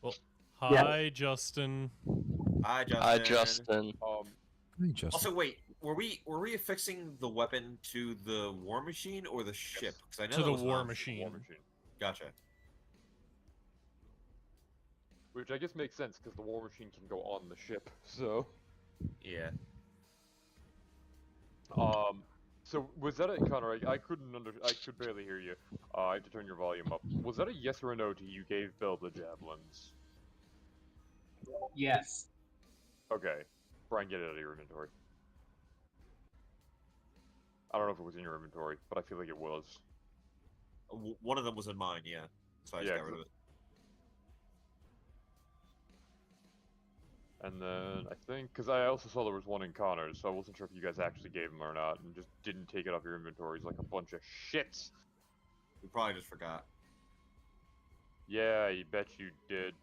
Well, hi, Justin. Hi, Justin. Hi, Justin. Hey, Justin. Also, wait, were we affixing the weapon to the war machine or the ship? Because I know To that the was war on machine. War machine. Gotcha. Which I guess makes sense because the war machine can go on the ship. So, Yeah. so was that a Connor? I could barely hear you. I had to turn your volume up. Was that a yes or a no to you gave Bill the javelins? Yes. Okay, Brian, get it out of your inventory. I don't know if it was in your inventory, but I feel like it was. One of them was in mine, yeah. So I just got rid of it. And then I think, because I also saw there was one in Connor's, so I wasn't sure if you guys actually gave him or not, and just didn't take it off your inventories like a bunch of shits. We probably just forgot. Yeah, you bet you did.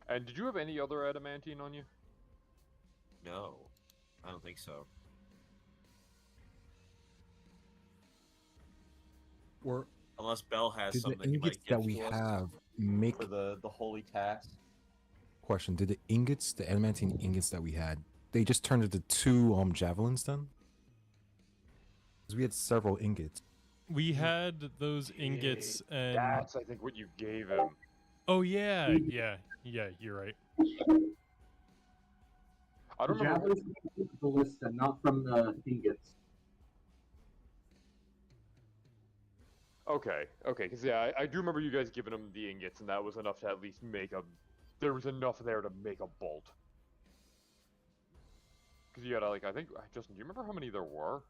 And did you have any other adamantine on you? No, I don't think so. Or Unless Bell has did something the he ingots might give that we to us have make for the holy task. question? Did the ingots, the adamantine ingots that we had, they just turned into 2 javelins then? Because we had several ingots. We had those ingots and... That's, I think, what you gave him. Oh, yeah. Yeah, you're right. I don't remember. Javelins came from the ballista, not from the ingots. Okay, because yeah, I do remember you guys giving him the ingots, and that was enough to at least make a... There was enough there to make a bolt. Because you had, like, I think... Justin, do you remember how many there were?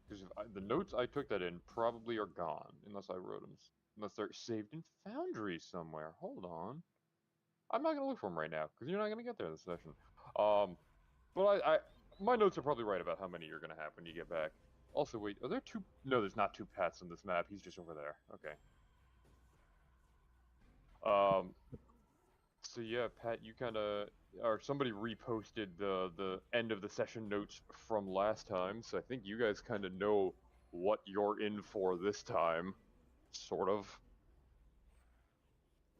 Because the notes I took that in probably are gone, unless I wrote them. Unless they're saved in Foundry somewhere. Hold on. I'm not going to look for them right now, because you're not going to get there in this session. But my notes are probably right about how many you're going to have when you get back. Also, wait, are there 2? No, there's not 2 Pats on this map. He's just over there. Okay. So yeah, Pat, you kind of... Or somebody reposted the end of the session notes from last time, so I think you guys kind of know what you're in for this time. Sort of.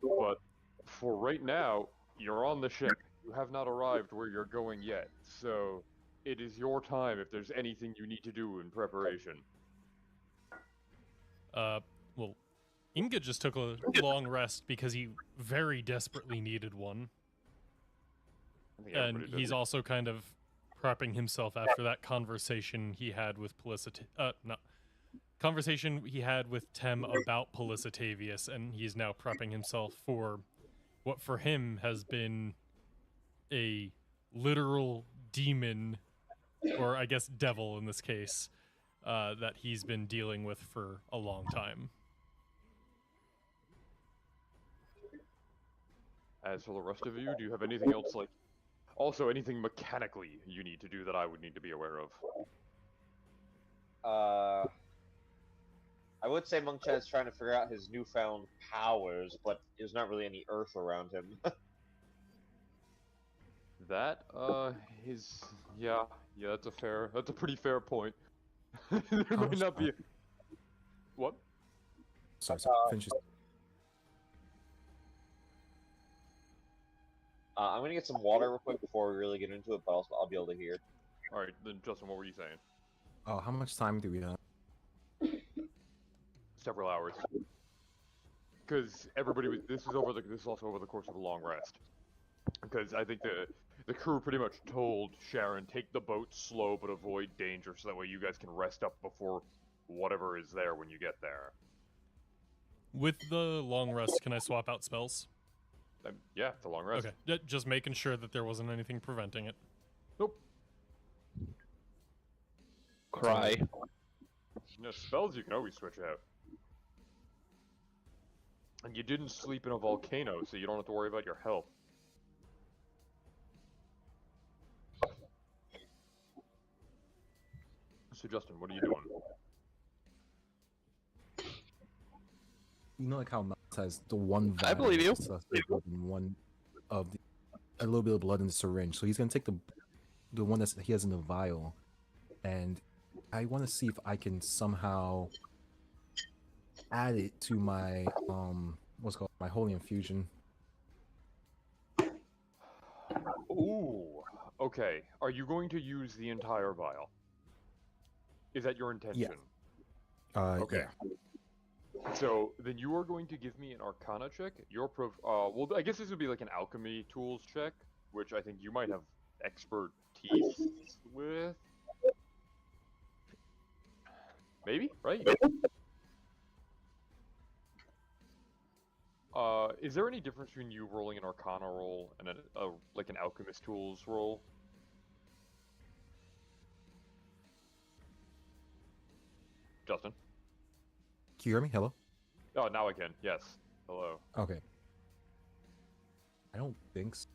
But for right now, you're on the ship. You have not arrived where you're going yet, so it is your time if there's anything you need to do in preparation. Well, Inga just took a long rest because he very desperately needed one. And he's also kind of prepping himself after that conversation he had with conversation he had with Tem about Pelicitavius, and he's now prepping himself for what for him has been a literal demon, or I guess devil in this case, that he's been dealing with for a long time. As for the rest of you, do you have anything else, like... Also, anything mechanically you need to do that I would need to be aware of? I would say Monkcha is trying to figure out his newfound powers, but there's not really any earth around him. That, yeah, that's a pretty fair point. There might not be... What? Sorry, finish this. I'm gonna get some water real quick before we really get into it, but I'll be able to hear. Alright, then Justin, what were you saying? Oh, how much time do we have? Several hours. Because everybody was... This is also over the course of a long rest. Because I think the crew pretty much told Sharon, take the boat slow but avoid danger, so that way you guys can rest up before whatever is there when you get there. With the long rest, can I swap out spells? Yeah, it's a long rest. Okay, just making sure that there wasn't anything preventing it. Nope. Cry. No, spells you can always switch out. And you didn't sleep in a volcano, so you don't have to worry about your health. So Justin, what are you doing? You know, like how Mouse has the one I believe you. One of a little bit of blood in the syringe. So he's gonna take the one that he has in the vial, and I want to see if I can somehow add it to my what's it called, my holy infusion. Ooh. Okay. Are you going to use the entire vial? Is that your intention? Okay. Yeah. So then you are going to give me an Arcana check. Well, I guess this would be like an alchemy tools check, which I think you might have expertise with. Maybe, right? Is there any difference between you rolling an Arcana roll and like an alchemist tools roll? Justin? Can you hear me? Hello? Oh, now I can. Yes. Hello. Okay. I don't think so.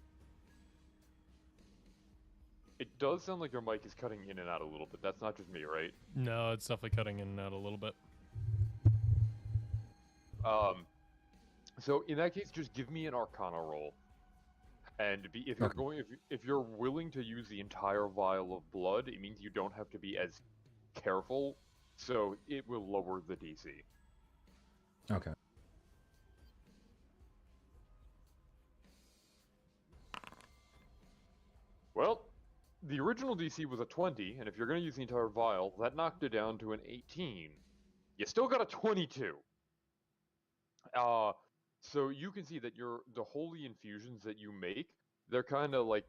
It does sound like your mic is cutting in and out a little bit. That's not just me, right? No, it's definitely cutting in and out a little bit. So in that case, just give me an Arcana roll, and if you're if you're willing to use the entire vial of blood, it means you don't have to be as careful, so it will lower the DC. Okay. Well, the original DC was a 20, and if you're going to use the entire vial, that knocked it down to an 18. You still got a 22. So you can see that the holy infusions that you make, they're kind of like,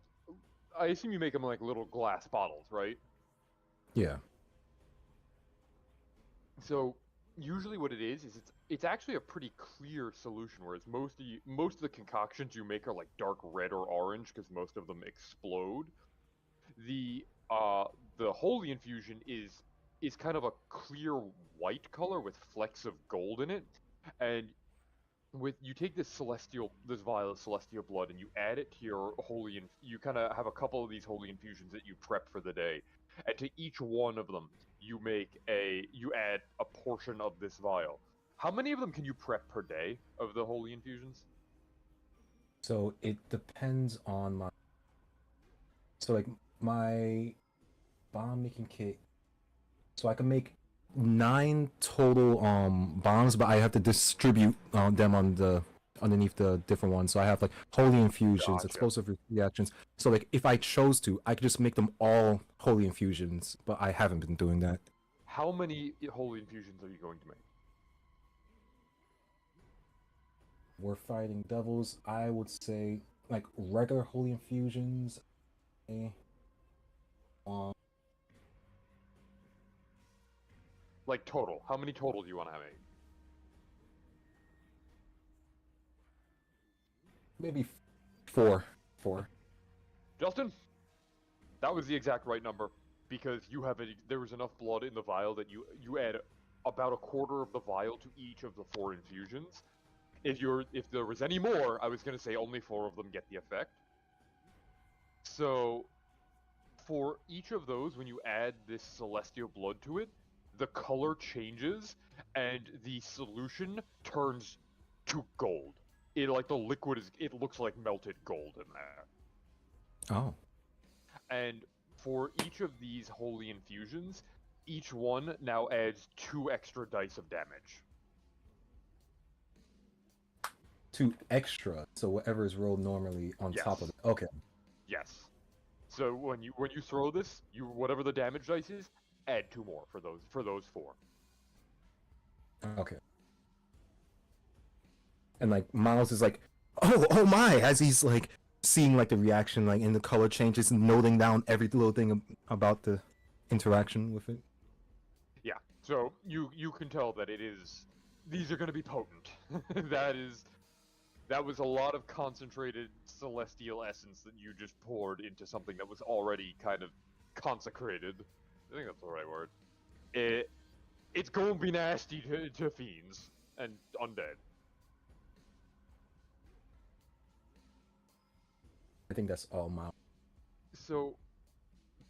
I assume you make them like little glass bottles, right? Yeah. So usually what it is it's actually a pretty clear solution, whereas most of the concoctions you make are like dark red or orange because most of them explode. The holy infusion is kind of a clear white color with flecks of gold in it, and you take this vial of celestial blood and you add it to your you kind of have a couple of these holy infusions that you prep for the day, and to each one of them you add a portion of this vial. How many of them can you prep per day of the holy infusions? So it depends on my. So like my bomb making kit. So I can make 9 total bombs, but I have to distribute them underneath the different ones. So I have like holy infusions, Gotcha. explosive reactions. So like if I chose to, I could just make them all holy infusions, but I haven't been doing that. How many holy infusions are you going to make? We're fighting devils. I would say like regular holy infusions. Like total. How many total do you want to make? Maybe 4. Justin? That was the exact right number, because there was enough blood in the vial that you add about a quarter of the vial to each of the 4 infusions. If there was any more, I was going to say only 4 of them get the effect. So for each of those, when you add this celestial blood to it, the color changes and the solution turns to gold. It looks like melted gold in there. Oh. And for each of these holy infusions, each one now adds 2 extra dice of damage. 2 extra, so whatever is rolled normally on top of it. Okay. Yes. So when you throw this, whatever the damage dice is, add 2 more for those 4. Okay. And like Miles is like, oh my, as he's like seeing like the reaction, like in the color changes, and noting down every little thing about the interaction with it. Yeah. So you can tell that these are going to be potent. That was a lot of concentrated celestial essence that you just poured into something that was already kind of consecrated. I think that's the right word. It's going to be nasty to fiends and undead. I think that's all Miles. So,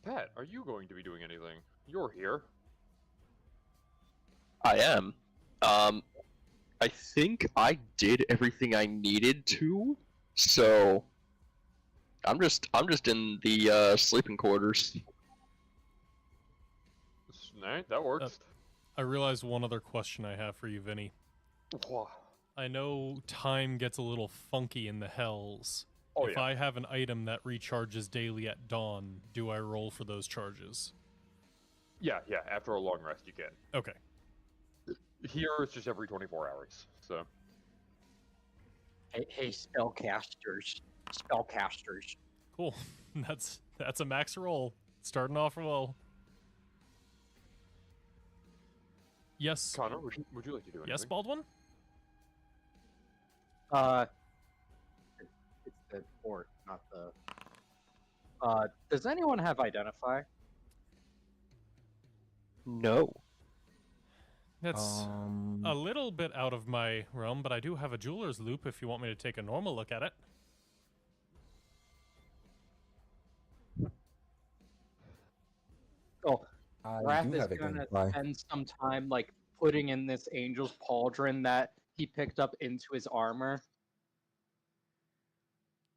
Pat, are you going to be doing anything? You're here. I am. I think I did everything I needed to, so I'm just in the sleeping quarters. Alright, that works. I realize one other question I have for you, Vinny. Wha- I know time gets a little funky in the hells. Oh, If yeah. I have an item that recharges daily at dawn, do I roll for those charges? Yeah, after a long rest you can. Okay. Here it's just every 24 hours, so... Hey, spellcasters. Cool. That's a max roll. Starting off well. Yes. Connor, would you like to do anything? Yes, Baldwin? It's the port, not the... does anyone have Identify? No. That's a little bit out of my realm, but I do have a jeweler's loop if you want me to take a normal look at it. Oh, I Wrath do is have gonna Identify. spend some time, like, putting in this angel's pauldron that he picked up into his armor.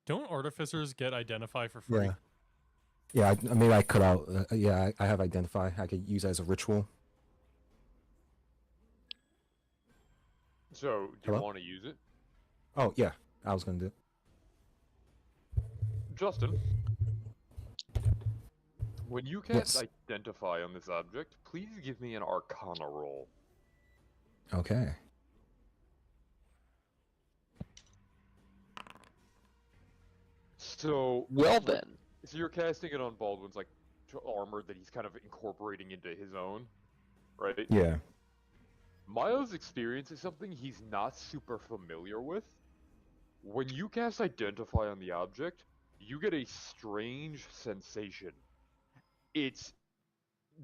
Don't artificers get Identify for free? Yeah. Yeah, maybe I cut out. Yeah, I have Identify. I could use it as a ritual. So, do you Hello? want to use it? Oh, yeah. I was going to do it. Justin, when you cast Yes. Identify on this object, please give me an Arcana roll. Okay. So, Well then. so you're casting it on Baldwin's like armor that he's kind of incorporating into his own, right? Yeah. Miles' experience is something he's not super familiar with. When you cast Identify on the object, you get a strange sensation. It's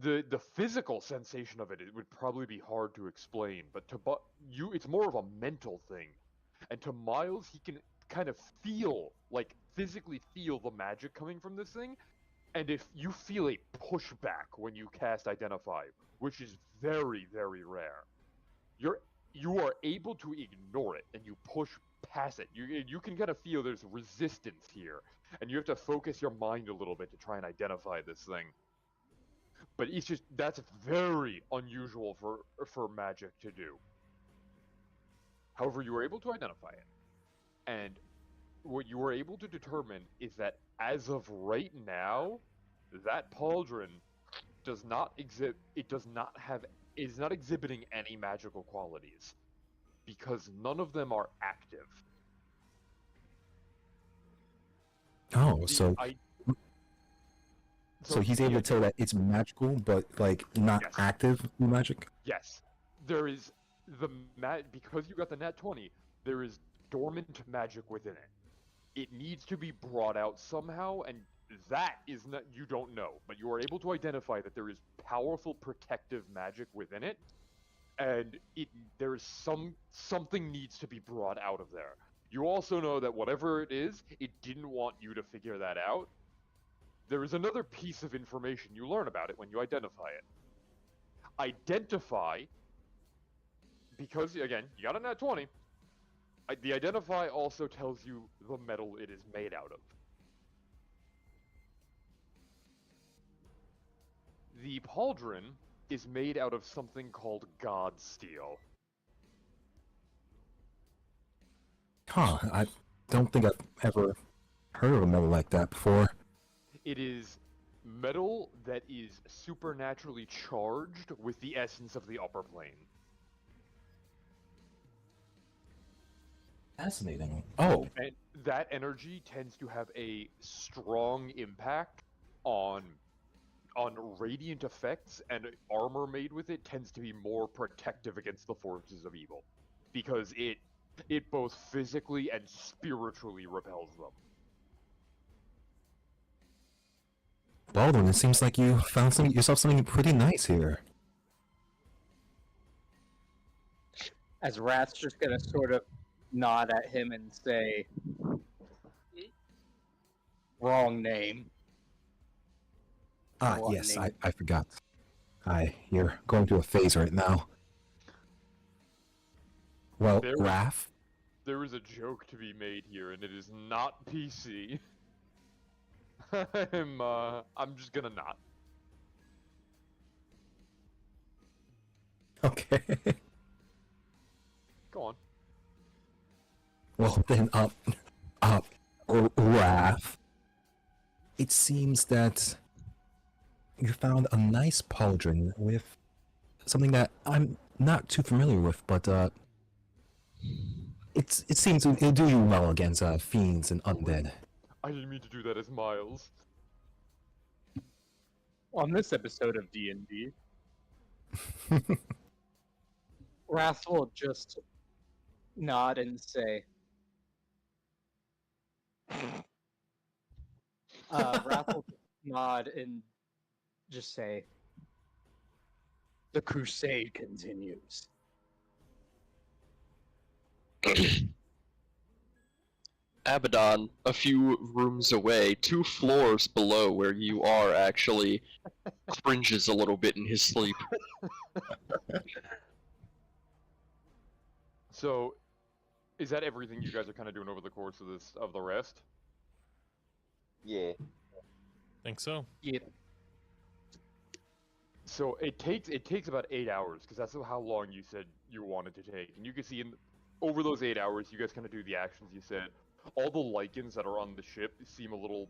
the physical sensation of it. It would probably be hard to explain, but to you, it's more of a mental thing. And to Miles, he can kind of feel, like physically feel the magic coming from this thing. And if you feel a pushback when you cast Identify, which is very, very rare, you are able to ignore it and you push past it. You can kind of feel there's resistance here, and you have to focus your mind a little bit to try and identify this thing. But it's just that's very unusual for magic to do. However, you were able to identify it, and what you were able to determine is that as of right now, that pauldron does not exhibit. It does not have. Is not exhibiting any magical qualities because none of them are active. Oh, so he's able yeah, to tell that it's magical, but like not Yes. active magic. Yes, there is because you got the nat 20. There is dormant magic within it. It needs to be brought out somehow, and that is not you don't know, but you are able to identify that there is powerful protective magic within it, and there is something needs to be brought out of there. You also know that whatever it is, it didn't want you to figure that out. There is another piece of information you learn about it when you identify it. Identify, because again, you got a nat 20. The Identify also tells you the metal it is made out of. The pauldron is made out of something called God Steel. Huh. I don't think I've ever heard of a metal like that before. It is metal that is supernaturally charged with the essence of the upper plane. Fascinating. Oh, And that energy tends to have a strong impact on radiant effects, and armor made with it tends to be more protective against the forces of evil, because it both physically and spiritually repels them. Baldwin, it seems like you found yourself something pretty nice here. As Wrath's just gonna sort of nod at him and say, "Wrong name." Ah, What yes, name? I forgot. You're going through a phase right now. Well, There- Raph, There is a joke to be made here, and it is not PC. I'm just gonna not. Okay. Go on. Well then, Wrath. It seems that you found a nice pauldron with something that I'm not too familiar with, but it seems it'll do you well against fiends and undead. I didn't mean to do that as Miles. On this episode of D&D, Wrath will just nod and say, Wrath will nod and just say, "The crusade continues." Abaddon, a few rooms away, 2 floors below where you are, actually cringes a little bit in his sleep. So, is that everything you guys are kind of doing over the course of the rest? Yeah. Think so. Yeah. So it takes about 8 hours because that's how long you said you wanted to take, and you can see over those 8 hours, you guys kind of do the actions you said. All the lichens that are on the ship seem a little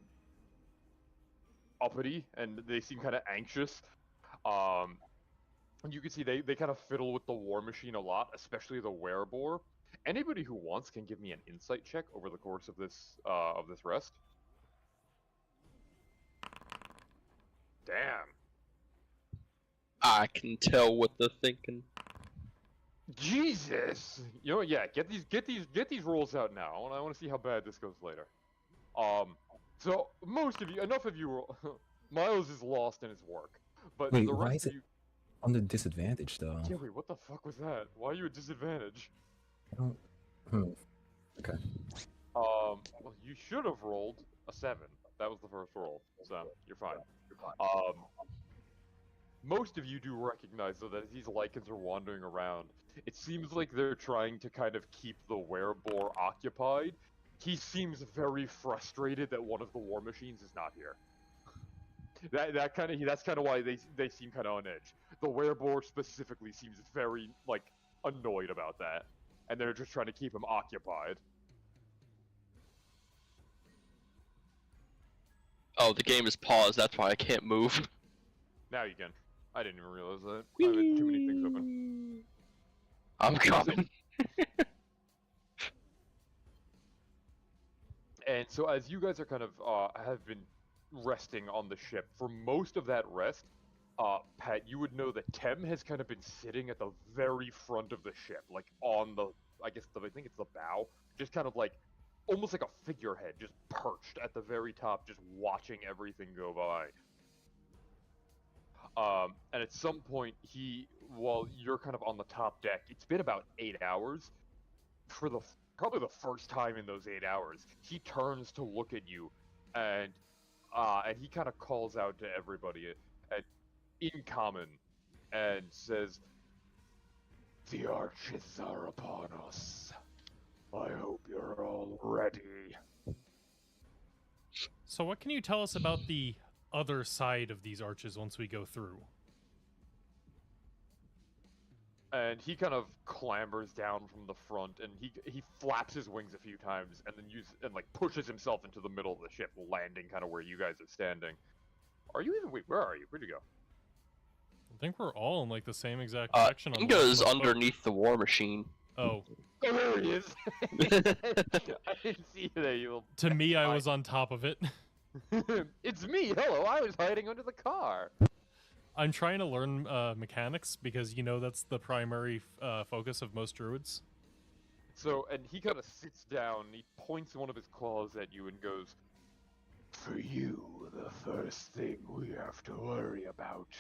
uppity, and they seem kind of anxious. And you can see they kind of fiddle with the war machine a lot, especially the werebore. Anybody who wants can give me an insight check over the course of this rest. Damn. I can tell what they're thinking. Jesus! You know what, yeah, get these rolls out now, and I want to see how bad this goes later. So most of you, enough of you, Miles is lost in his work, but Wait, the why rest is of it you, under disadvantage though? yeah, wait, what the fuck was that? Why are you at disadvantage? I don't. Hmm. Okay. Well, you should have rolled a 7. That was the first roll, so you're fine. Most of you do recognize, though, that as these lichens are wandering around, it seems like they're trying to kind of keep the werebore occupied. He seems very frustrated that one of the war machines is not here. That's kind of why they seem kind of on edge. The werebore specifically seems very annoyed about that, and they're just trying to keep him occupied. Oh, the game is paused, that's why I can't move. Now you can. I didn't even realize that. I had too many things open. I'm coming. And so as you guys are kind of have been resting on the ship for most of that rest, Pat, you would know that Tem has kind of been sitting at the very front of the ship, like on the, I think it's the bow, just kind of almost like a figurehead, just perched at the very top, just watching everything go by. And at some point, while you're kind of on the top deck, it's been about 8 hours. For probably the first time in those 8 hours, he turns to look at you, and he kind of calls out to everybody in common, and says, "The arches are upon us. I hope you're all ready." So what can you tell us about the other side of these arches once we go through? And he kind of clambers down from the front, and he flaps his wings a few times, and then pushes himself into the middle of the ship, landing kind of where you guys are standing. Wait, where are you? Where'd you go? I think we're all in the same exact section. On Inga's the boat. underneath the war machine. Oh. Oh, there he is! I didn't see you there, you little... To me, I was on top of it. It's me! Hello, I was hiding under the car! I'm trying to learn mechanics because that's the primary focus of most druids. So, and he kind of sits down, and he points one of his claws at you and goes, "For you, the first thing we have to worry about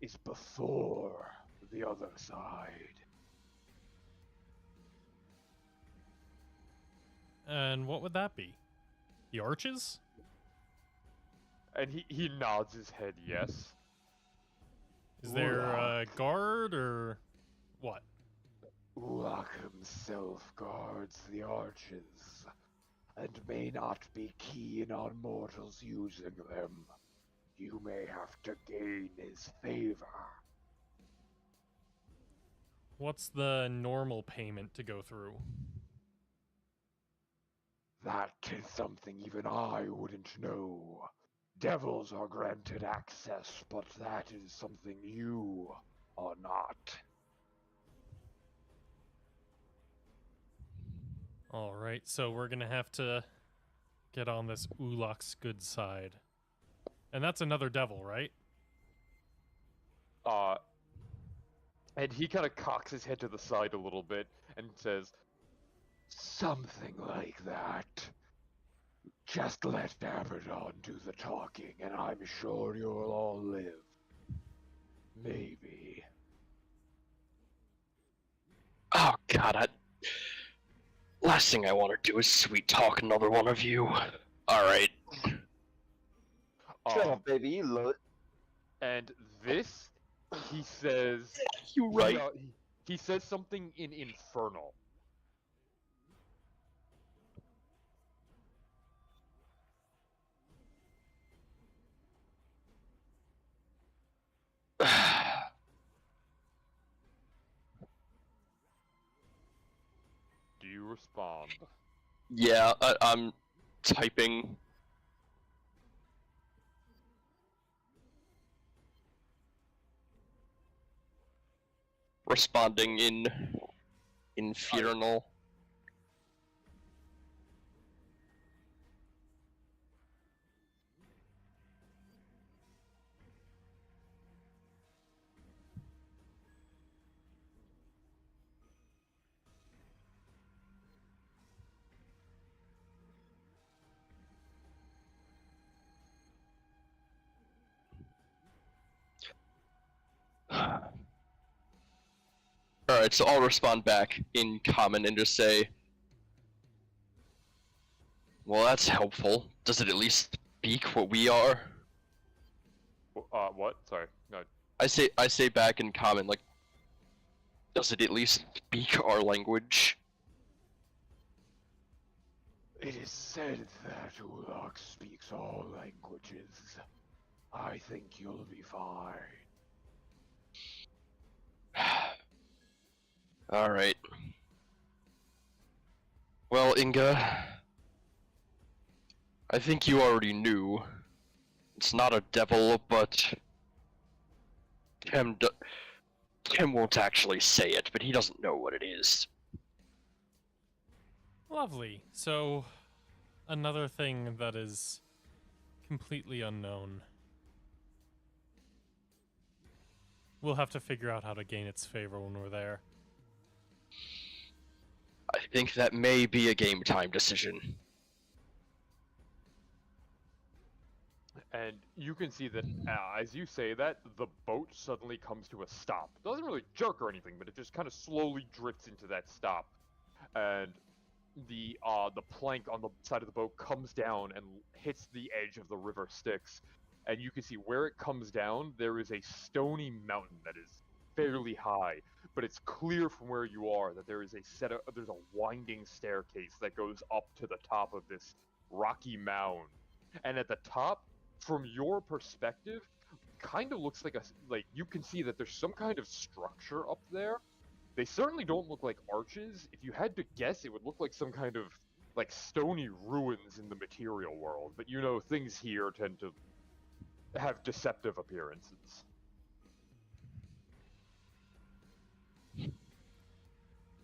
is before the other side." And what would that be? The arches? And he nods his head yes. Is there a guard or what? Uloch himself guards the arches, and may not be keen on mortals using them. You may have to gain his favor. What's the normal payment to go through? That is something even I wouldn't know. Devils are granted access, but that is something you are not. Alright, so we're gonna have to get on this Uloch's good side. And that's another devil, right? And he kind of cocks his head to the side a little bit and says, something like that. Just let Abaddon do the talking, and I'm sure you'll all live. Maybe. Oh god, last thing I want to do is sweet talk another one of you. Alright. Shut up, baby. You love it. And this, he says... You right. He says something in Infernal. Do you respond? Yeah, I'm typing. Responding in Infernal. Alright, so I'll respond back in common and just say, well, that's helpful. Does it at least speak what we are? What? Sorry. No. I say back in common, like, does it at least speak our language? It is said that Uloch speaks all languages. I think you'll be fine. Alright. Well, Inga, I think you already knew. It's not a devil, but Tim won't actually say it, but he doesn't know what it is. Lovely. So, another thing that is completely unknown. We'll have to figure out how to gain its favor when we're there. I think that may be a game time decision. And you can see that as you say that, the boat suddenly comes to a stop. It doesn't really jerk or anything, but it just kind of slowly drifts into that stop. And the plank on the side of the boat comes down and hits the edge of the river Styx. And you can see where it comes down, there is a stony mountain that is fairly high, but it's clear from where you are that there is there's a winding staircase that goes up to the top of this rocky mound. And at the top, from your perspective, kind of looks like you can see that there's some kind of structure up there. They certainly don't look like arches. If you had to guess, it would look like some kind of like stony ruins in the material world. But you know, things here tend to have deceptive appearances.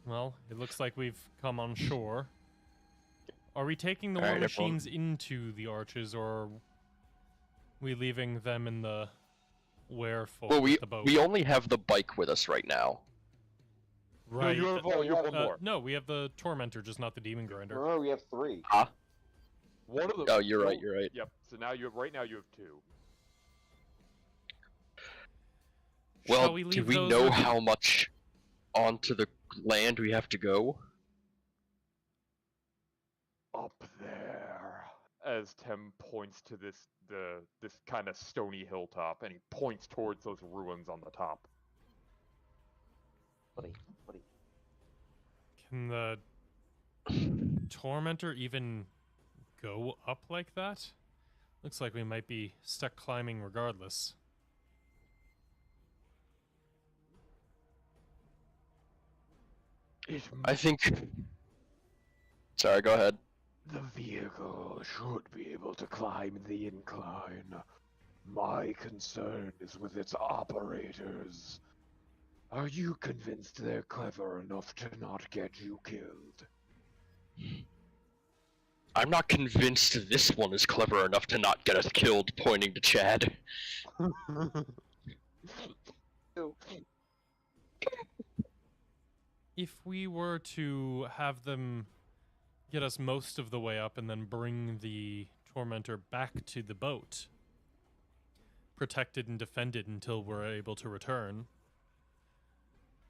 Well, it looks like we've come on shore. Are we taking the All war right, everyone. machines into the arches, or are we leaving them in the werefolk Well, with the boat? we only have the bike with us right now. Right. No, you have one more. No, we have the Tormentor, just not the Demon Grinder. Remember, we have 3. One of them. Oh, you're right. You're right. Yep. So now right now you have 2. Shall Well, we do leave we those know with- how much onto the land we have to go? Up there, as Tem points to this kind of stony hilltop, and he points towards those ruins on the top. Buddy. Can the Tormentor even go up like that? Looks like we might be stuck climbing regardless. I think. Sorry, go ahead. The vehicle should be able to climb the incline. My concern is with its operators. Are you convinced they're clever enough to not get you killed? I'm not convinced this one is clever enough to not get us killed, pointing to Chad. If we were to have them get us most of the way up and then bring the tormentor back to the boat, protected and defended until we're able to return,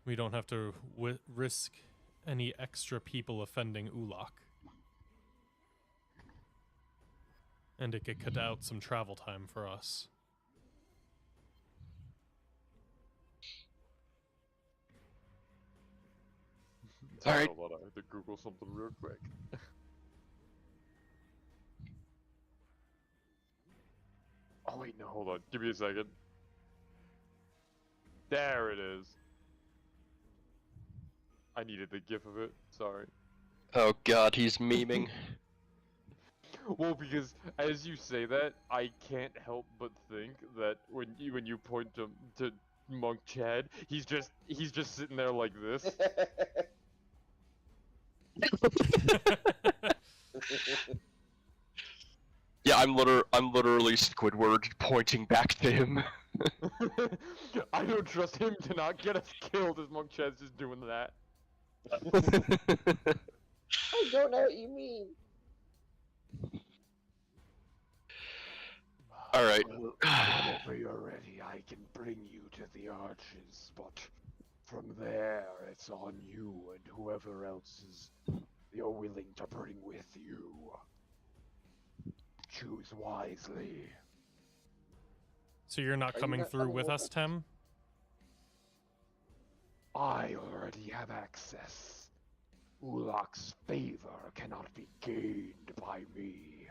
we don't have to risk any extra people offending Uloch. And it could cut out some travel time for us. Alright. Hold on, I have to Google something real quick. Oh wait, no, hold on. Give me a second. There it is. I needed the gif of it. Sorry. Oh god, he's memeing. Well, because as you say that, I can't help but think that when you point to Monk Chad, he's just sitting there like this. Yeah, I'm literally Squidward pointing back to him. I don't trust him to not get us killed as Monk Chad's just doing that. I don't know what you mean. Alright. Whenever you're ready, I can bring you to the Arches, but from there, it's on you and whoever else you're willing to bring with you. Choose wisely. So you're not Are you coming not through coming with with us, us? Tem? I already have access. Uloch's favor cannot be gained by me.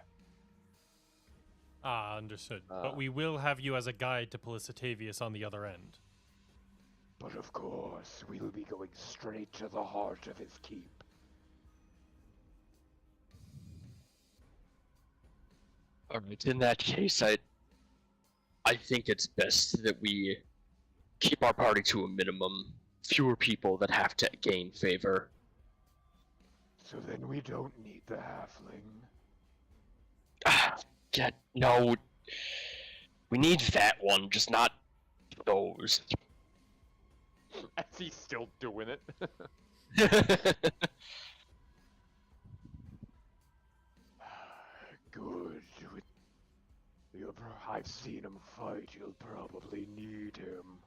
Ah, understood. Ah. But we will have you as a guide to Pelicitavius on the other end. But of course, we'll be going straight to the heart of his keep. Alright, in that case, I think it's best that we keep our party to a minimum. Fewer people that have to gain favor. So then we don't need the halfling. Yeah, no. We need that one, just not those. As he's still doing it. Good. I've seen him fight. You'll probably need him.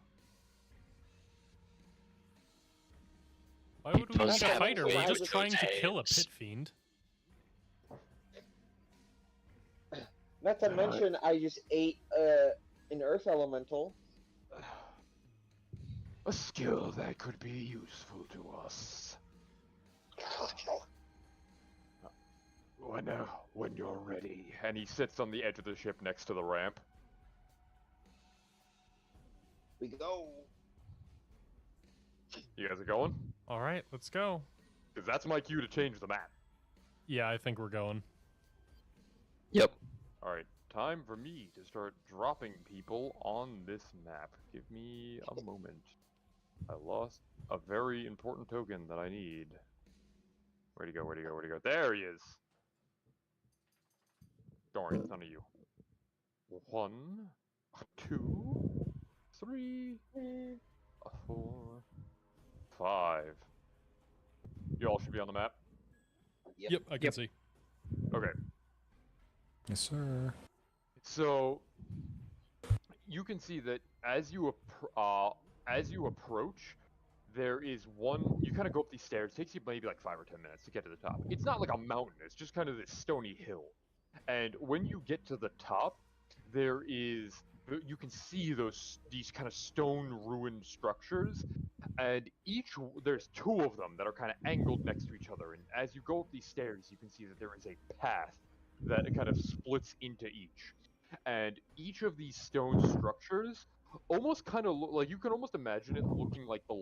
Why would we does need a have fighter? way We're to just trying to kill a hands. pit fiend. Not to mention, I just ate an earth elemental. A skill that could be useful to us. When you're ready. And he sits on the edge of the ship next to the ramp. We go. You guys are going? All right, let's go. Because that's my cue to change the map. Yeah, I think we're going. Yep. Alright, time for me to start dropping people on this map. Give me a moment. I lost a very important token that I need. Where'd he go? Where'd he go? Where'd he go? There he is! Don't worry, it's none of you. 1, 2, 3, 4, 5. You all should be on the map. Yep, I can see. Okay, Yes, sir. so you can see that as you approach, there is one. You kind of go up these stairs. It takes you maybe like 5 or 10 minutes to get to the top. It's not like a mountain. It's just kind of this stony hill. And when you get to the top, there is. You can see these kind of stone ruined structures, and there's 2 of them that are kind of angled next to each other. And as you go up these stairs, you can see that there is a path that kind of splits into each. And each of these stone structures almost kind of look like, you can almost imagine it looking like the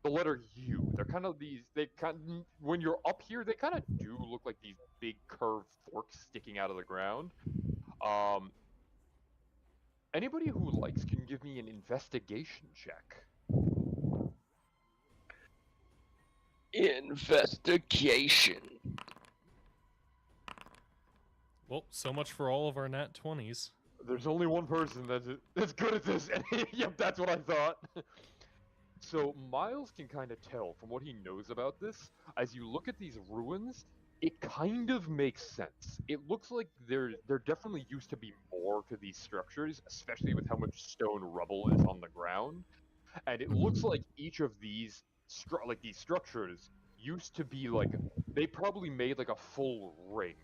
the letter U. They're kind of these. When you're up here, they kind of do look like these big curved forks sticking out of the ground. Anybody who likes can give me an investigation check. Investigation. Well, so much for all of our nat 20s. There's only one person that's good at this, and yep, that's what I thought. So Miles can kind of tell from what he knows about this. As you look at these ruins, it kind of makes sense. It looks like there definitely used to be more to these structures, especially with how much stone rubble is on the ground. And it looks like each of these structures used to be like, they probably made like a full ring.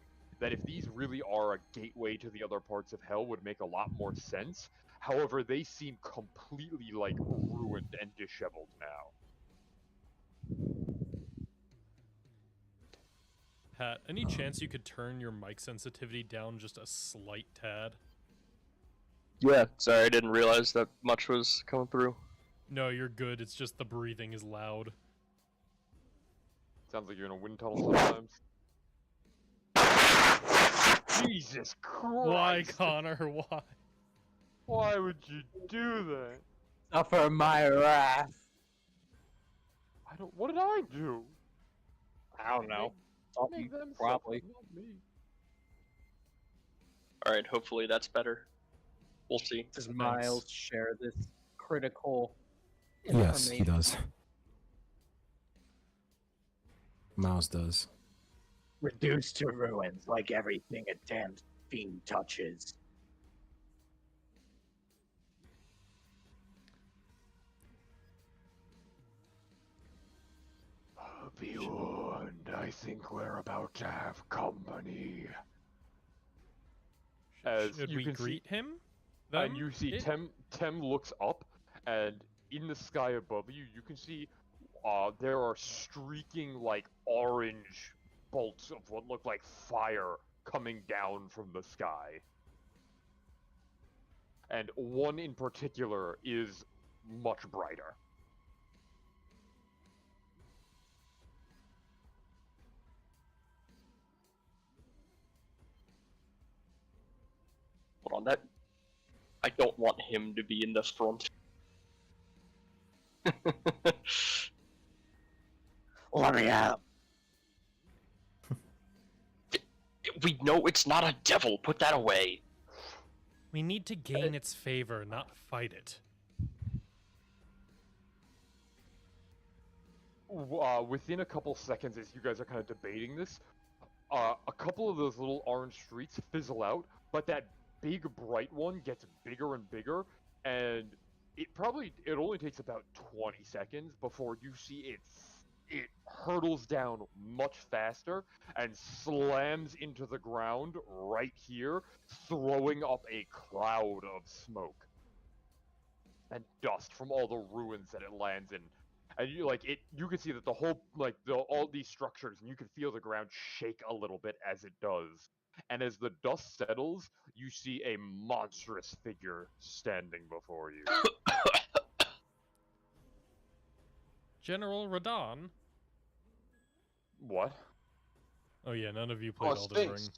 That if these really are a gateway to the other parts of hell would make a lot more sense. However, they seem completely like ruined and disheveled now. Pat, any chance you could turn your mic sensitivity down just a slight tad? Yeah, sorry, I didn't realize that much was coming through. No, you're good. It's just the breathing is loud. Sounds like you're in a wind tunnel sometimes. Jesus Christ! Why, Connor? Why? Why would you do that? Suffer my wrath. What did I do? I don't know. Make them Probably. suffer, not me. Alright, hopefully that's better. We'll see. Does Miles share this critical Yes, he information? does. Miles does. Reduced to ruins like everything a damned fiend touches. Be warned, I think we're about to have company. As Should you we can greet see, him? and you see It- Tem looks up, and in the sky above you, you can see there are streaking like orange bolts of what look like fire coming down from the sky. And one in particular is much brighter. Hold on, that... I don't want him to be in the front. Let me out. We know it's not a devil, put that away. We need to gain its favor, not fight it. Within a couple seconds, as you guys are kind of debating this, a couple of those little orange streaks fizzle out, but that big bright one gets bigger and bigger, and it only takes about 20 seconds before you see it hurtles down much faster and slams into the ground right here, throwing up a cloud of smoke and dust from all the ruins that it lands in. And you can see that the whole all these structures, and you can feel the ground shake a little bit as it does. And as the dust settles, you see a monstrous figure standing before you. General Radon? What? Oh yeah, none of you played Elden Ring.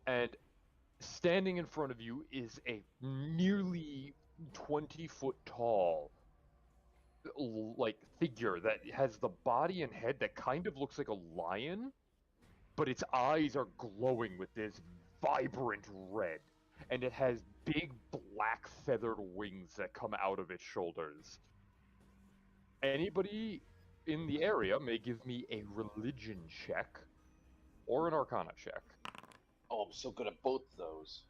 And standing in front of you is a nearly 20-foot tall figure that has the body and head that kind of looks like a lion, but its eyes are glowing with this vibrant red, and it has big black feathered wings that come out of its shoulders. Anybody in the area may give me a religion check or an arcana check. Oh, I'm so good at both those.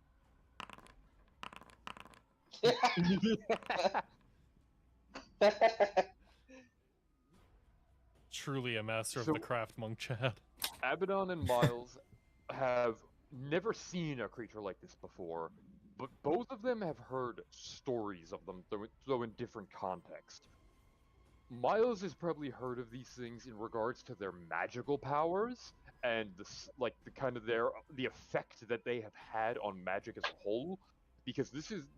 Truly a master of So- the craft, Monk Chad. Abaddon and Miles have never seen a creature like this before, but both of them have heard stories of them, though in different context. Miles has probably heard of these things in regards to their magical powers and the effect that they have had on magic as a whole. because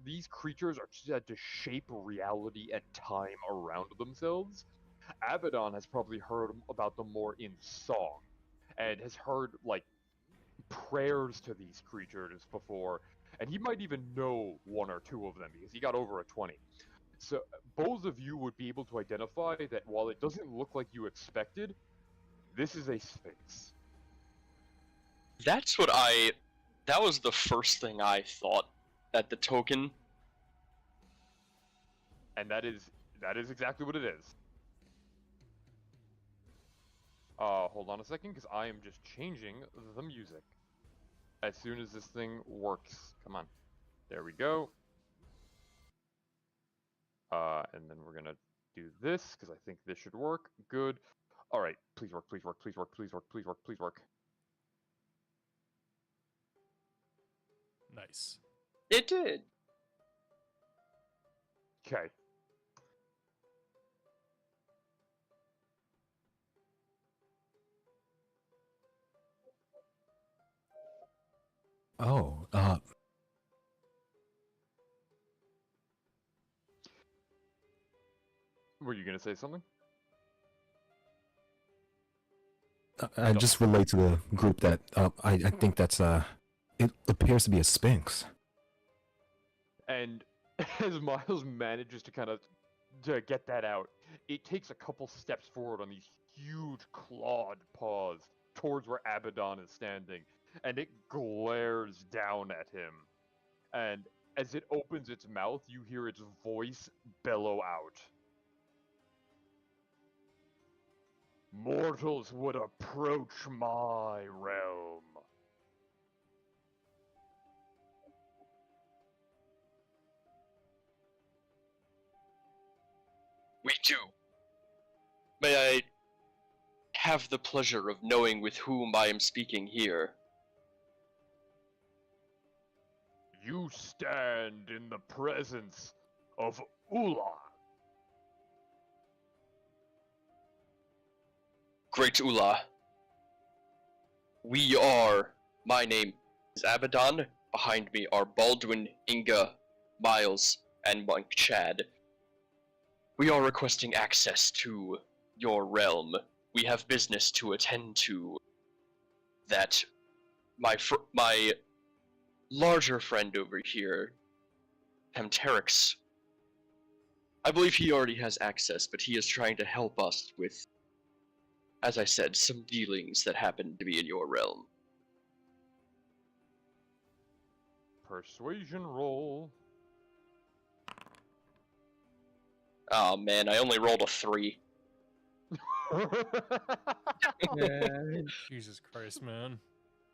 these creatures are said to shape reality and time around themselves. Abaddon has probably heard about them more in song, and has heard like prayers to these creatures before, and he might even know one or two of them because he got over a 20. So both of you would be able to identify that while it doesn't look like you expected, this is a sphinx. That was the first thing I thought at the token. And that is exactly what it is. Hold on a second, because I am just changing the music. As soon as this thing works. Come on. There we go. And then we're gonna do this, because I think this should work. Good. Alright, please work, please work, please work, please work, please work, please work. Nice. It did. Okay. Oh, Were you gonna say something? I just relate to the group that I think that's it appears to be a sphinx. And as Miles manages to kind of get that out, it takes a couple steps forward on these huge clawed paws towards where Abaddon is standing, and it glares down at him. And as it opens its mouth, you hear its voice bellow out. Mortals would approach my realm. We do. May I have the pleasure of knowing with whom I am speaking here? You stand in the presence of Uloch. Great Ula. My name is Abaddon. Behind me are Baldwin, Inga, Miles, and Monk Chad. We are requesting access to your realm. We have business to attend to that my larger friend over here, Tempterix, I believe he already has access, but he is trying to help us with, as I said, some dealings that happen to be in your realm. Persuasion roll. Oh man, I only rolled a 3. Jesus Christ, man.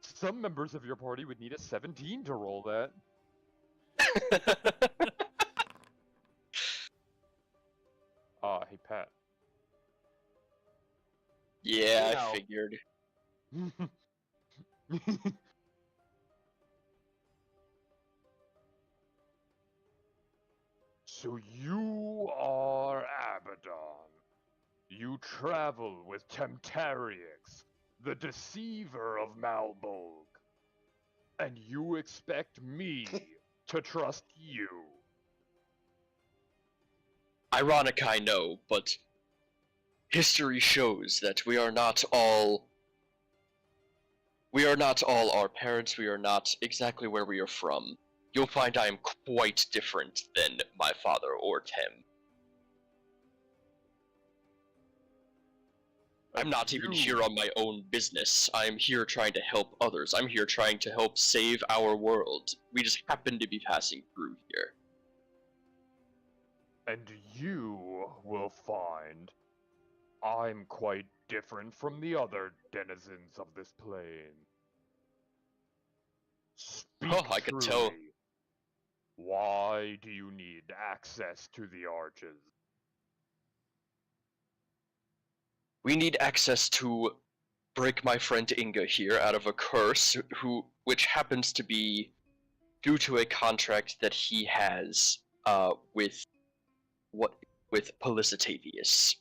Some members of your party would need a 17 to roll that. Hey Pat. Yeah, No. I figured. So you are Abaddon. You travel with Tempterix, the deceiver of Malbolg. And you expect me to trust you. Ironic, I know, but history shows that we are not all our parents, we are not exactly where we are from. You'll find I am quite different than my father or Tem. I'm not even here on my own business. I'm here trying to help others. I'm here trying to help save our world. We just happen to be passing through here. And you will find I'm quite different from the other denizens of this plane. Speak I can tell. truly. Why do you need access to the arches? We need access to break my friend Inga here out of a curse, which happens to be due to a contract that he has with Pelicitavius.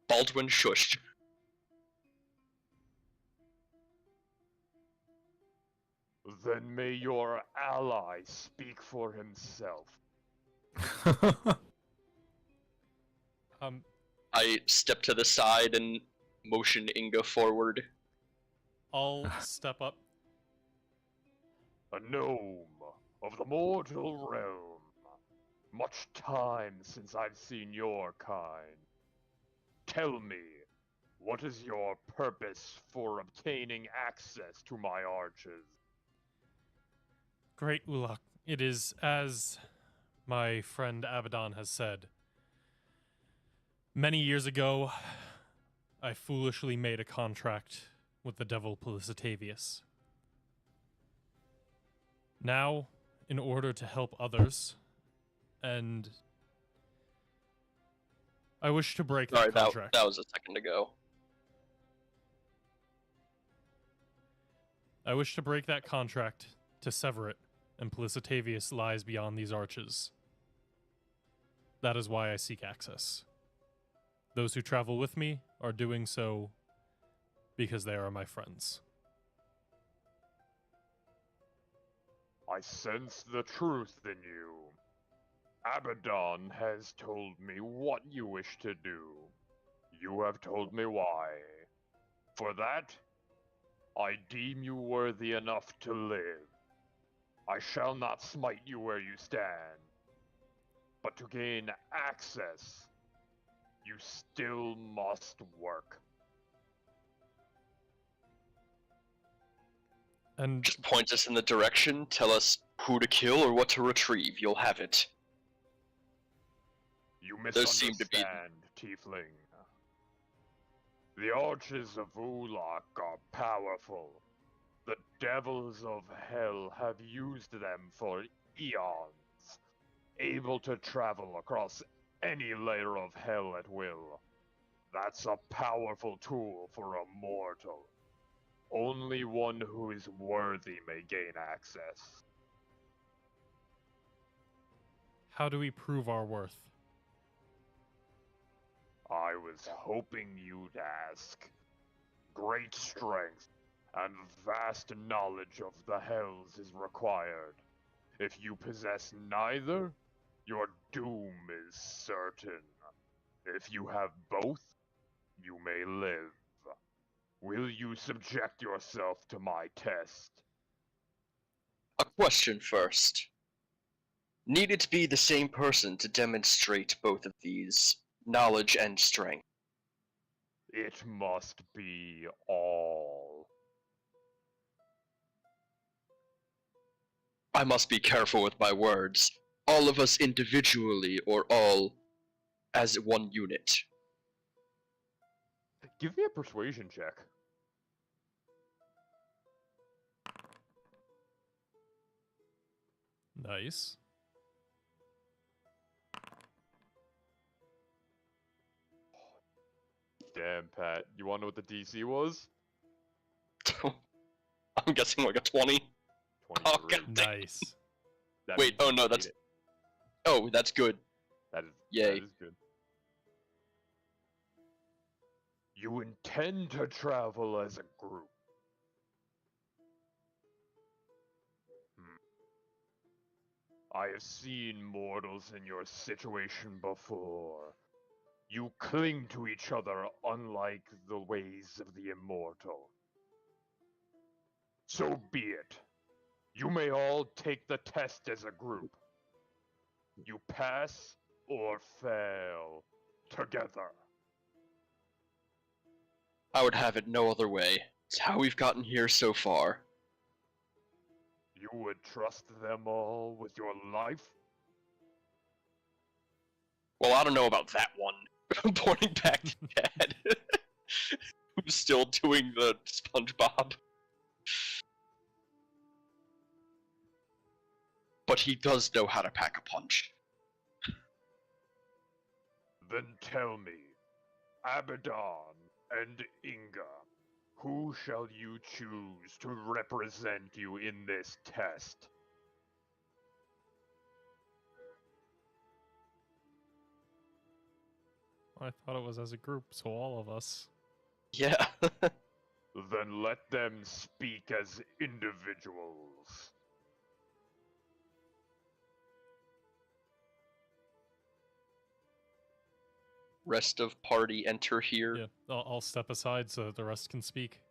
Baldwin shushed. Then may your ally speak for himself. I step to the side and motion Inga forward. I'll step up. A gnome of the mortal realm. Much time since I've seen your kind. Tell me, what is your purpose for obtaining access to my arches? Great Uloch. It is as my friend Abaddon has said. Many years ago, I foolishly made a contract with the devil Pelicitavius. Now, in order to help others, and I wish to break Sorry, that contract. that was a second ago. I wish to break that contract, to sever it, and Pelicitavius lies beyond these arches. That is why I seek access. Those who travel with me are doing so because they are my friends. I sense the truth in you. Abaddon has told me what you wish to do. You have told me why. For that, I deem you worthy enough to live. I shall not smite you where you stand. But to gain access, you still must work. And Just point us in the direction, tell us who to kill or what to retrieve. You'll have it. You Those seem to be- misunderstand, Tiefling. The Arches of Uloch are powerful. The devils of hell have used them for eons, able to travel across any layer of hell at will. That's a powerful tool for a mortal. Only one who is worthy may gain access. how do we prove our worth? I was hoping you'd ask. Great strength and vast knowledge of the hells is required. If you possess neither, your doom is certain. If you have both, you may live. Will you subject yourself to my test? A question first. Need it to be the same person to demonstrate both of these, knowledge and strength? It must be all. I must be careful with my words. All of us individually or all as one unit? Give me a persuasion check. Nice. Damn, Pat. You wanna know what the DC was? I'm guessing like a 20. Oh, 23. God damn. Nice. That Wait, means oh you no, made that's... it. Oh, that's good. That is, Yay. that is good. You intend to travel as a group. I have seen mortals in your situation before. You cling to each other unlike the ways of the immortal. So be it. You may all take the test as a group. You pass or fail together. I would have it no other way. It's how we've gotten here so far. You would trust them all with your life? Well, I don't know about that one. Pointing back to Dad. Who's still doing the SpongeBob. But he does know how to pack a punch. Then tell me, Abaddon and Inga, who shall you choose to represent you in this test? I thought it was as a group, so all of us. Yeah. Then let them speak as individuals. Rest of party enter here. Yeah, I'll step aside so the rest can speak.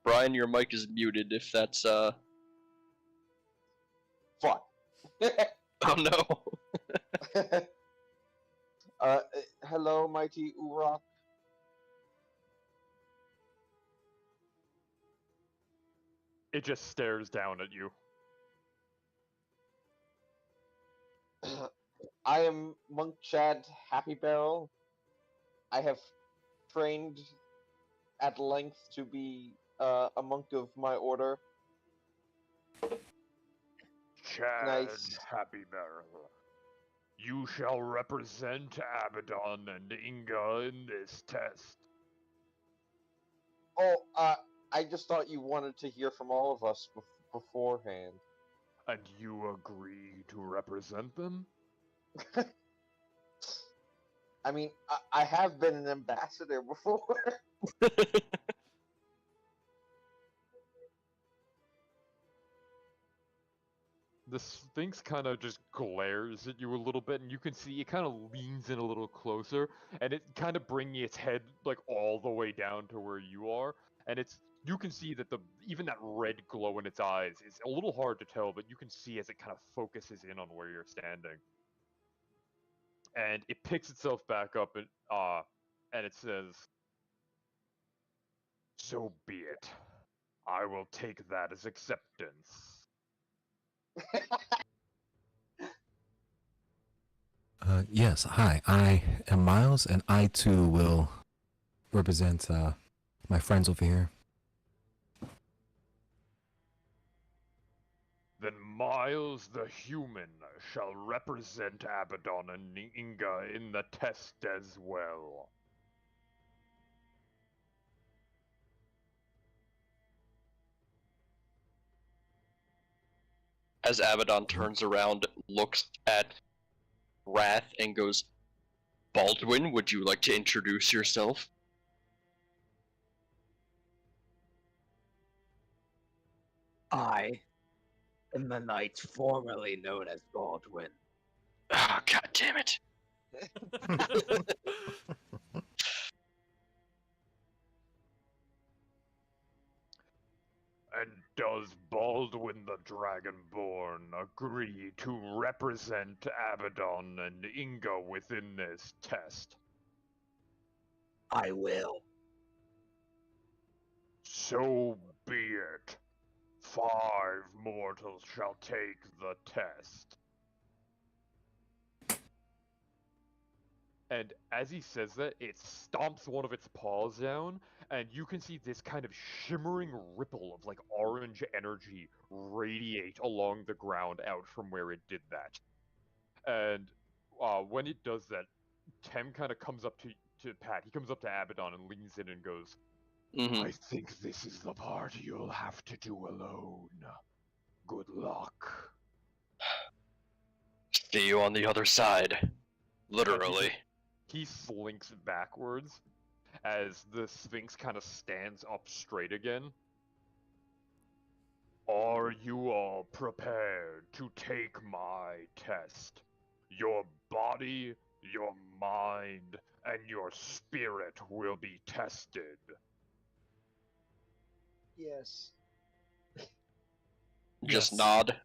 Brian, your mic is muted if that's Fuck. Oh no. Hello, mighty Uloch. It just stares down at you. I am Monk Chad Happy Barrel. I have trained at length to be a monk of my order. Chad Nice. Happy Barrel. You shall represent Abaddon and Inga in this test. Oh, I just thought you wanted to hear from all of us beforehand. And you agree to represent them? I mean, I have been an ambassador before. The Sphinx kind of just glares at you a little bit, and you can see it kind of leans in a little closer, and it kind of bringing its head like all the way down to where you are, and you can see that even that red glow in its eyes is a little hard to tell, but you can see as it kind of focuses in on where you're standing, and it picks itself back up and it says, So be it. I will take that as acceptance. Yes, hi. I am Miles, and I too will represent my friends over here. Then Miles the Human shall represent Abaddon and Inga in the test as well. As Abaddon turns around, looks at Wrath, and goes, Baldwin, would you like to introduce yourself? I am the knight formerly known as Baldwin. Ah, god damn it. And does Baldwin the Dragonborn agree to represent Abaddon and Inga within this test? I will. So be it. 5 mortals shall take the test. and as he says that, it stomps one of its paws down, and you can see this kind of shimmering ripple of like orange energy radiate along the ground out from where it did that. And when it does that, Tem kind of comes up to Pat. He comes up to Abaddon and leans in and goes, Mhm. I think this is the part you'll have to do alone. Good luck. See you on the other side. Literally. He slinks backwards as the Sphinx kind of stands up straight again. Are you all prepared to take my test? Your body, your mind, and your spirit will be tested. Yes. Just Yes. nod.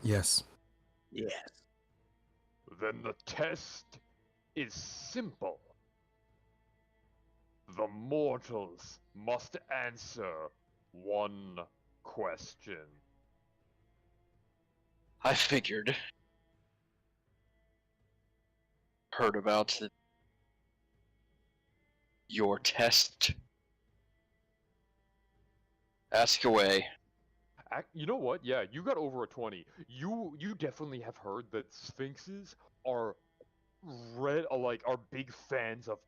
Yes. Yes. Then the test is simple. The mortals must answer one question. I figured. Heard about your test. Ask away. You know what? Yeah, you got over a 20. You definitely have heard that Sphinxes are are big fans of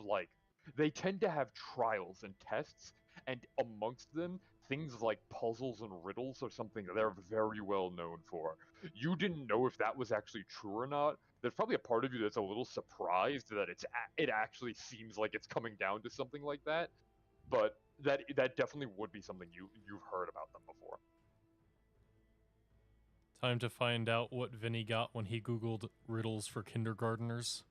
like they tend to have trials and tests, and amongst them things like puzzles and riddles are something that they're very well known for. You didn't know if that was actually true or not, there's probably a part of you that's a little surprised that it actually seems like it's coming down to something like that, but that definitely would be something you've heard about them before. Time to find out what Vinny got when he Googled riddles for kindergarteners.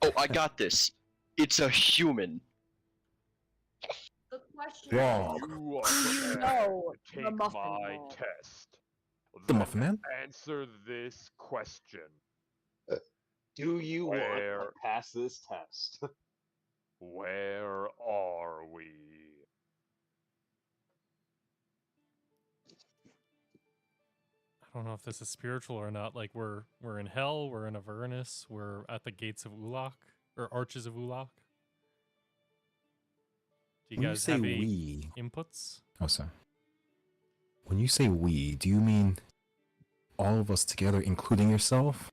Oh, I got this. It's a human. The question Wrong. You are prepared No, to the take Muffin my Man. test. The Then Muffin Man? Answer this question. Do you want Where- to pass this test? Where are we? I don't know if this is spiritual or not. Like we're in hell, we're in Avernus, we're at the gates of Uloch or Arches of Uloch. Do you When you guys say have any we, inputs? oh sorry. When you say we, do you mean all of us together, including yourself?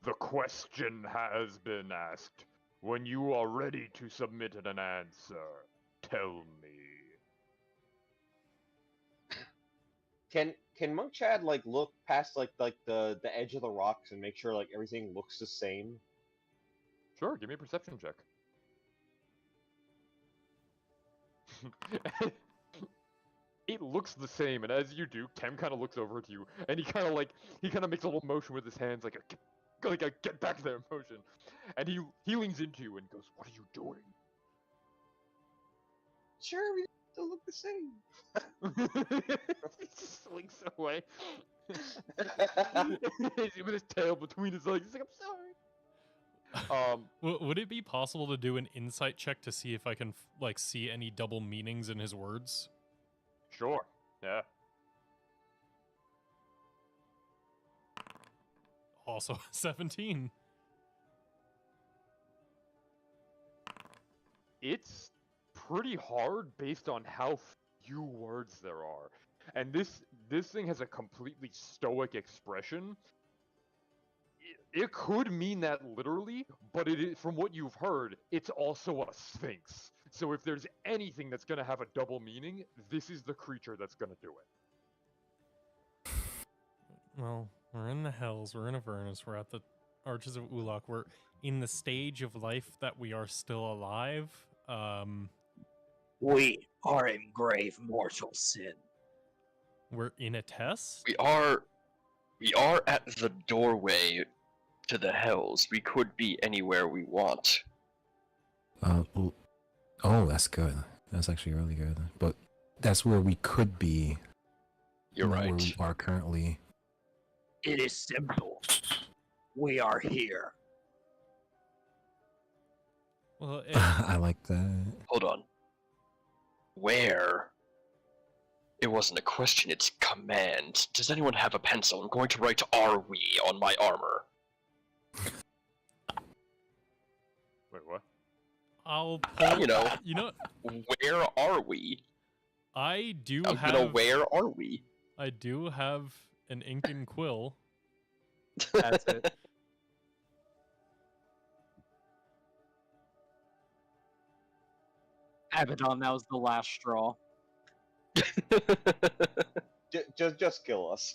The question has been asked. When you are ready to submit an answer, tell me. Can Monk Chad like look past like the edge of the rocks and make sure like everything looks the same? Sure, give me a perception check. It looks the same, and as you do, Kem kind of looks over to you, and he kind of makes a little motion with his hands, like a get back there motion, and he leans into you and goes, "What are you doing?" Sure, we still look the same. He just slinks away with his tail between his legs. He's like, "I'm sorry." Would it be possible to do an insight check to see if I can like see any double meanings in his words? Sure, yeah. Also 17. It's pretty hard based on how few words there are. And this thing has a completely stoic expression. It could mean that literally, but it is, from what you've heard, it's also a sphinx. So if there's anything that's going to have a double meaning, this is the creature that's going to do it. Well, we're in the hells, we're in Avernus, we're at the Arches of Uloch, we're in the stage of life that we are still alive. We are in grave mortal sin. We're in a test? We are at the doorway to the hells. We could be anywhere we want. Oh, that's good. That's actually really good. But that's where we could be. You're not right. Where we are currently. It is simple. We are here. Well, I like that. Hold on. Where? It wasn't a question, it's a command. Does anyone have a pencil? I'm going to write "are we" on my armor. Wait, what? I'll pull, You know. You know, Where are we? I do I'm have. gonna, where are we? I do have an ink and quill. That's it. Abaddon, that was the last straw. Just kill us.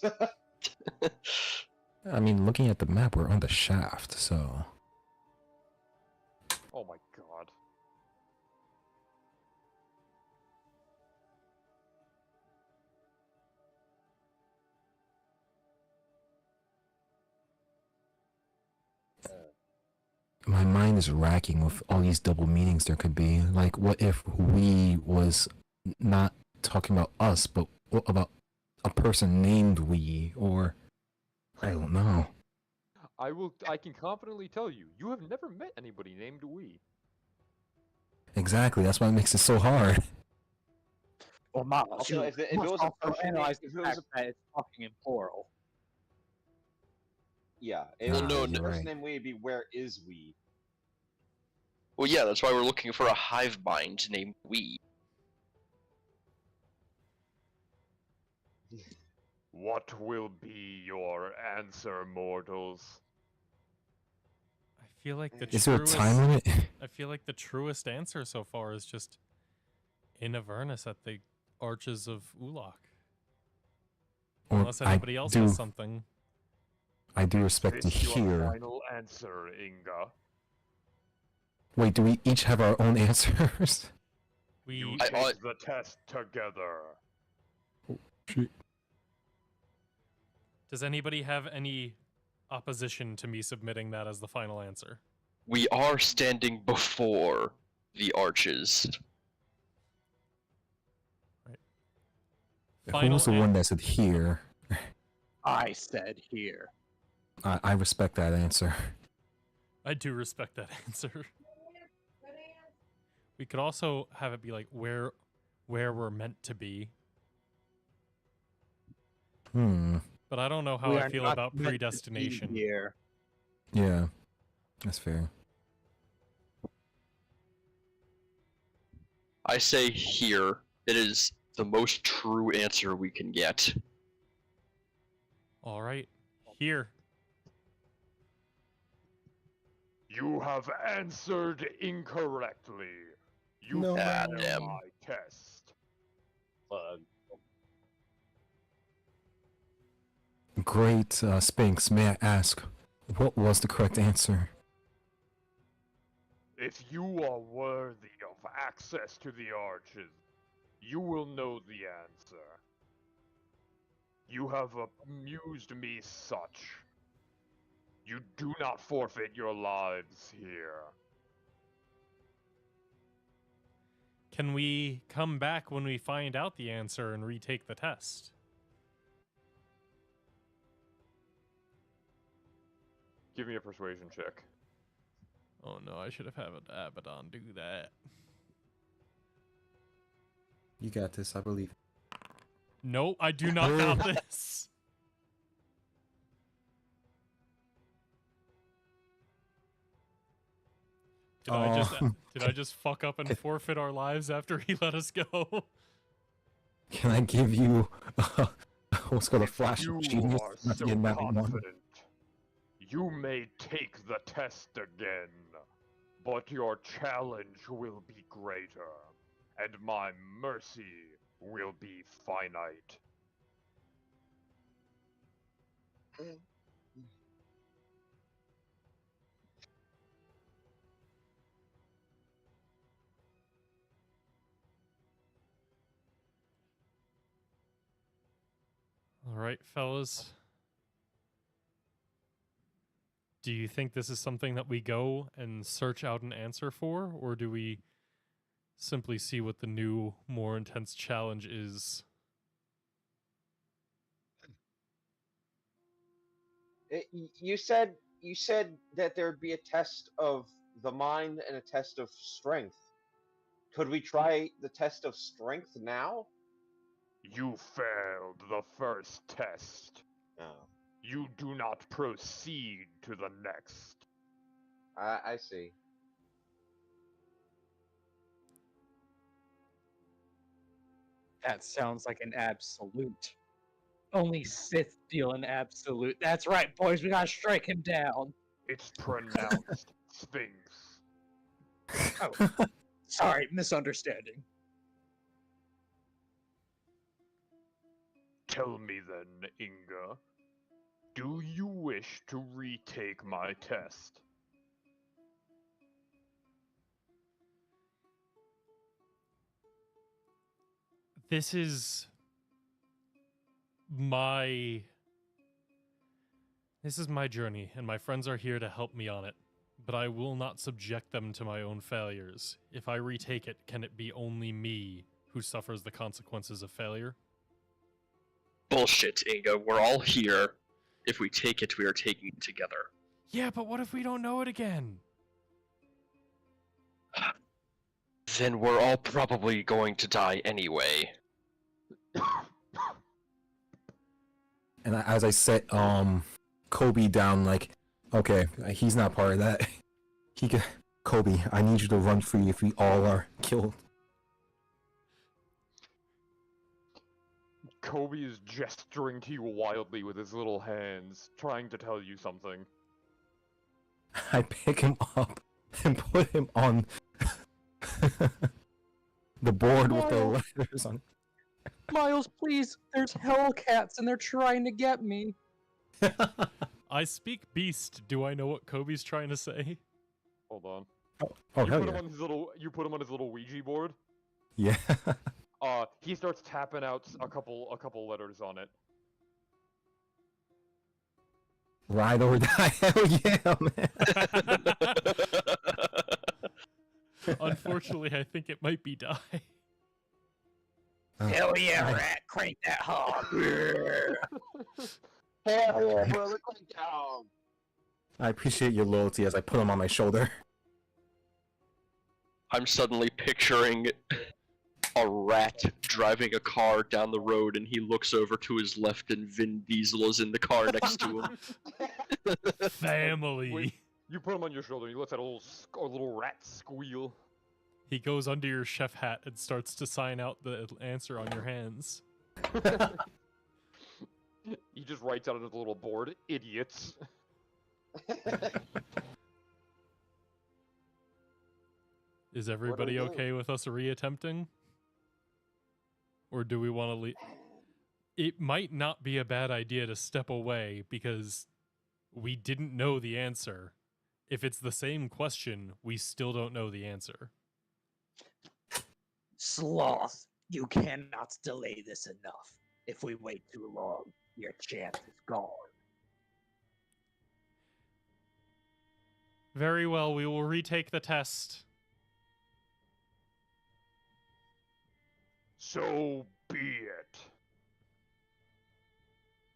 I mean, looking at the map, we're on the shaft, so. Oh my god. My mind is racking with all these double meanings there could be. Like, what if we was not talking about us, but what about a person named we, or I don't know. I can confidently tell you, you have never met anybody named We. Exactly, that's why it makes it so hard. Well, Miles, Also, you if it must was a also person analyze named- the if it was fact that it's talking in plural. Yeah, Well, if no, it was a you're person right. named we, it'd be where is we? Well, yeah, that's why we're looking for a hive mind named We. What will be your answer, mortals? I feel like the Is there a truest. time limit? I feel like the truest answer so far is just in Avernus at the Arches of Uloch. Or Unless anybody else has something. I do respect to Is this your hear. final answer, Inga? Wait, do we each have our own answers? You We take the test together. Does anybody have any opposition to me submitting that as the final answer? We are standing before the arches. Who Final was the one that said here? I said here. I respect that answer. I do respect that answer. We could also have it be like where we're meant to be. But I don't know how We I are feel not about meant to be predestination. here. Yeah, that's fair. I say here. It is the most true answer we can get. All right, here. You have answered incorrectly. You No. Ah, failed damn. my test. Great, Spinks. May I ask, what was the correct answer? If you are worthy of access to the arches, you will know the answer. You have amused me such. You do not forfeit your lives here. Can we come back when we find out the answer and retake the test? Give me a persuasion check. Oh no, I should have had Abaddon do that. You got this, I believe. No, I do not got this. Did I just fuck up and forfeit our lives after he let us go? Can I give you what's called a flash You of genius? are Not to so get that one. confident. You may take the test again, but your challenge will be greater, and my mercy will be finite. All right, fellas. Do you think this is something that we go and search out an answer for, or do we simply see what the new, more intense challenge is? You said that there would be a test of the mind and a test of strength. Could we try the test of strength now? You failed the first test. No. You do not proceed to the next. I see. That sounds like an absolute. Only Sith deal an absolute. That's right, boys. We gotta strike him down. It's pronounced Sphinx. Oh, sorry, misunderstanding. Tell me then, Inga, do you wish to retake my test? This is my journey, and my friends are here to help me on it. But I will not subject them to my own failures. If I retake it, can it be only me who suffers the consequences of failure? Bullshit, Inga. We're all here. If we take it, we are taking it together. Yeah, but what if we don't know it again? Then we're all probably going to die anyway. And as I set Kobe down, like, okay, he's not part of that. Kobe, I need you to run free if we all are killed. Kobe is gesturing to you wildly with his little hands, trying to tell you something. I pick him up and put him on the board with the letters on. Miles, please, there's hellcats and they're trying to get me. I speak beast. Do I know what Kobe's trying to say? Hold on. Oh, you hell put yeah. him on his little. You put him on his little Ouija board. Yeah. He starts tapping out a couple letters on it. Ride or die. Hell yeah, man. Unfortunately, I think it might be die. Hell yeah, rat! Crank that hog! Hell yeah, brother, click down. I appreciate your loyalty as I put him on my shoulder. I'm suddenly picturing a rat driving a car down the road, and he looks over to his left, and Vin Diesel is in the car next to him. Family. Wait, you put him on your shoulder, and he lets out a little rat squeal. He goes under your chef hat and starts to sign out the answer on your hands. He just writes out on his little board, idiots. Is everybody doing? okay with us reattempting? Or do we want to leave? It might not be a bad idea to step away because we didn't know the answer. If it's the same question, we still don't know the answer. Sloth, you cannot delay this enough. If we wait too long, your chance is gone. Very well, we will retake the test. So be it.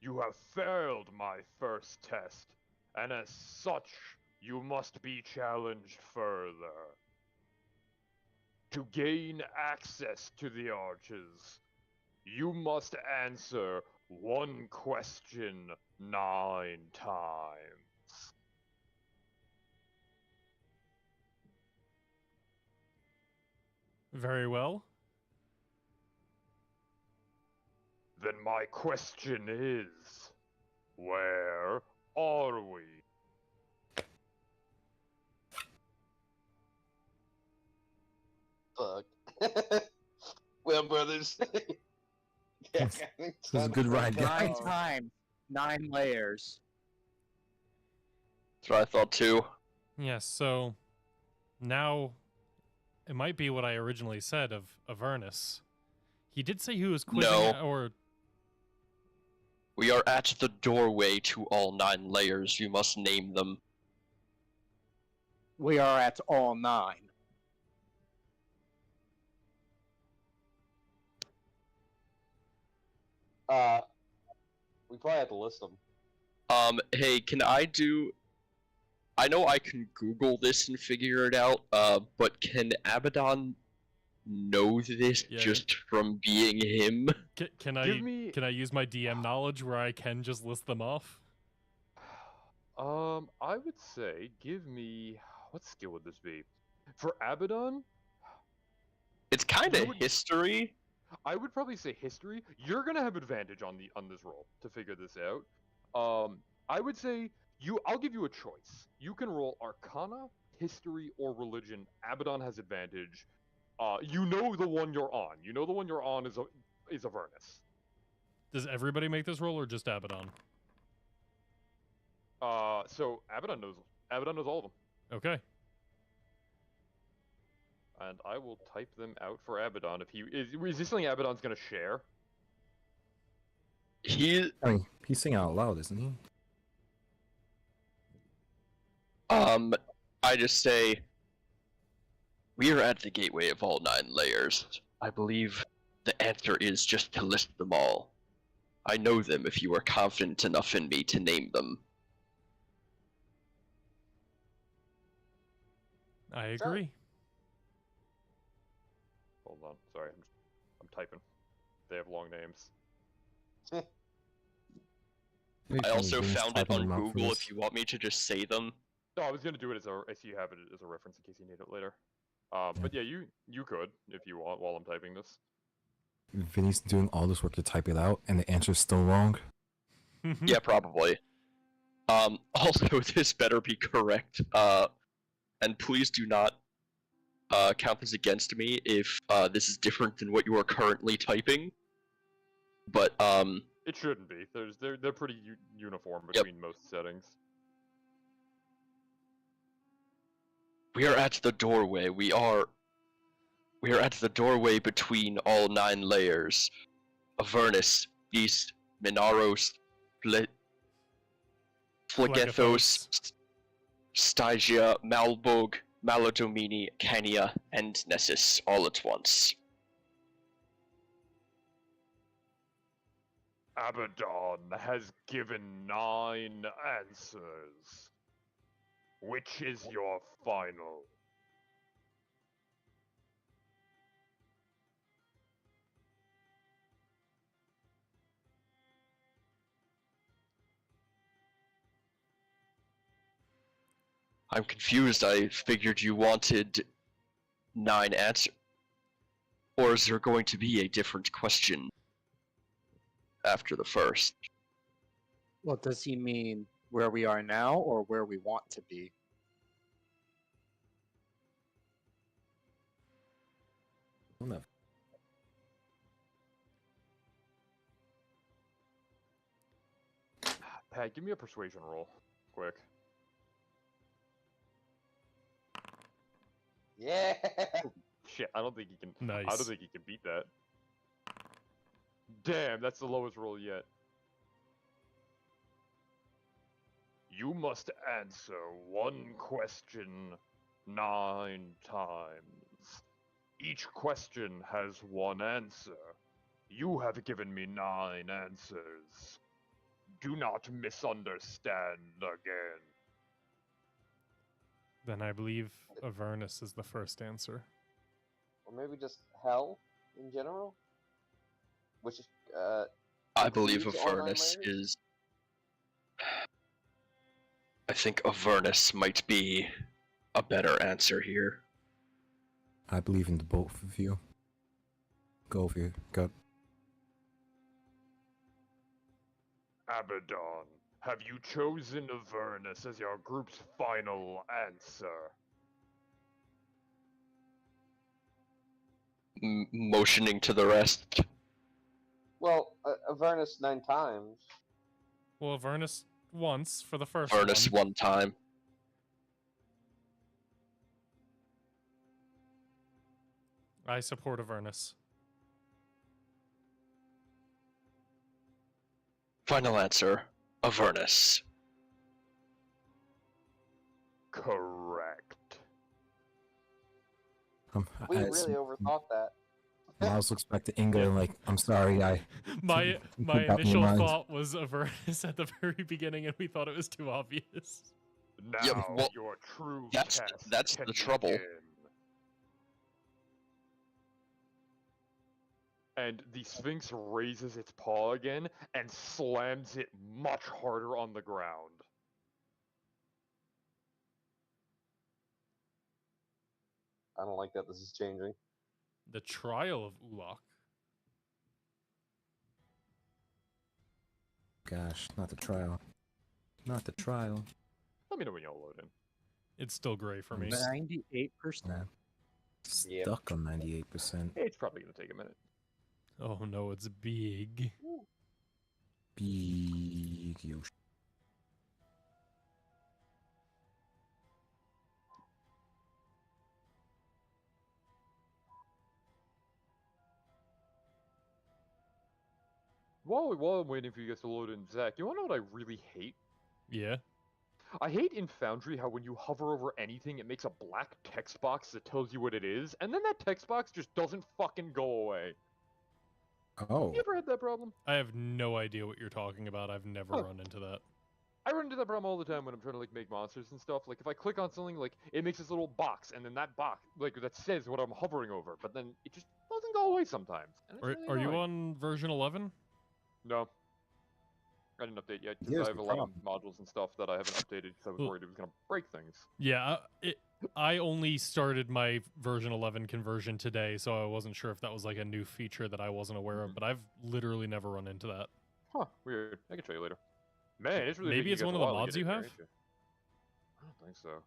You have failed my first test, and as such, you must be challenged further. To gain access to the Arches, you must answer one question 9 times. Very well. Then my question is, where are we? Fuck. Well, brothers. Yeah, This is a good ride, guys. 9 times, 9 layers. That's what I thought too. Yes, so now it might be what I originally said of Avernus. He did say he was quizzing No. or We are at the doorway to all 9 layers. You must name them. We are at all 9. We probably have to list them. Hey, can I do... I know I can Google this and figure it out, but can Abaddon know this Yeah. just from being him? can I use my DM knowledge where I can just list them off? I would say, give me... What skill would this be? For Abaddon, It's kind You of would- history. I would probably say history. You're gonna have advantage on this roll to figure this out. I would say I'll give you a choice. You can roll Arcana, History, or Religion. Abaddon has advantage. You know the one you're on. You know the one you're on is Avernus. Does everybody make this roll or just Abaddon? So Abaddon knows all of them, Okay. and I will type them out for Abaddon. If he is this something Abaddon's gonna share? He, I mean, he's singing out loud, isn't he? I just say, we are at the gateway of all 9 layers. I believe the answer is just to list them all. I know them if you are confident enough in me to name them. I agree. Hold on, sorry, I'm typing. They have long names. I also found it on Google if you want me to just say them. No, I was gonna do it as you have it as a reference in case you need it later. But yeah, you could if you want while I'm typing this. Vinny's doing all this work to type it out, and the answer's still wrong. Yeah, probably. Also, this better be correct. And please do not count this against me if this is different than what you are currently typing. but It shouldn't be. They're pretty uniform between most settings. we are at the doorway. We are at the doorway between all 9 layers. Avernus, Beast, Minaros, Phlegethos, Stygia, Malbog, Maladomini, Cania, and Nessus all at once. Abaddon has given 9 answers. Which is your final? I'm confused. I figured you wanted 9 answers. Or is there going to be a different question after the first? Well, does he mean where we are now or where we want to be? No. Pat, give me a persuasion roll, quick. Yeah. Shit, I don't think he can. Nice. I don't think he can beat that. Damn, that's the lowest roll yet. You must answer one question 9 times. Each question has one answer. You have given me 9 answers. Do not misunderstand again. Then I believe Avernus is the first answer. Or maybe just hell in general? Which is, I believe includes all 9 Avernus layers? is... I think Avernus might be a better answer here. I believe in the both of you. Go for your gut. Abaddon, have you chosen Avernus as your group's final answer? Motioning to the rest. Well, Avernus 9 times. Well, Avernus once for the first Avernus one. 1 time. I support Avernus. Final answer, Avernus. Correct. We As really overthought that. Miles looks back to Inga and like, I'm sorry, My put that in your initial mind. thought was Avernus at the very beginning, and we thought it was too obvious. Now Yeah, well, your true that's test the can trouble. begin. And the Sphinx raises its paw again and slams it much harder on the ground. I don't like that this is changing. The Trial of Uloch. Gosh, not the trial. Not the trial. Let me know when y'all load in. It's still gray for me. 98%. Nah. Yep. Stuck on 98%. It's probably gonna take a minute. Oh no, it's big. Big Yoshi. While I'm waiting for you guys to load in, Zach, you wanna know what I really hate? Yeah. I hate in Foundry how when you hover over anything, it makes a black text box that tells you what it is, and then that text box just doesn't fucking go away. Oh. You ever had that problem? I have no idea what you're talking about. I've never run into that. I run into that problem all the time when I'm trying to like make monsters and stuff. Like if I click on something, like it makes this little box, and then that box, like that says what I'm hovering over, but then it just doesn't go away sometimes. And it's Are, really are you annoying. on version 11? No. I didn't update yet because Here's I have the a lot of problem. modules and stuff that I haven't updated because I was Well- worried it was gonna break things. Yeah, I only started my version 11 conversion today, so I wasn't sure if that was like a new feature that I wasn't aware of, but I've literally never run into that. Huh, weird. I can show you later. Man, it's really Maybe taking it's you guys one a of the while to mods get you in there, have? ain't you? I don't think so.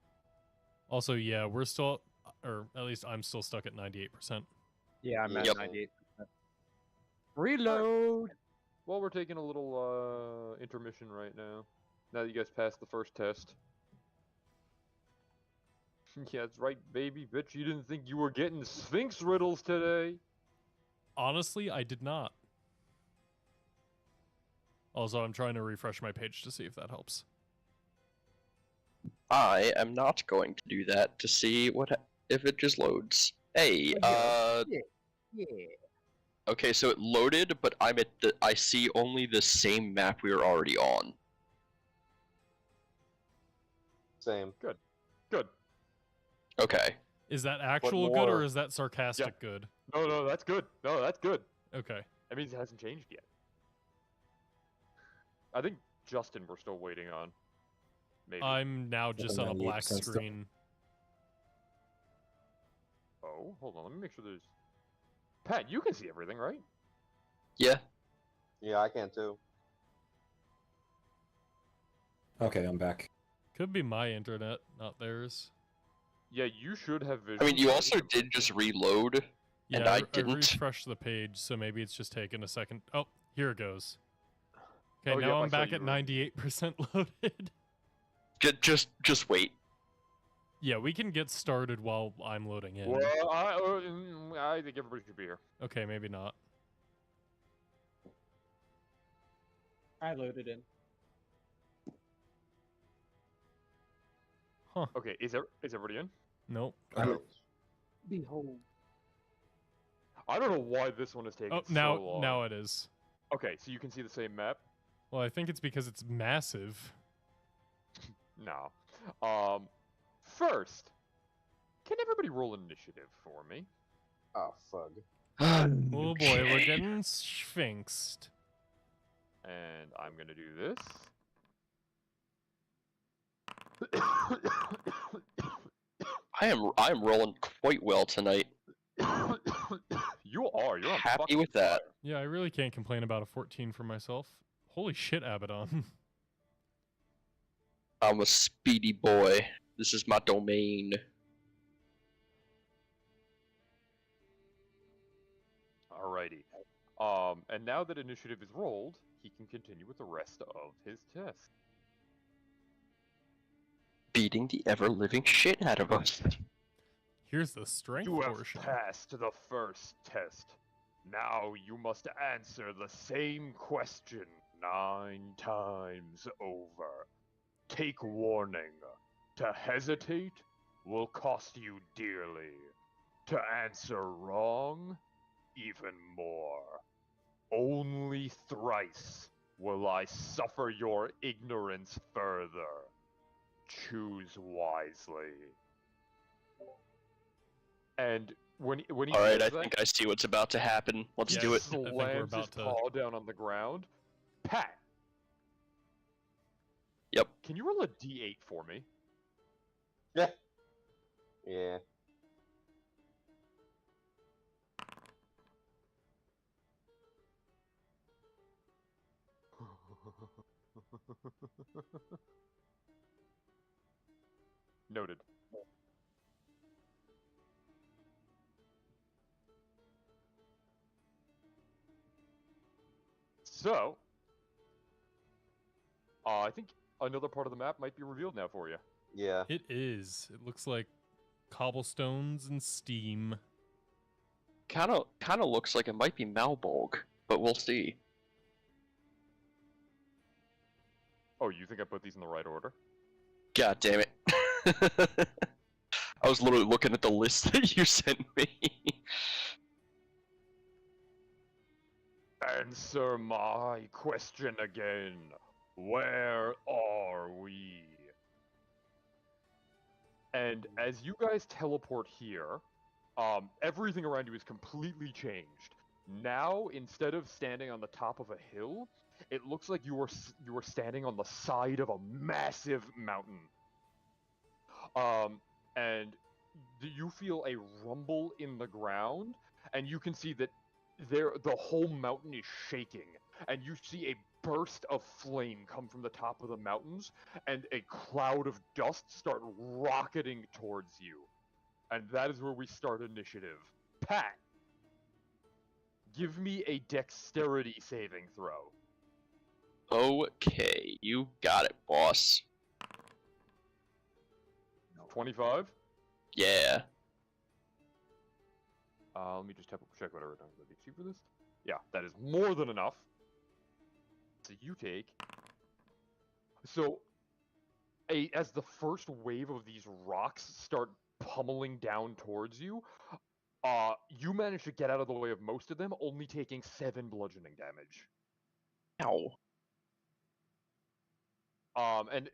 Also, yeah, we're still, or at least I'm still stuck at 98%. Yeah, I'm Yep. at 98%. Reload! Well, we're taking a little intermission right now. Now that you guys passed the first test. Yeah, that's right, baby. Bet you didn't think you were getting Sphinx riddles today. Honestly, I did not. Also, I'm trying to refresh my page to see if that helps. I am not going to do that to see if it just loads. Hey, Yeah. okay, so it loaded, but I see only the same map we were already on. Same. Good. Okay. Is that actual good or more- is that sarcastic good? No, that's good. No, that's good. Okay. That means it hasn't changed yet. I think Justin we're still waiting on. Maybe. I'm now just on a black 98% still. screen. Oh, hold on. Let me make sure there's... Pat, you can see everything, right? Yeah. Yeah, I can too. Okay, I'm back. Could be my internet, not theirs. Yeah, you should have vision. I mean, you also did just reload, Yeah, and I I didn't. refreshed the page, so maybe it's just taking a second. Oh, here it goes. Okay, Oh, now yep, I I'm saw back you at were- 98% loaded. Just wait. Yeah, we can get started while I'm loading in. Well, I think everybody should be here. Okay, maybe not. I loaded in. Okay, is everybody in? Nope. Behold. I don't know why this one is taking Oh, so long. now it is. Okay, so you can see the same map? Well, I think it's because it's massive. No. First, can everybody roll initiative for me? Oh, fuck. Oh boy, we're getting sphinxed. And I'm gonna do this. I'm rolling quite well tonight. You're on Happy fucking with that. fire. Yeah, I really can't complain about a 14 for myself. Holy shit, Abaddon. I'm a speedy boy. This is my domain. Alrighty. And now that initiative is rolled, he can continue with the rest of his test. Beating the ever-living shit out of us. Here's the strength You have portion. passed the first test. Now you must answer the same question 9 times over. Take warning. To hesitate will cost you dearly. To answer wrong, even more. Only thrice will I suffer your ignorance further. Choose wisely. And when he Alright, says I think I see what's about to happen. Let's Yes. do it. I think we're slams about his to- paw down on the ground. Pat, Yep. can you roll a d8 for me? Yeah. Yeah. Noted. So, I think another part of the map might be revealed now for you. Yeah. It is. It looks like cobblestones and steam. Kinda looks like it might be Malbolg, but we'll see. Oh, you think I put these in the right order? God damn it. I was literally looking at the list that you sent me. Answer my question again. Where are we? And as you guys teleport here, everything around you is completely changed. Now, instead of standing on the top of a hill, it looks like you are standing on the side of a massive mountain. And you feel a rumble in the ground, and you can see that the whole mountain is shaking, and you see a burst of flame come from the top of the mountains, and a cloud of dust start rocketing towards you. And that is where we start initiative. Pat, Give me a dexterity saving throw. Okay, you got it, boss. 25? Yeah. Let me just check whatever time the DC for this. Yeah, that is more than enough. So you take. So, as the first wave of these rocks start pummeling down towards you, you manage to get out of the way of most of them, only taking 7 bludgeoning damage. Ow. And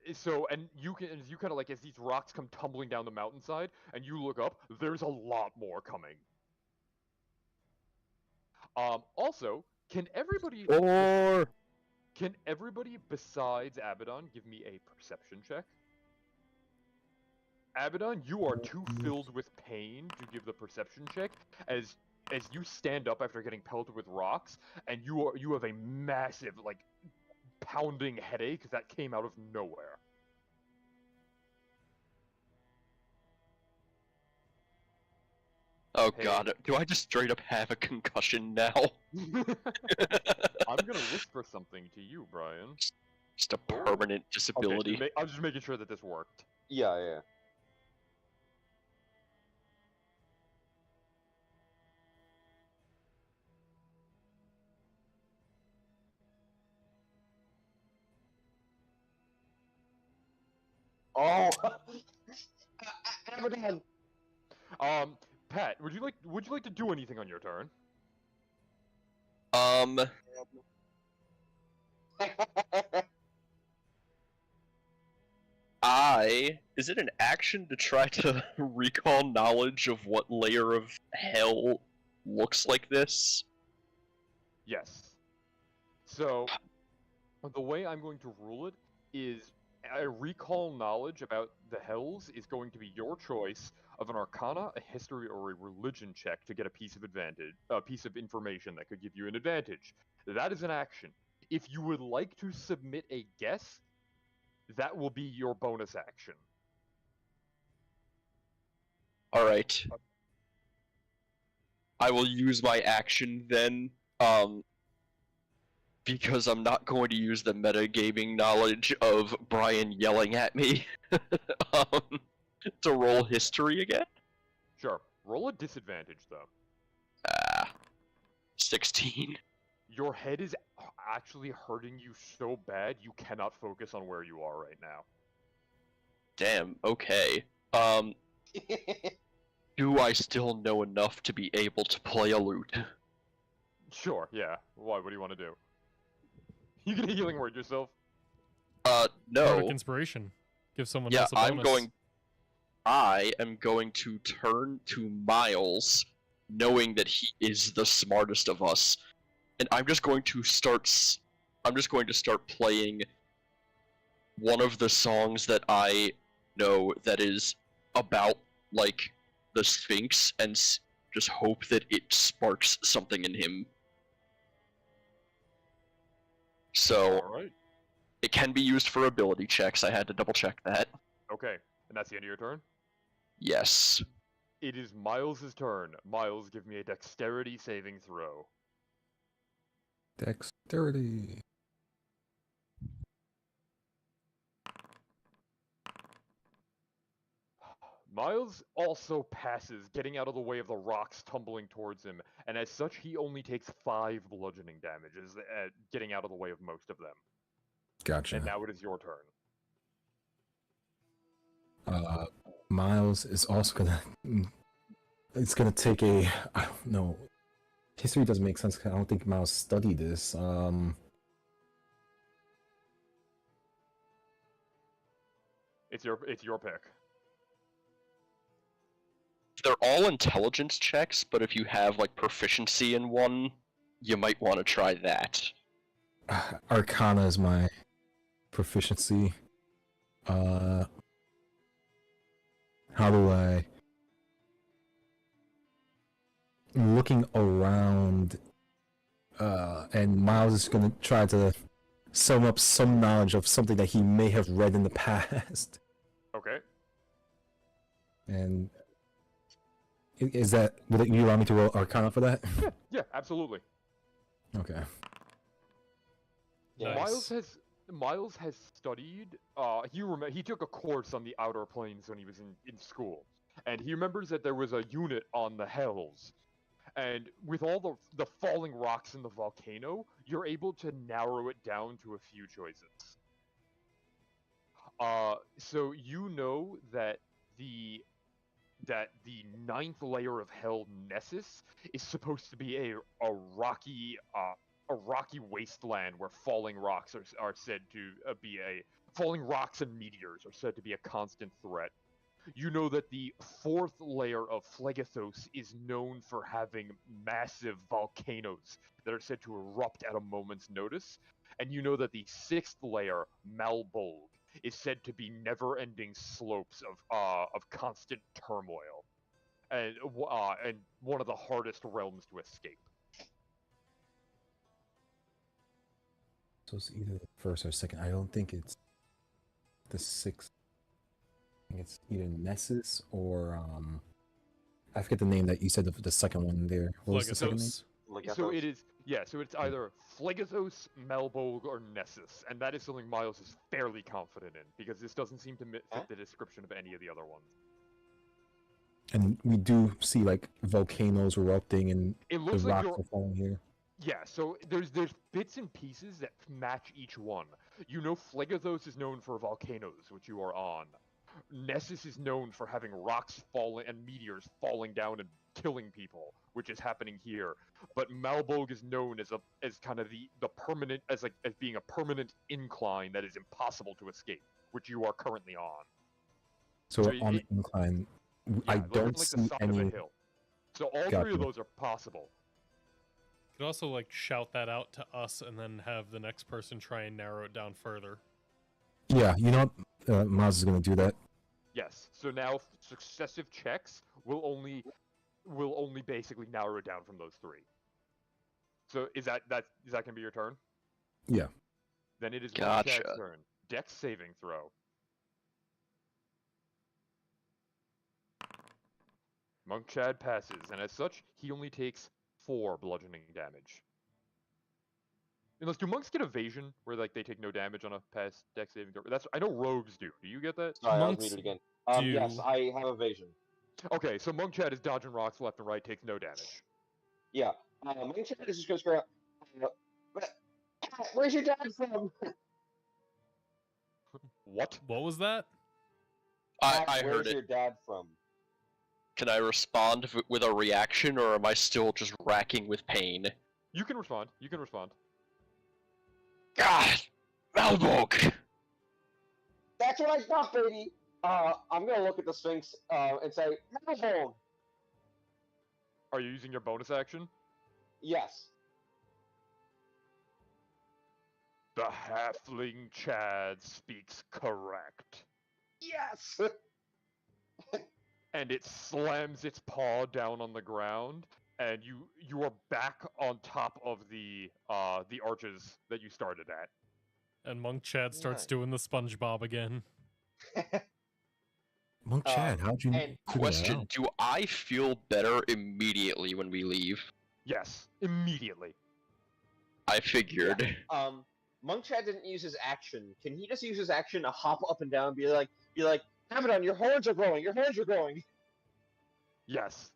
you kind of like, as these rocks come tumbling down the mountainside, and you look up, there's a lot more coming. Also, can everybody besides Abaddon give me a perception check? Abaddon, you are too filled with pain to give the perception check, as you stand up after getting pelted with rocks, and you have a massive, like, pounding headache that came out of nowhere. Oh Hey. god, do I just straight up have a concussion now? I'm gonna whisper something to you, Brian. Just a permanent disability. Okay, I'm just making sure that this worked. Yeah. Oh, Abaddon. Pat, would you like to do anything on your turn? Is it an action to try to recall knowledge of what layer of hell looks like this? Yes. So, the way I'm going to rule it is a recall knowledge about the hells is going to be your choice of an arcana, a history, or a religion check to get a piece of information that could give you an advantage. That is an action. If you would like to submit a guess, that will be your bonus action. Alright. I will use my action then, because I'm not going to use the metagaming knowledge of Brian yelling at me to roll history again. Sure. Roll a disadvantage, though. 16. Your head is actually hurting you so bad you cannot focus on where you are right now. Damn, okay. Do I still know enough to be able to play a lute? Sure, yeah. Why? What do you want to do? You get a healing word yourself? No. Bardic inspiration. Give someone else a bonus. I am going to turn to Miles, knowing that he is the smartest of us, and I'm just going to start playing one of the songs that I know that is about, like, the Sphinx, and just hope that it sparks something in him. So, Alright. it can be used for ability checks. I had to double check that. Okay, and that's the end of your turn? Yes. It is Miles' turn. Miles, give me a dexterity saving throw. Dexterity. Miles also passes, getting out of the way of the rocks tumbling towards him, and as such, he only takes 5 bludgeoning damages, getting out of the way of most of them. Gotcha. And now it is your turn. Miles is also gonna. It's gonna take a. I don't know. History doesn't make sense. 'Cause I don't think Miles studied this. It's your pick. They're all intelligence checks, but if you have, like, proficiency in one, you might want to try that. Arcana is my proficiency. How do I... Looking around, and Miles is gonna try to sum up some knowledge of something that he may have read in the past. Okay. And Is that? Will you allow me to roll Arcana for that? Yeah, absolutely. Okay. Yeah. Miles has studied. He took a course on the outer planes when he was in school, and he remembers that there was a unit on the Hells, and with all the falling rocks in the volcano, you're able to narrow it down to a few choices. So you know that the ninth layer of Hell, Nessus, is supposed to be a rocky wasteland where falling rocks are said to be falling rocks and meteors are said to be a constant threat. You know that the fourth layer of Phlegethos is known for having massive volcanoes that are said to erupt at a moment's notice, and you know that the sixth layer, Malbolg, is said to be never-ending slopes of constant turmoil, and one of the hardest realms to escape. So it's either the first or second. I don't think it's the sixth. I think it's either Nessus or I forget the name that you said. The second one there. What was the second name? Phlegethos. So it is, yeah. So it's either Phlegethos, Malbolg, or Nessus, and that is something Miles is fairly confident in because this doesn't seem to fit the description of any of the other ones. And we do see like volcanoes erupting and It the looks like rocks you're. are falling here. Yeah, so there's bits and pieces that match each one. You know, Phlegethos is known for volcanoes, which you are on. Nessus is known for having rocks falling and meteors falling down and killing people, which is happening here. But Malbolg is known as kind of the permanent as being a permanent incline that is impossible to escape, which you are currently on. So on the incline, I don't like see the side any. of a hill. So all three of those are possible. You could also like shout that out to us and then have the next person try and narrow it down further. Yeah, you know what? Maz is gonna do that. Yes. So now successive checks will only basically narrow it down from those three. So is that gonna be your turn? Yeah. Then it is Gotcha. Monk Chad's turn. Dex saving throw. Monk Chad passes, and as such, he only takes 4 bludgeoning damage. Unless, do monks get evasion, where like they take no damage on a pass dex saving throw? I know rogues do. Do you get that? Sorry, Monks I'll read it again. do- Yes, I have evasion. Okay, so Monk Chad is dodging rocks left and right, takes no damage. Yeah. Monk Chad is just going to scream out, where's your dad from? What? What was that? I heard Where's it. your dad from? Can I respond with a reaction, or am I still just racking with pain? You can respond. You can respond. God! Malbolg! That's what I thought, baby. I'm gonna look at the Sphinx and say, Malbolg. Are you using your bonus action? Yes. The halfling Chad speaks correct. Yes. And it slams its paw down on the ground, and you are back on top of the arches that you started at. And Monk Chad starts Nice. doing the SpongeBob again. Monk Chad, how'd you and figure that Question, out? do I feel better immediately when we leave? Yes, immediately. I figured. Monk Chad didn't use his action. Can he just use his action to hop up and down and be like, Abaddon, your horns are growing, your horns are growing. Yes.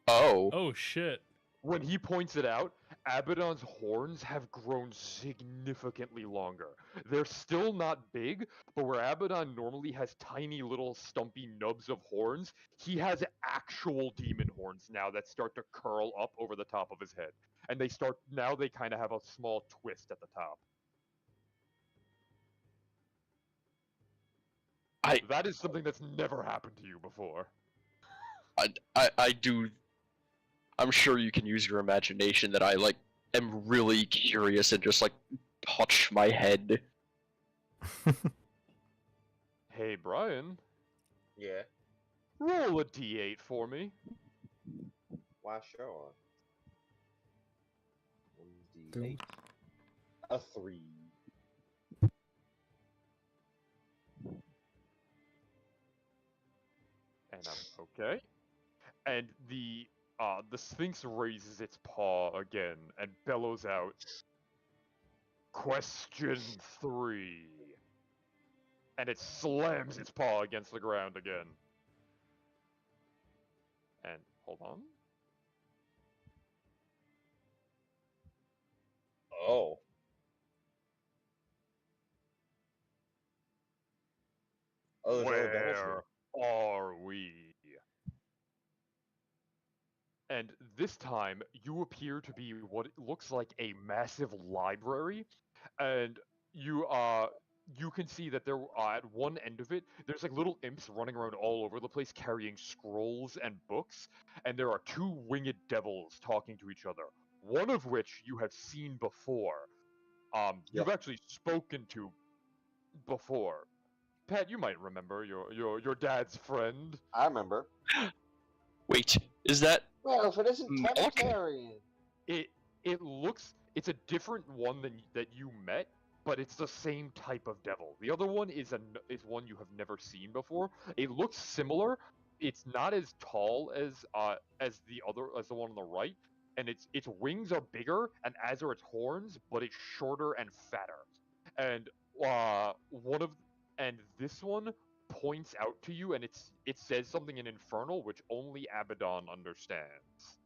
Oh. Oh shit. When he points it out, Abaddon's horns have grown significantly longer. They're still not big, but where Abaddon normally has tiny little stumpy nubs of horns, he has actual demon horns now that start to curl up over the top of his head. And they kind of have a small twist at the top. That is something that's never happened to you before. I do. I'm sure you can use your imagination that I am really curious and just touch my head. Hey Brian, Yeah. roll a d8 for me. Why sure. 1d8. A 3. And I'm okay. and the Sphinx raises its paw again and bellows out, "Question 3." And it slams its paw against the ground again. And hold on. Oh. Oh, there's other devils here. Where are we? And this time, you appear to be what looks like a massive library, and you can see that there at one end of it, there's like little imps running around all over the place carrying scrolls and books, and there are two winged devils talking to each other. One of which you have seen before. You've actually spoken to before. Pat, you might remember your dad's friend. I remember. Wait, is that Well, if it isn't Moloch? Tentarian. It looks, it's a different one than that you met, but it's the same type of devil. The other one is one you have never seen before. It looks similar. It's not as tall as the one on the right, and its wings are bigger, and as are its horns, but it's shorter and fatter. And this one points out to you, and it says something in Infernal, which only Abaddon understands.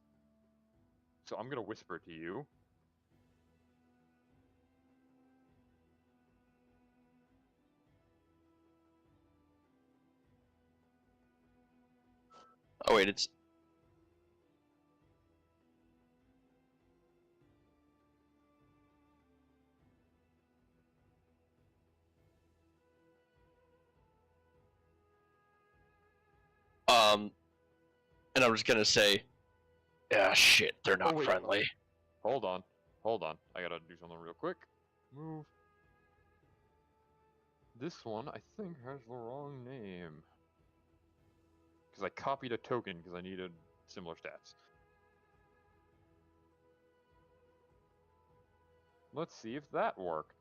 So I'm gonna whisper to you. Oh wait, it's and I was gonna say, yeah, shit, they're not wait. friendly. Hold on. I gotta do something real quick. Move. This one, I think, has the wrong name. Because I copied a token because I needed similar stats. Let's see if that worked.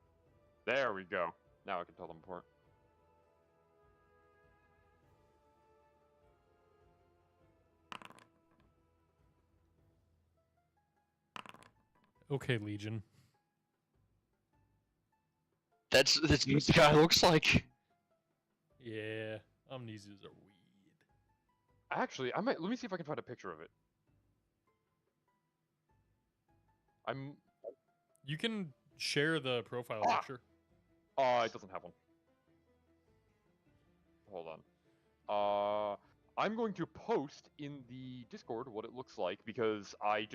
There we go. Now I can tell them apart. Okay, Legion. That's what this guy looks like. Yeah, amnesias are weed. Actually, let me see if I can find a picture of it. You can share the profile picture. It doesn't have one. Hold on. I'm going to post in the Discord what it looks like because I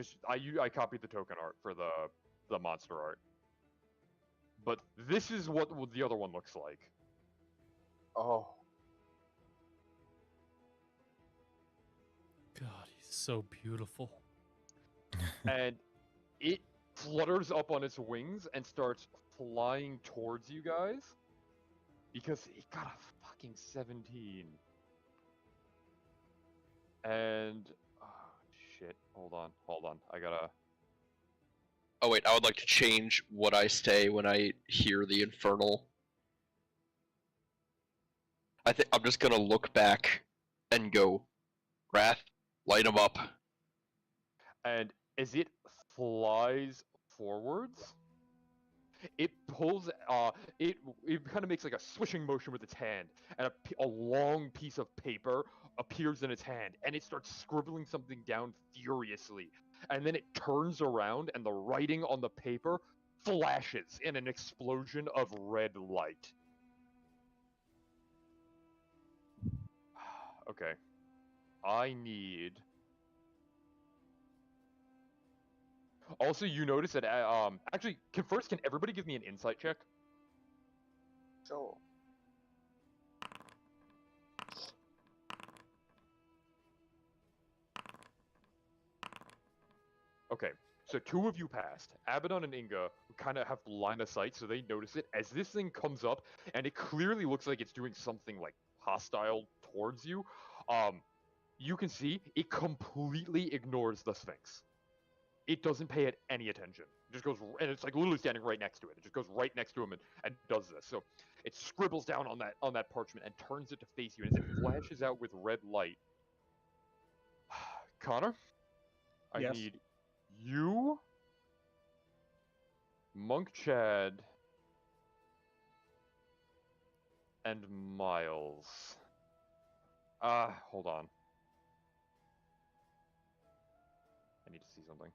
copied the token art for the monster art. But this is what the other one looks like. Oh. God, he's so beautiful. And it flutters up on its wings and starts flying towards you guys because it got a fucking 17. And shit, hold on. I gotta. Oh wait, I would like to change what I say when I hear the Infernal. I think I'm just gonna look back and go, Wrath, light him up. And as it flies forwards, it pulls, it kind of makes like a swishing motion with its hand, and a long piece of paper appears in its hand, and it starts scribbling something down furiously. And then it turns around, and the writing on the paper flashes in an explosion of red light. Okay. I need... Also, you notice that, actually, can everybody give me an insight check? Sure. Okay, so two of you passed. Abaddon and Inga kind of have line of sight, so they notice it. As this thing comes up, and it clearly looks like it's doing something, like, hostile towards you, you can see it completely ignores the Sphinx. It doesn't pay it any attention. It just goes, and it's like literally standing right next to it. It just goes right next to him and does this. So it scribbles down on that parchment and turns it to face you. And as it flashes out with red light, Connor, I Yes. need you, Monk Chad, and Miles. Hold on. I need to see something.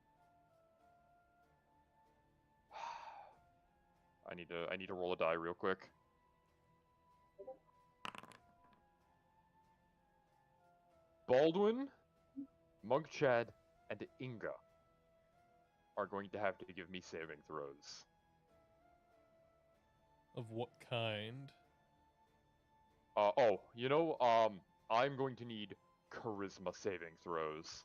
I need to roll a die real quick. Baldwin, Monk Chad, and Inga are going to have to give me saving throws. Of what kind? I'm going to need charisma saving throws.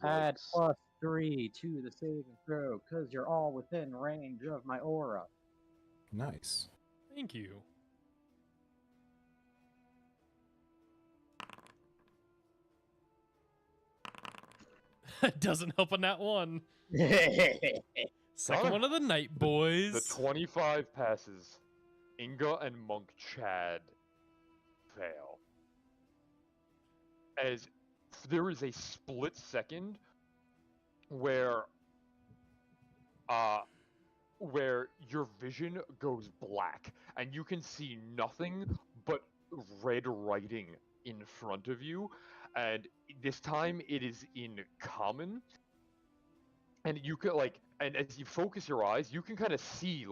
Add Yikes. +3 to the saving throw, because you're all within range of my aura. Nice. Thank you. It doesn't help on that one. Second Connor, one of the night, boys. The 25 passes. Inga and Monk Chad fail. As there is a split second where your vision goes black and you can see nothing but red writing in front of you, and this time it is in common, and you can and as you focus your eyes you can kind of see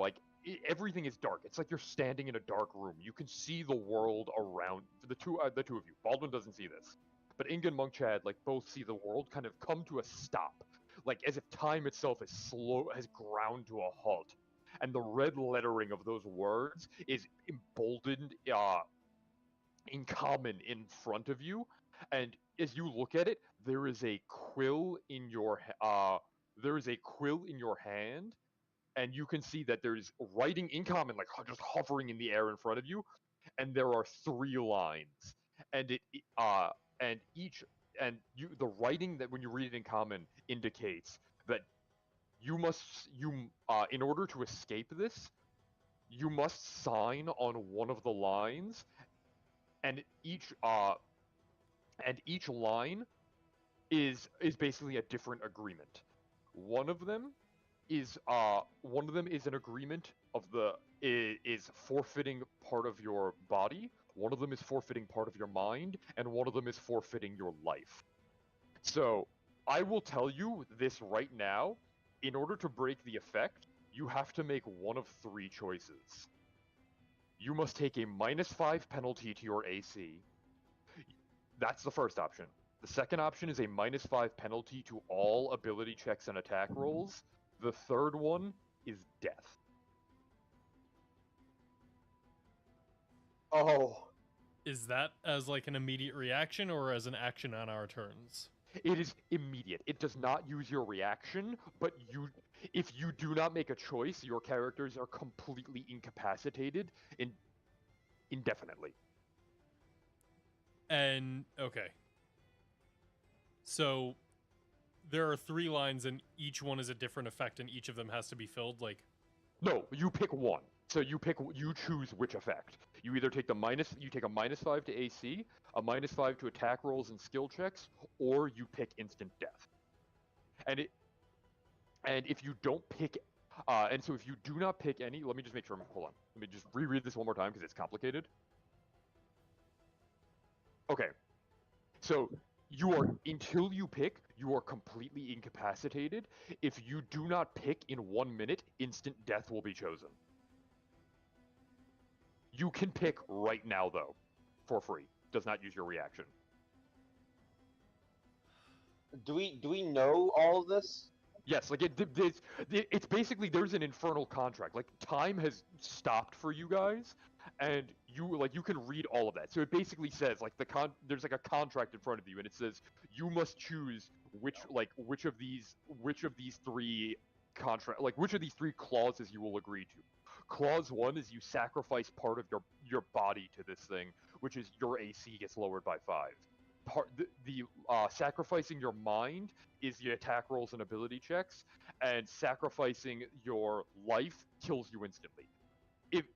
everything is dark. It's like you're standing in a dark room. You can see the world around the two of you. Baldwin doesn't see this, but Inga and Monk Chad both see the world kind of come to a stop, as if time itself has ground to a halt, and the red lettering of those words is emboldened in common in front of you, and as you look at it, there is a quill in your hand, and you can see that there's writing in common, just hovering in the air in front of you, and there are 3 lines, and the writing that when you read it in common indicates that in order to escape this, you must sign on one of the lines, and each line is basically a different agreement. One of them is an agreement of is forfeiting part of your body. One of them is forfeiting part of your mind, and one of them is forfeiting your life. So I will tell you this right now. In order to break the effect, you have to make one of 3 choices. You must take a -5 penalty to your AC. That's the first option. The second option is a -5 penalty to all ability checks and attack rolls. The third one is death. Oh. Is that as an immediate reaction or as an action on our turns? It is immediate. It does not use your reaction, but if you do not make a choice, your characters are completely incapacitated indefinitely. And okay. So there are 3 lines and each one is a different effect and each of them has to be filled No, you pick one. So you choose which effect. You either take a -5 to AC, a -5 to attack rolls and skill checks, or you pick instant death. And if you don't pick if you do not pick any, let me just make sure. Hold on. Let me just reread this one more time because it's complicated. Okay. So until you pick, you are completely incapacitated. If you do not pick in 1 minute, instant death will be chosen. You can pick right now, though, for free. Does not use your reaction. Do we know all of this? Yes, it's basically there's an infernal contract. Time has stopped for you guys, and you can read all of that. So it basically says there's a contract in front of you, and it says you must choose which of these 3 which of these 3 clauses you will agree to. Clause 1 is you sacrifice part of your body to this thing, which is your AC gets lowered by 5. Sacrificing your mind is the attack rolls and ability checks, and sacrificing your life kills you instantly. If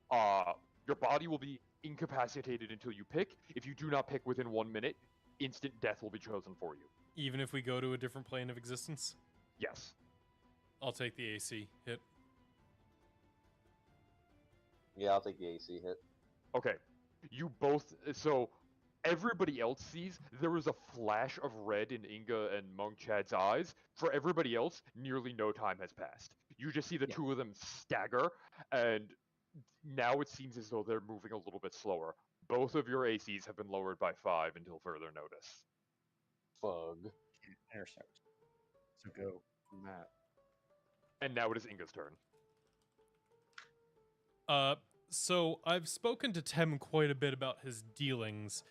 your body will be incapacitated until you pick. If you do not pick within 1 minute, instant death will be chosen for you. Even if we go to a different plane of existence? Yes. I'll take the AC hit. Yeah, I'll take the AC hit. Okay. You both. So everybody else sees there was a flash of red in Inga and Monk Chad's eyes. For everybody else, nearly no time has passed. You just see the two of them stagger, and now it seems as though they're moving a little bit slower. Both of your ACs have been lowered by 5 until further notice. Fug. Intercept. So go from that. And now it is Inga's turn. So I've spoken to Tem quite a bit about his dealings,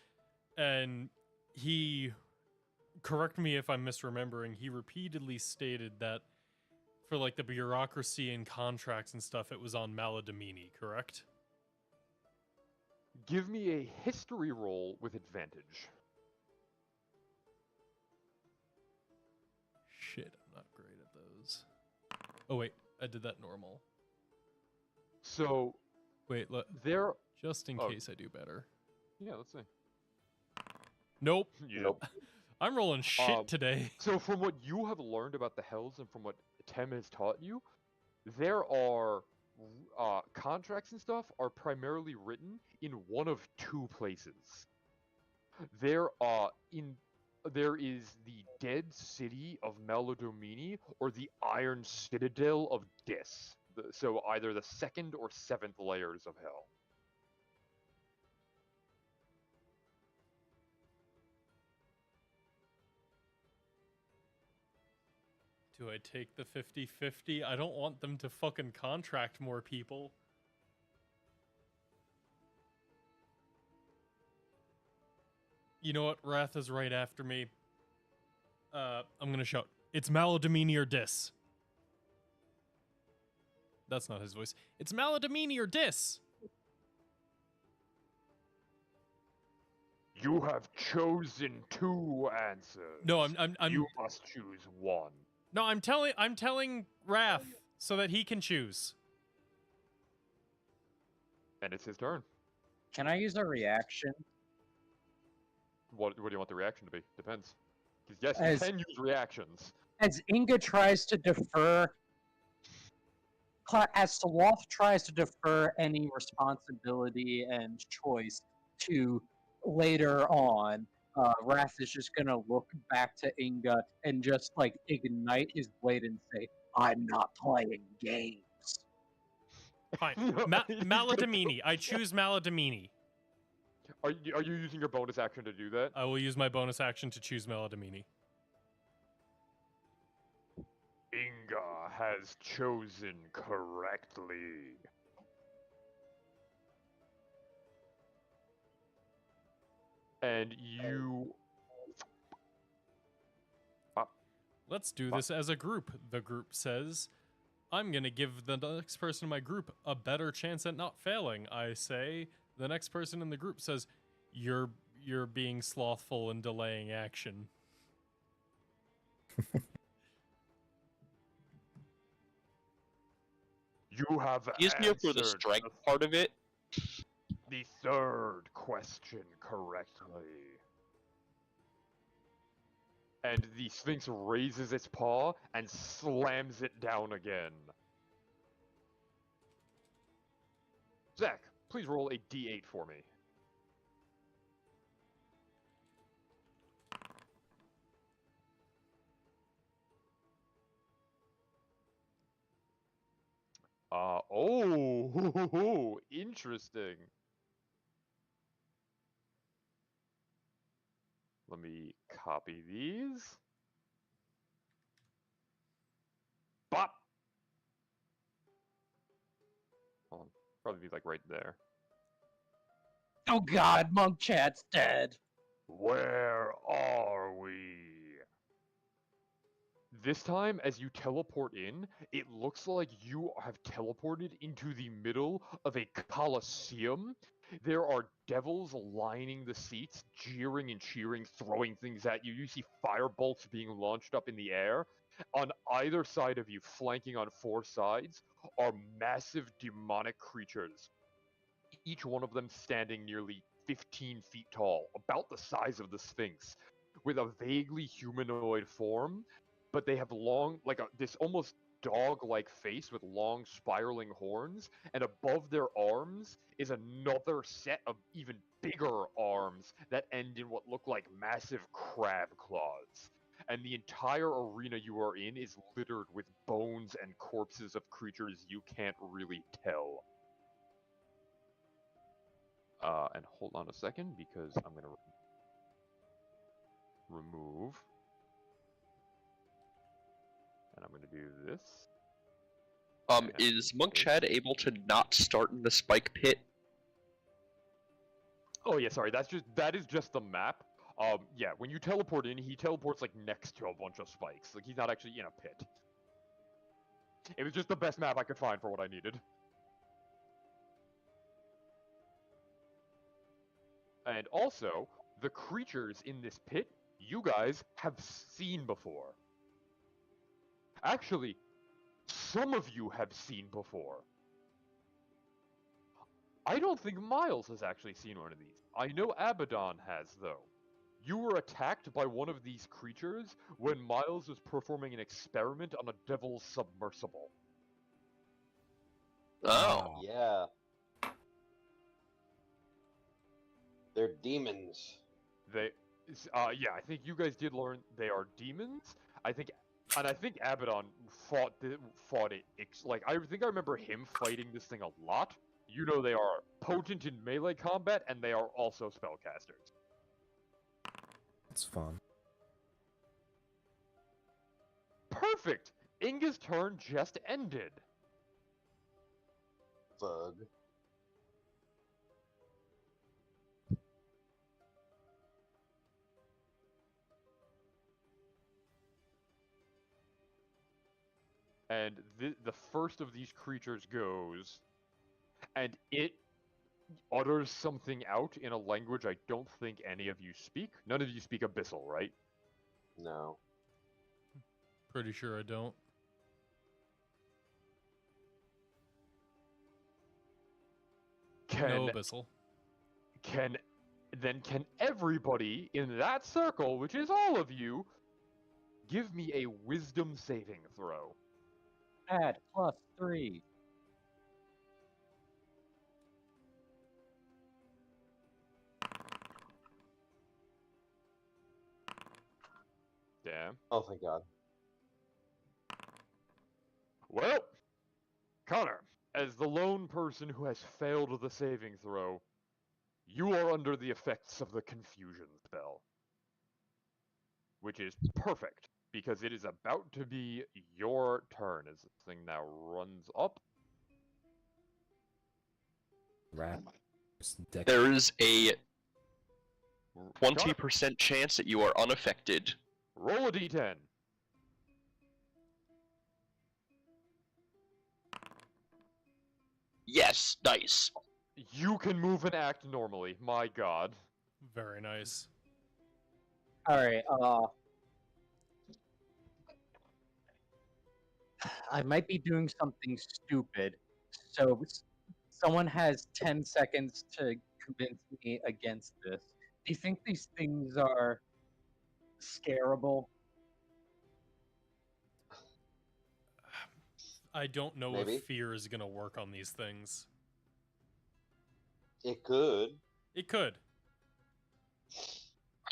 and he, correct me if I'm misremembering, he repeatedly stated that for like the bureaucracy and contracts and stuff, it was on Maladamini, correct? Give me a history roll with advantage. Shit, I'm not great at those. Oh wait, I did that normal. So, wait, there. Just in case I do better. Yeah, let's see. Nope. Nope. I'm rolling shit today. So, from what you have learned about the Hells and from what Tem has taught you, there are contracts and stuff are primarily written in one of two places. There is the dead city of Maladomini or the Iron Citadel of Dis. So either the 2nd or 7th layers of hell. Do I take the 50-50? I don't want them to fucking contract more people. You know what? Wrath is right after me. I'm gonna shout, it's Maladamini or Dis. That's not his voice. It's Maladamini or Dis. You have chosen 2 answers. No, I'm You must choose one. No, I'm telling Wrath so that he can choose. And it's his turn. Can I use a reaction? What do you want the reaction to be? Depends. Because yes, you can use reactions. As Inga tries to defer, as Sloth tries to defer any responsibility and choice to later on, Wrath is just gonna look back to Inga and just like ignite his blade and say, "I'm not playing games." Fine. Maladamini. I choose Maladamini. Are you using your bonus action to do that? I will use my bonus action to choose Maladamini. Inga has chosen correctly. And you... Let's do this as a group, the group says. I'm gonna give the next person in my group a better chance at not failing. I say, the next person in the group says, you're being slothful and delaying action. You have He's here for the answered strength part of it. the 3rd question correctly. And the Sphinx raises its paw and slams it down again. Zach, please roll a d8 for me. Oh, interesting. Let me copy these. Bop! Hold on. Probably be like right there. Oh god, Monk Chat's dead. Where are we? This time, as you teleport in, it looks like you have teleported into the middle of a coliseum. There are devils lining the seats, jeering and cheering, throwing things at you. You see fire bolts being launched up in the air. On either side of you, flanking on 4 sides, are massive demonic creatures. Each one of them standing nearly 15 feet tall, about the size of the Sphinx, with a vaguely humanoid form, but they have long, like this almost dog-like face with long spiraling horns, and above their arms is another set of even bigger arms that end in what look like massive crab claws. And the entire arena you are in is littered with bones and corpses of creatures you can't really tell. And hold on a second, because I'm gonna remove, and I'm gonna do this. Is Monk Chad able to not start in the spike pit? Oh yeah, sorry. That is just the map. Yeah, when you teleport in, he teleports like next to a bunch of spikes. Like he's not actually in a pit. It was just the best map I could find for what I needed. And also, the creatures in this pit, you guys have seen before. Actually, some of you have seen before. I don't think Miles has actually seen one of these. I know Abaddon has, though. You were attacked by one of these creatures when Miles was performing an experiment on a devil's submersible. Oh. Yeah. They're demons. Yeah, I think you guys did learn they are demons. I think Abaddon fought it. Like I think I remember him fighting this thing a lot. You know they are potent in melee combat, and they are also spellcasters. It's fun. Perfect! Inga's turn just ended. Bug. And the first of these creatures goes, and it utters something out in a language I don't think any of you speak. None of you speak Abyssal, right? No. Pretty sure I don't. No Abyssal. Can everybody in that circle, which is all of you, give me a wisdom saving throw? Add +3. Damn. Oh, thank God. Well, Connor, as the lone person who has failed the saving throw, you are under the effects of the confusion spell. Which is perfect, because it is about to be your turn as this thing now runs up. There is a 20% chance that you are unaffected. Roll a d10. Yes, nice. You can move and act normally, my god. Very nice. Alright, I might be doing something stupid, so someone has 10 seconds to convince me against this. Do you think these things are scarable? I don't know Maybe. if fear is going to work on these things. It could. It could.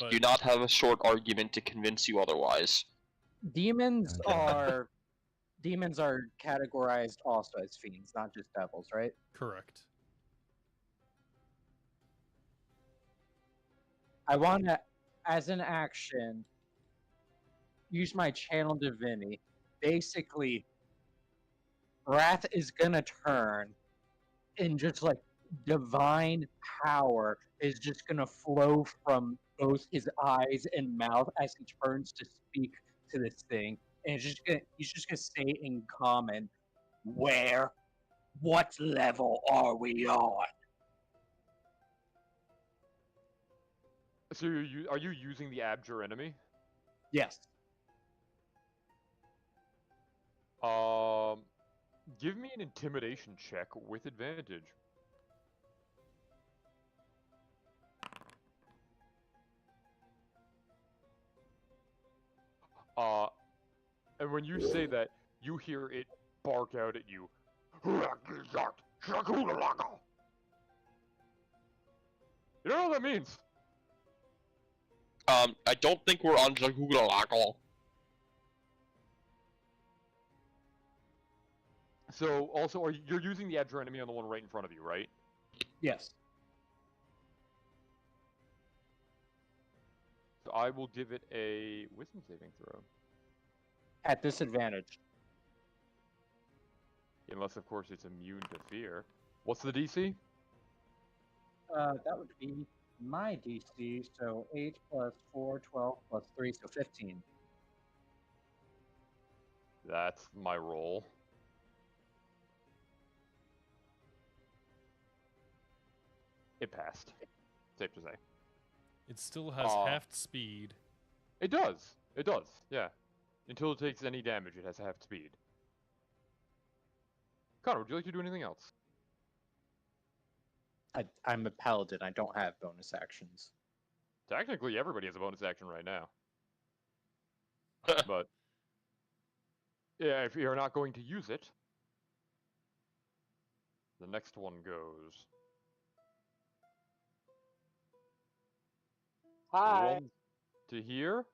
I do not have a short argument to convince you otherwise. Demons are categorized also as fiends, not just devils, right? Correct. I want to, as an action, use my channel divinity. Basically, Wrath is gonna turn, and just like divine power is just gonna flow from both his eyes and mouth as he turns to speak to this thing, and he's just gonna say in common, "Where? What level are we on?" So are you using the Abjure enemy? Yes. Give me an intimidation check with advantage. And when you say that, you hear it bark out at you. You know what that means? I don't think we're on Jagulalagal. So, also, you're using the Edger enemy on the one right in front of you, right? Yes. So I will give it a wisdom saving throw. At disadvantage. Unless, of course, it's immune to fear. What's the DC? That would be my DC, so 8 plus 4, 12 plus 3, so 15. That's my roll. It passed. Safe to say. It still has half speed. It does. It does, yeah. Until it takes any damage, it has half speed. Connor, would you like to do anything else? I'm a paladin. I don't have bonus actions. Technically, everybody has a bonus action right now. But, yeah, if you're not going to use it, the next one goes. Hi. Runs to here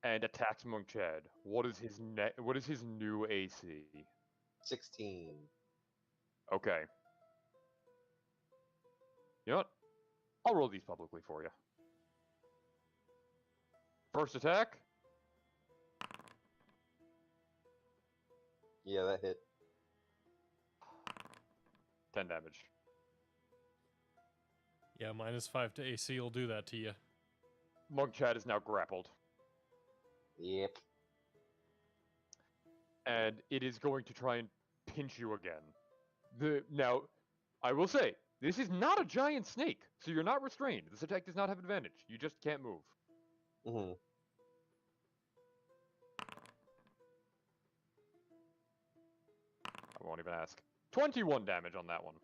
and attacks Monk Chad. What is his What is his new AC? 16. Okay. You know what? I'll roll these publicly for you. First attack. Yeah, that hit. 10 damage. Yeah, -5 to AC will do that to you. Monk Chad is now grappled. Yep. And it is going to try and pinch you again. Now, I will say, this is not a giant snake, so you're not restrained. This attack does not have advantage. You just can't move. Mm-hmm. I won't even ask. 21 damage on that one.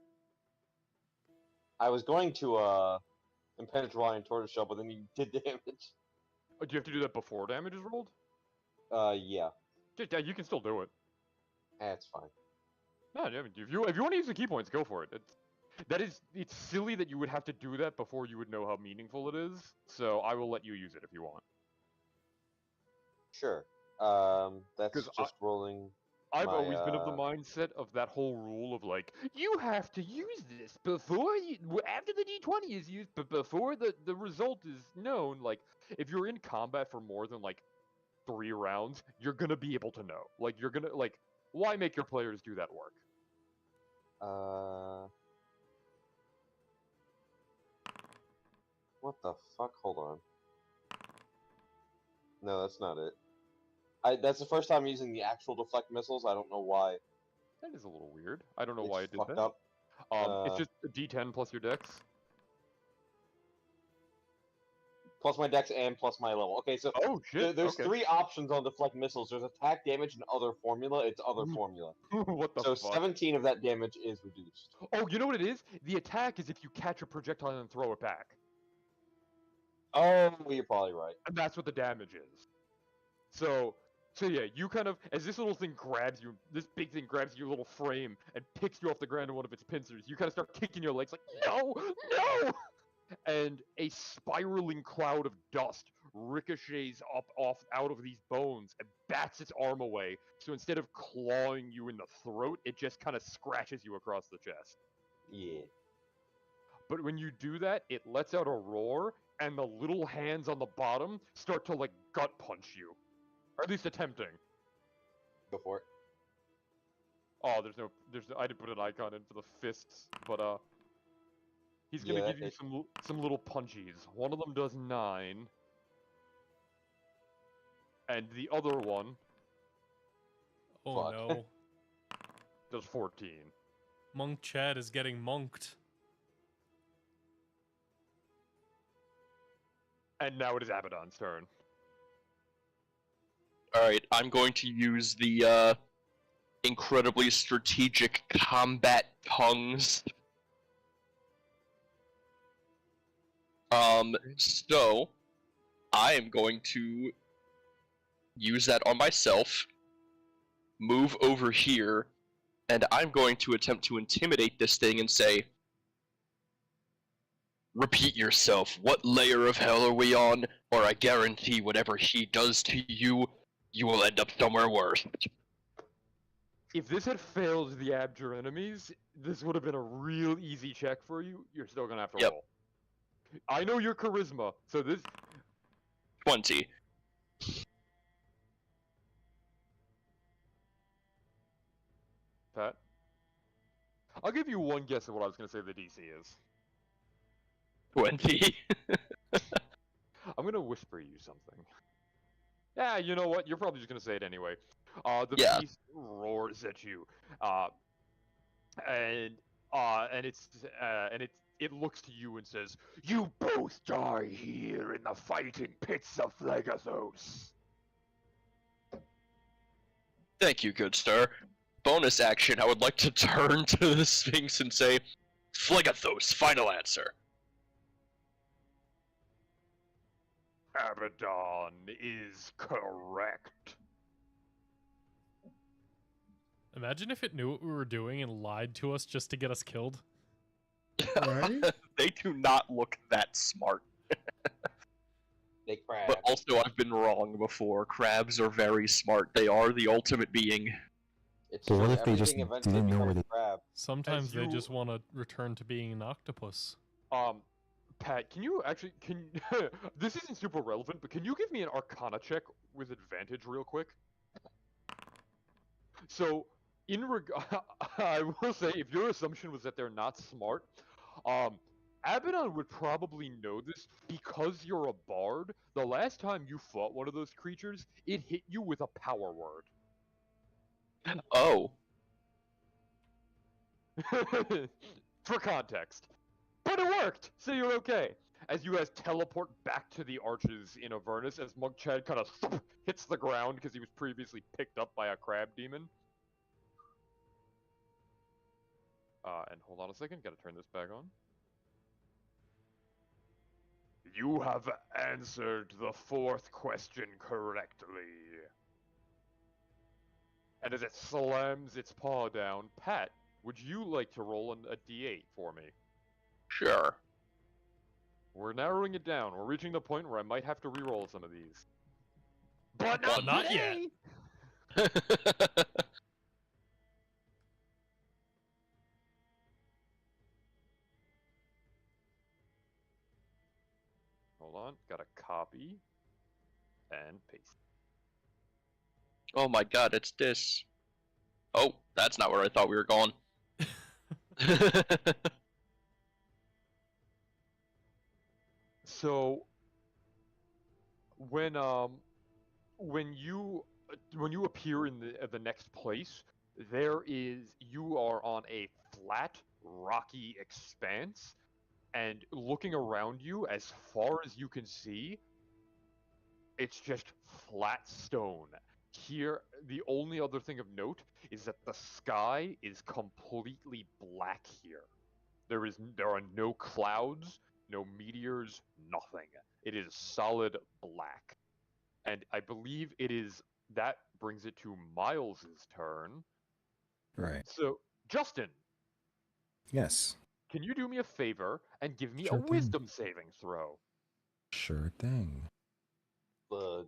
I was going to impenetrate and tortoiseshell, but then you did damage. Oh, do you have to do that before damage is rolled? Yeah. Yeah, you can still do it. That's fine. No, I mean, if you want to use the key points, go for it. It's silly that you would have to do that before you would know how meaningful it is. So I will let you use it if you want. Sure. That's 'Cause just rolling. I've always been of the mindset of that whole rule of like, you have to use this after the D20 is used, but before the result is known. Like, if you're in combat for more than like 3 rounds, you're gonna be able to know. Like, you're gonna like, why make your players do that work? What the fuck? Hold on. No, that's not it. That's the first time using the actual deflect missiles. I don't know why. That is a little weird. I don't know It's why it did fucked that. up. It's just a D10 plus your dex. Plus my dex and plus my level. Okay, so Oh shit! there's okay. 3 options on deflect missiles. There's attack damage and other formula. It's other formula. What the So fuck? 17 of that damage is reduced. Oh, you know what it is? The attack is if you catch a projectile and throw it back. Oh, you're probably right. And that's what the damage is. So yeah, you kind of, as this little thing grabs you, this big thing grabs your little frame and picks you off the ground in one of its pincers, you kind of start kicking your legs like, no, no! And a spiraling cloud of dust ricochets out of these bones and bats its arm away. So instead of clawing you in the throat, it just kind of scratches you across the chest. Yeah. But when you do that, it lets out a roar, and the little hands on the bottom start to like gut punch you. Or at least attempting. Go for it. Oh, there's no, I didn't put an icon in for the fists, but he's gonna give you some little punchies. One of them does 9, and the other one Oh no. does 14. Monk Chad is getting monked. And now it is Abaddon's turn. Alright, I'm going to use the incredibly strategic combat tongues. So I am going to use that on myself, move over here, and I'm going to attempt to intimidate this thing and say, repeat yourself, what layer of hell are we on? Or I guarantee whatever he does to you, you will end up somewhere worse. If this had failed the abjure enemies, this would have been a real easy check for you. You're still gonna have to roll. I know your charisma, so this 20. Pat. I'll give you one guess at what I was gonna say the DC is. 20. I'm gonna whisper you something. Yeah, you know what? You're probably just gonna say it anyway. The Yeah. beast roars at you, and it looks to you and says, You both die here in the fighting pits of Phlegathos. Thank you, good sir. Bonus action, I would like to turn to the Sphinx and say, Phlegathos, final answer. Abaddon is correct. Imagine if it knew what we were doing and lied to us just to get us killed. Right? They do not look that smart. They crab. But also, I've been wrong before. Crabs are very smart. They are the ultimate being. It's But what true, if they just everything eventually didn't know becomes where they... crab. Sometimes As they you- just want to return to being an octopus. Pat, can you actually this isn't super relevant, but can you give me an Arcana check with advantage real quick? So, I will say, if your assumption was that they're not smart, Abaddon would probably know this because you're a bard. The last time you fought one of those creatures, it hit you with a power word. Oh. For context. But it worked, so you're okay. As you guys teleport back to the Arches in Avernus, as Monk Chad kind of hits the ground because he was previously picked up by a crab demon. And hold on a second, gotta turn this back on. You have answered the fourth question correctly. And as it slams its paw down, Pat, would you like to roll a d8 for me? Sure. We're narrowing it down. We're reaching the point where I might have to re-roll some of these. But not yet. Hold on, gotta copy and paste. Oh my god, it's this. Oh, that's not where I thought we were going. So when you appear in the next place, you are on a flat, rocky expanse, and looking around you, as far as you can see, it's just flat stone. Here, the only other thing of note is that the sky is completely black here. There are no clouds, no meteors, nothing. It is solid black. And I believe that brings it to Miles's turn. Right. So, Justin, Yes. can you do me a favor and give me Sure a thing. wisdom saving throw? Sure thing. Bug.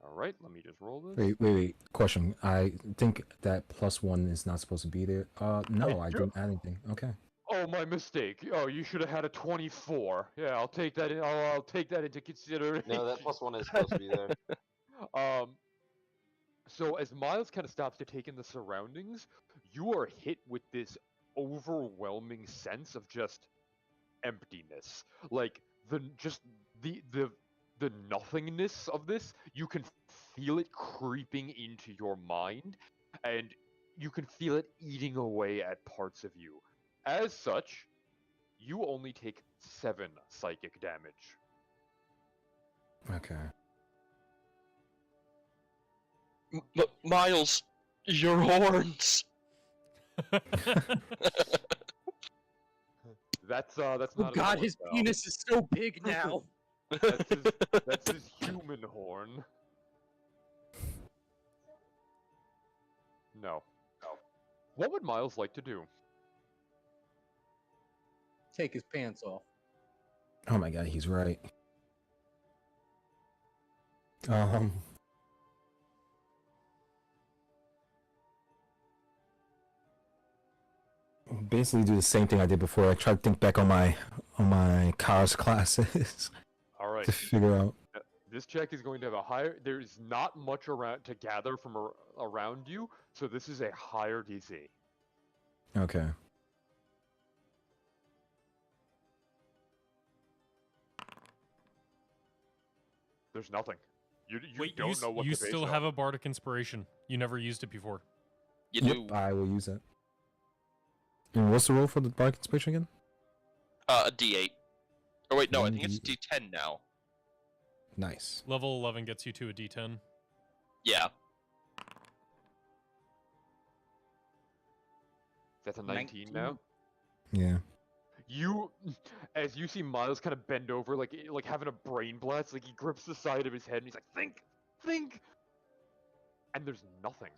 Alright, let me just roll this. Wait. Question. I think that +1 is not supposed to be there. No, I didn't add anything. Okay. Oh, my mistake. Oh, you should have had a 24. Yeah, I'll take that I'll take that into consideration. No, that +1 is supposed to be there. So as Miles kind of stops to take in the surroundings, you are hit with this overwhelming sense of just emptiness. Like the nothingness of this, you can feel it creeping into your mind, and you can feel it eating away at parts of you. As such, you only take 7 psychic damage. Okay. Miles, your horns. That's Oh not god, his his horn, penis is so big now. pal. That's his human horn. No. What would Miles like to do? Take his pants off. Oh my god, he's right. Basically do the same thing I did before. I try to think back on my cars classes All right. to figure out. This check is going to have a higher. There's not much around to gather from around you, so this is a higher DC. Okay. There's nothing. You Wait, don't know what you to base still it have on. a bardic inspiration. You never used it before. You Yep, do I will use it. And what's the roll for the bardic inspiration again? a D8. Oh wait, no, I One think it's D8. D10 now. Nice. Level 11 gets you to a D10. Yeah. That's a 19 now. Yeah. You, as you see Miles kind of bend over, like having a brain blast, like he grips the side of his head and he's like, think, and there's nothing.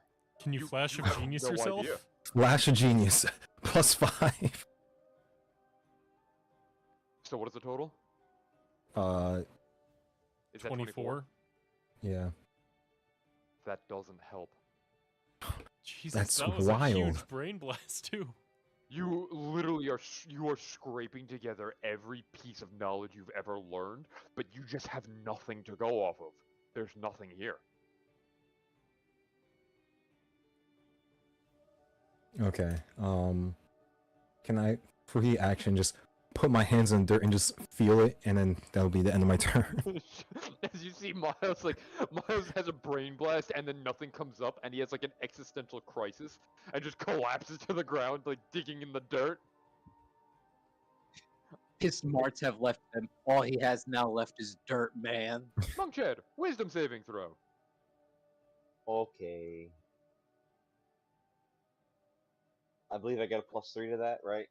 Can you flash you of have genius no yourself? idea. Flash of Genius. +5. So what is the total? Is that 24. Yeah. That doesn't help. Jesus, That's that was wild. a huge brain blast too. You literally are scraping together every piece of knowledge you've ever learned, but you just have nothing to go off of. There's nothing here. Okay. Can I free action just put my hands in the dirt and just feel it, and then that'll be the end of my turn? As you see Miles, Miles has a brain blast and then nothing comes up and he has like an existential crisis and just collapses to the ground, like digging in the dirt. His smarts have left him. All he has now left is dirt, man. Monk Chad, wisdom saving throw. Okay. I believe I got a +3 to that, right?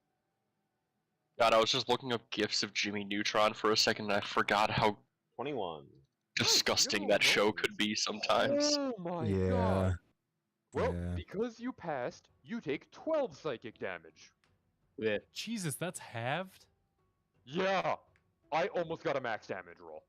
God, I was just looking up gifs of Jimmy Neutron for a second and I forgot how 21. disgusting no that show worries. could be sometimes. Oh my Yeah. god. Well, Yeah. because you passed, you take 12 psychic damage. Yeah. Jesus, that's halved? Yeah, I almost got a max damage roll.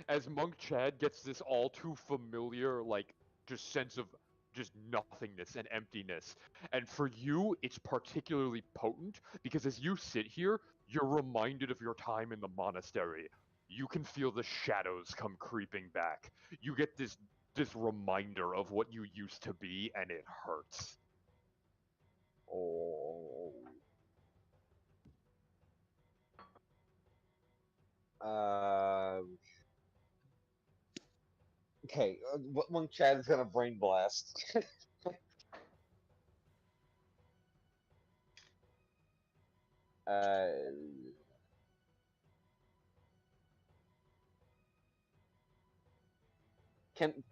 As Monk Chad gets this all too familiar, like, just sense of just nothingness and emptiness. And for you, it's particularly potent because as you sit here, you're reminded of your time in the monastery. You can feel the shadows come creeping back. You get this reminder of what you used to be, and it hurts. Oh. Okay, Monk Chad is gonna brain blast. uh,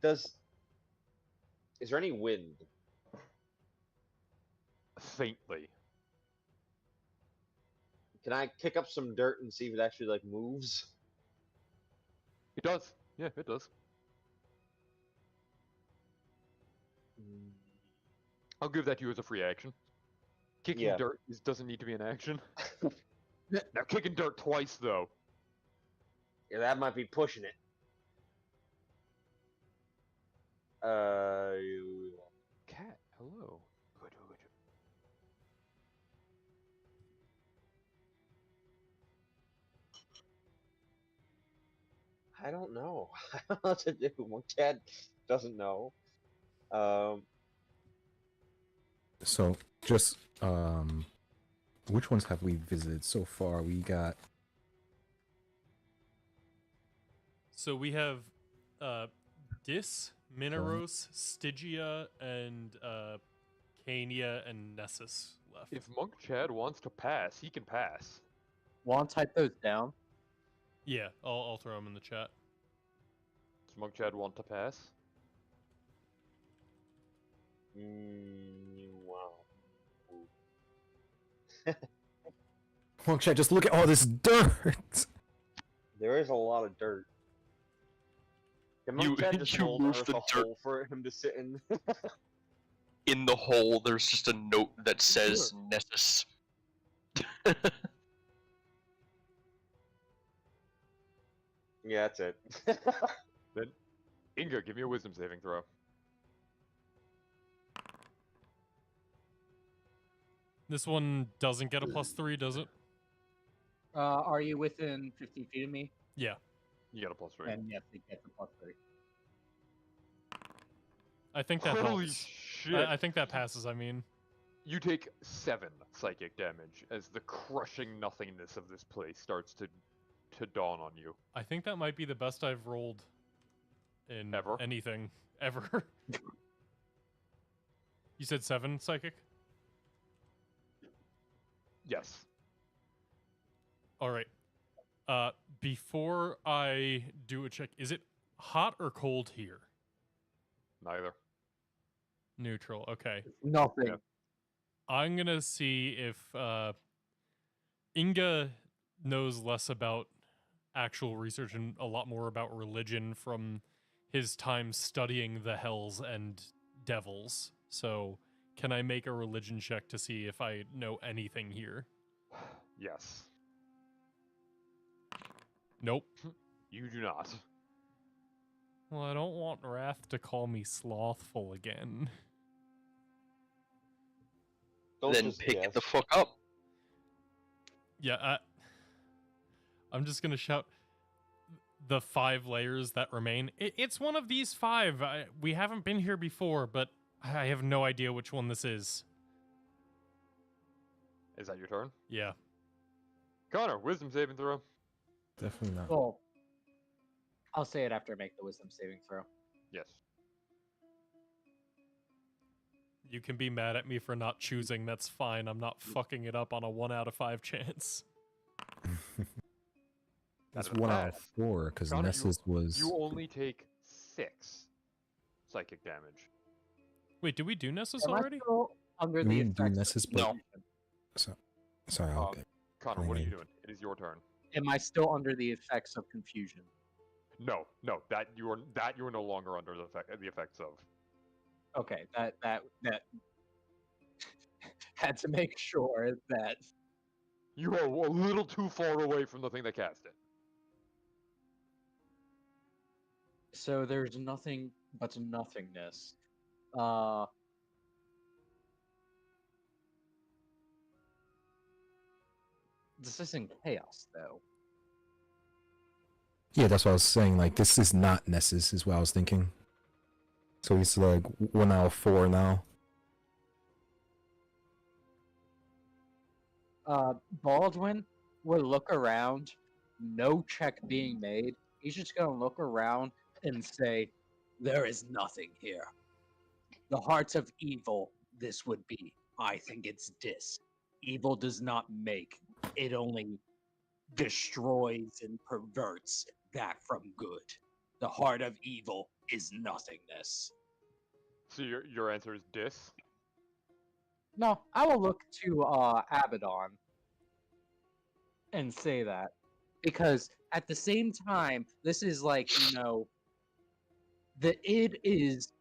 is there any wind? Faintly. Can I kick up some dirt and see if it actually like moves? It does. Yeah, it does. I'll give that to you as a free action. Kicking Yeah. dirt doesn't need to be an action. Now kicking dirt twice though. Yeah, that might be pushing it. Cat, hello. I don't know. I don't know what to do. Monk Chad doesn't know. So, just, which ones have we visited so far? We got... So we have Dis, Mineros, Stygia, and Cania and Nessus left. If Monk Chad wants to pass, he can pass. Want to type those down? Yeah, I'll throw them in the chat. Does Monk Chad want to pass? Wow. Monk chat, just look at all this dirt. There is a lot of dirt. Can You- Monk Chad just you mold move Earth the a dirt. hole for him to sit in? In the hole, there's just a note that says Nessus. Yeah, that's it. Then, Inga, give me a wisdom saving throw. This one doesn't get a +3, does it? Are you within 50 feet of me? Yeah. You got a +3. And yes, it gets a +3. I think that Holy helps. shit! I think that passes, I mean. You take 7 psychic damage as the crushing nothingness of this place starts to dawn on you. I think that might be the best I've rolled in Ever? anything ever. You said 7 psychic? Yes. All right. Before I do a check, is it hot or cold here? Neither. Neutral. Okay. Nothing. Yeah. I'm gonna see if Inga knows less about actual research and a lot more about religion from his time studying the hells and devils. So, can I make a religion check to see if I know anything here? Yes. Nope. You do not. Well, I don't want Wrath to call me slothful again. Don't Then just pick guess. the fuck up. Yeah, I'm just gonna shout the 5 layers that remain. It's one of these 5. We haven't been here before, but I have no idea which one this is. Is that your turn? Yeah. Connor, wisdom saving throw. Definitely not. Well, I'll say it after I make the wisdom saving throw. Yes. You can be mad at me for not choosing. That's fine. I'm not fucking it up on a 1 out of 5 chance. That's That is 1 out of bad. 4 because Connor, Nessus was. You only take 6 psychic damage. Wait, did we do Nessus Am I already? still under We the didn't do effects of Nessus, but- confusion? So, sorry, I'll get. Connor, what are you Cleaning. doing? It is your turn. Am I still under the effects of confusion? No, that you are no longer under the effects of. Okay, that had to make sure that You are a little too far away from the thing that cast it. so there's nothing but nothingness. This isn't chaos though. Yeah, that's what I was saying. Like, this is not Nessus, is what I was thinking. So he's like 1 out of 4 now. Baldwin will look around, no check being made. He's just gonna look around and say, "There is nothing here. The hearts of evil, this would be. I think it's dis. Evil does not make, it only destroys and perverts that from good. The heart of evil is nothingness." So your answer is dis. No, I will look to Abaddon and say that. Because at the same time, this is like, the id is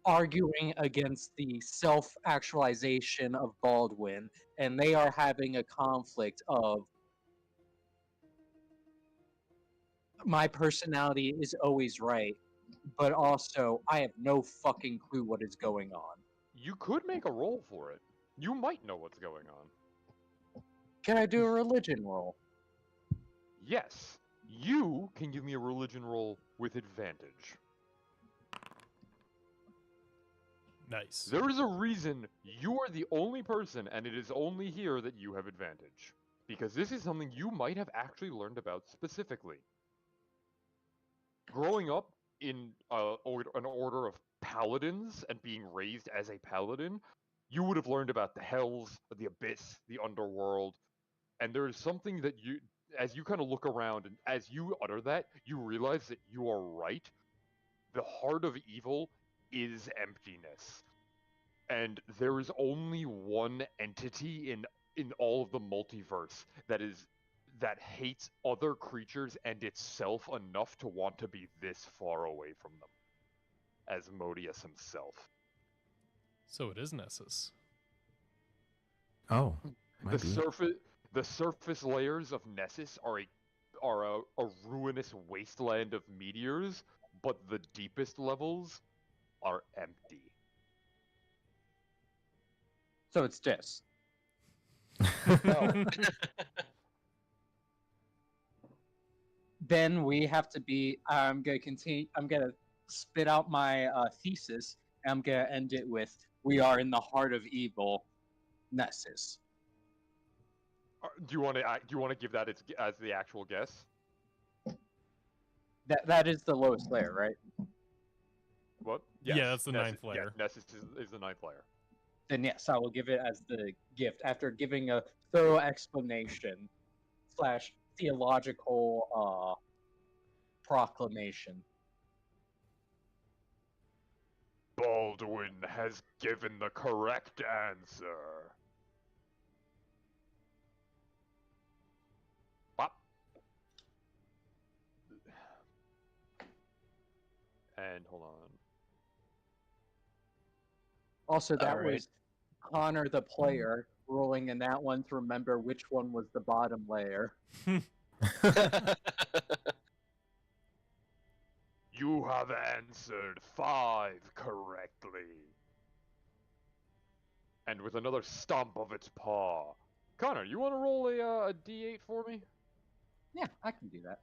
arguing against the self-actualization of Baldwin, and they are having a conflict of my personality is always right, but also I have no fucking clue what is going on. You could make a roll for it. You might know what's going on. Can I do a religion roll? Yes, you can give me a religion roll with advantage. Nice. There is a reason you are the only person, and it is only here that you have advantage. Because this is something you might have actually learned about specifically. Growing up in an order of paladins and being raised as a paladin, you would have learned about the hells, the abyss, the underworld, and there is something that you, as you kind of look around and as you utter that, you realize that you are right. The heart of evil is emptiness. And there is only one entity in all of the multiverse that hates other creatures and itself enough to want to be this far away from them. Asmodeus himself. So it is Nessus. Oh, The might be. surface layers of Nessus are a ruinous wasteland of meteors, but the deepest levels are empty. So it's this. No. Then we have to be. I'm gonna continue. I'm gonna spit out my thesis, and I'm gonna end it with: "We are in the heart of evil, Nessus." Do you want to give that as the actual guess? That is the lowest layer, right? What? Yeah, that's the Nessus- ninth layer. Yeah, Nessus is the ninth layer. Then yes, I will give it as the gift after giving a thorough explanation / theological proclamation. Baldwin has given the correct answer. What? And hold on. Also, that Alright. was Connor the player rolling in that one to remember which one was the bottom layer. You have answered 5 correctly. And with another stomp of its paw. Connor, you want to roll a d8 for me? Yeah, I can do that.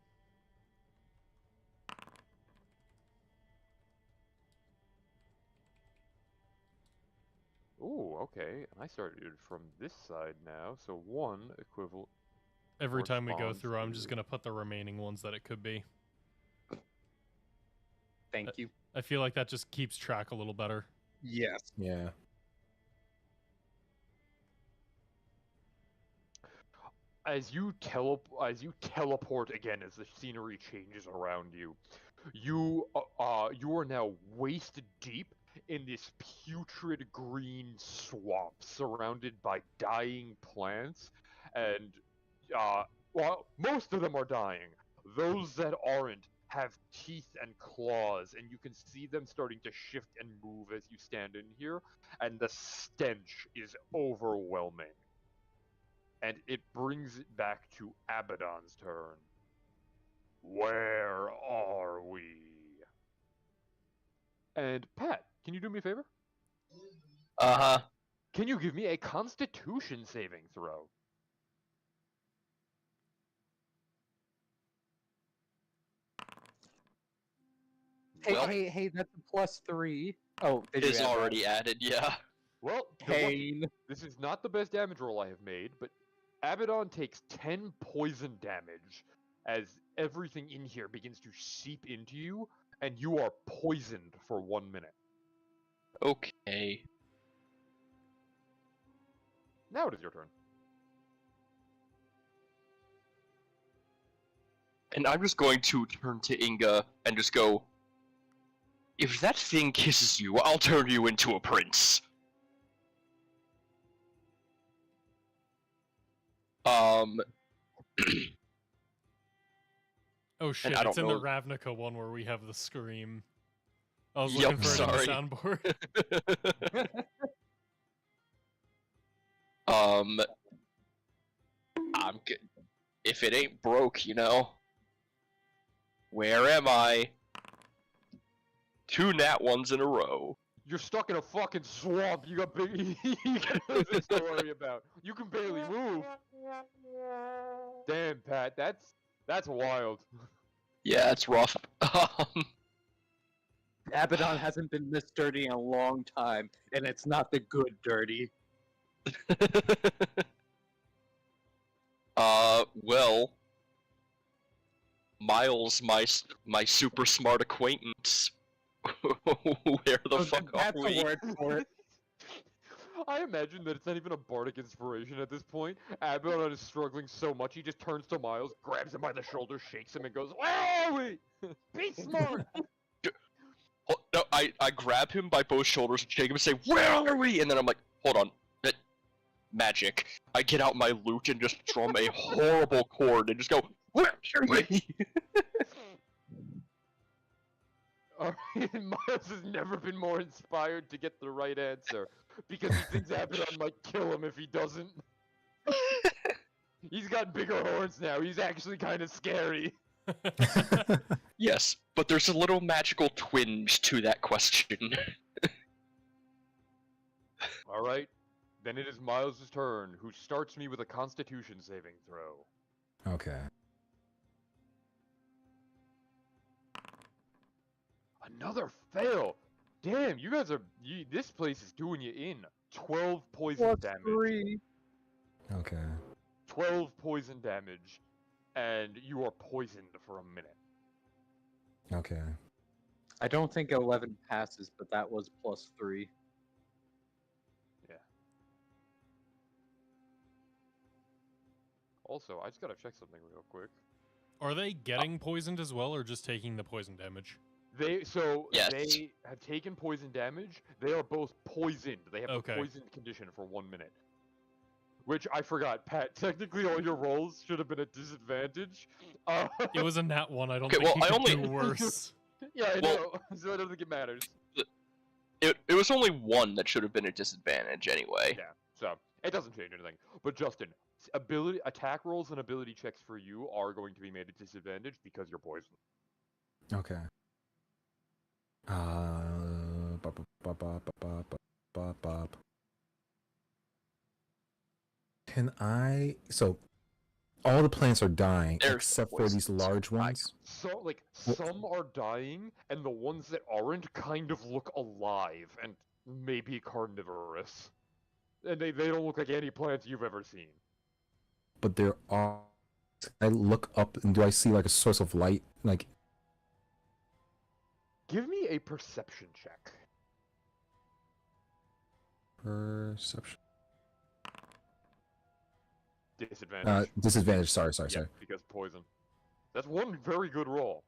Ooh, okay. And I started from this side now, so 1 equivalent. Every time we go corresponds through, I'm just to- gonna put the remaining ones that it could be. Thank you. I feel like that just keeps track a little better. Yes. Yeah. As you teleport again, as the scenery changes around you, you are now waist deep in this putrid green swamp, surrounded by dying plants, and well, most of them are dying. Those that aren't have teeth and claws, and you can see them starting to shift and move as you stand in here, and the stench is overwhelming. And it brings it back to Abaddon's turn. Where are we? And Pat, can you do me a favor? Uh-huh. Can you give me a Constitution saving throw? Hey, Well, hey, that's a +3. Oh, did you is add that? already added, yeah. Well, Pain. this is not the best damage roll I have made, but Abaddon takes 10 poison damage as everything in here begins to seep into you, and you are poisoned for 1 minute. Okay. Now it is your turn. And I'm just going to turn to Inga and just go, if that thing kisses you, I'll turn you into a prince. Oh shit, I it's don't in the know- Ravnica one where we have the scream. I was Yup, looking for it sorry. on the soundboard. I'm good. If it ain't broke, you know. Where am I? 2 nat 1s in a row. You're stuck in a fucking swamp. You got big. You got nothing to worry about. You can barely move. Damn, Pat, that's wild. Yeah, it's rough. Abaddon hasn't been this dirty in a long time, and it's not the good dirty. Well, Miles, my super smart acquaintance. Where the fuck are That's we? a word for it. I imagine that it's not even a bardic inspiration at this point. Abaddon is struggling so much, he just turns to Miles, grabs him by the shoulder, shakes him, and goes, "Where are we? Be smart!" No, I grab him by both shoulders and shake him and say, "Where are we?" And then I'm like, "Hold on, magic. I get out my lute and just strum a horrible chord and just go, "Where me?" Alright, Miles has never been more inspired to get the right answer because he thinks Abaddon might kill him if he doesn't. He's got bigger horns now. He's actually kind of scary. Yes, but there's a little magical twinge to that question. Alright, then it is Miles' turn, who starts me with a Constitution saving throw. Okay. Another fail! Damn, you guys are. This place is doing you in. 12 poison damage. 3. Okay. 12 poison damage, and you are poisoned for a minute. Okay. I don't think 11 passes, but that was +3. Yeah. Also, I just gotta check something real quick. Are they getting poisoned as well, or just taking the poison damage? Yes. They have taken poison damage. They are both poisoned. They have Okay. a poisoned condition for 1 minute. Which I forgot, Pat. Technically, all your rolls should have been at disadvantage. It was a nat 1. I don't Okay, think well, you I could only- do worse. Yeah, I Well- know. So I don't think it matters. It was only one that should have been a disadvantage anyway. Yeah, so it doesn't change anything. But Justin, attack rolls and ability checks for you are going to be made at disadvantage because you're poisoned. Okay. Bop, bop, bop, bop, bop, bop, bop. Can I? So, all the plants are dying They're except for these poisoned. large ones. So, like, Well- some are dying, and the ones that aren't kind of look alive and maybe carnivorous. And they don't look like any plants you've ever seen. But there are. I look up and do I see like a source of light? Like, Give me a perception check. perception. Disadvantage. Disadvantage. Sorry. Yeah, because poison. That's one very good roll.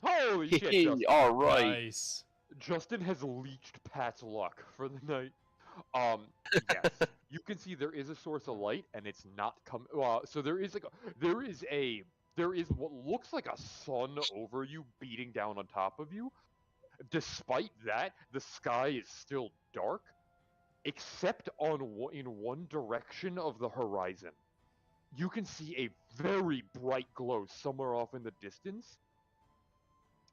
Holy shit, Justin. Alright. Nice. Justin has leached Pat's luck for the night. Yes, you can see there is a source of light, and it's not coming. So there is what looks like a sun over you, beating down on top of you. Despite that, the sky is still dark, except in one direction of the horizon. You can see a very bright glow somewhere off in the distance.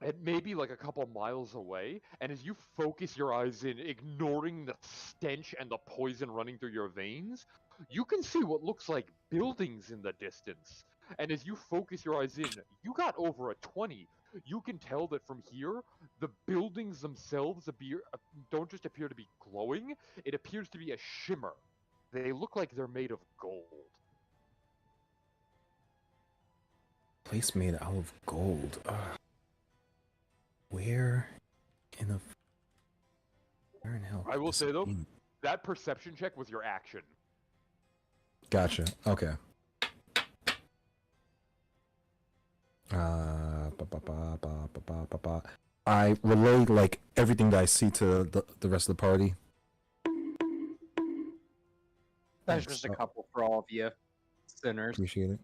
It may be like a couple miles away, and as you focus your eyes in, ignoring the stench and the poison running through your veins, you can see what looks like buildings in the distance. And as you focus your eyes in, you got over a 20. You can tell that from here, the buildings themselves don't just appear to be glowing, it appears to be a shimmer. They look like they're made of gold. Place made out of gold. Where in hell? I will is say, though, it? that perception check was your action. Gotcha. Okay. I relay like everything that I see to the rest of the party. That's just a couple for all of you sinners. Appreciate it.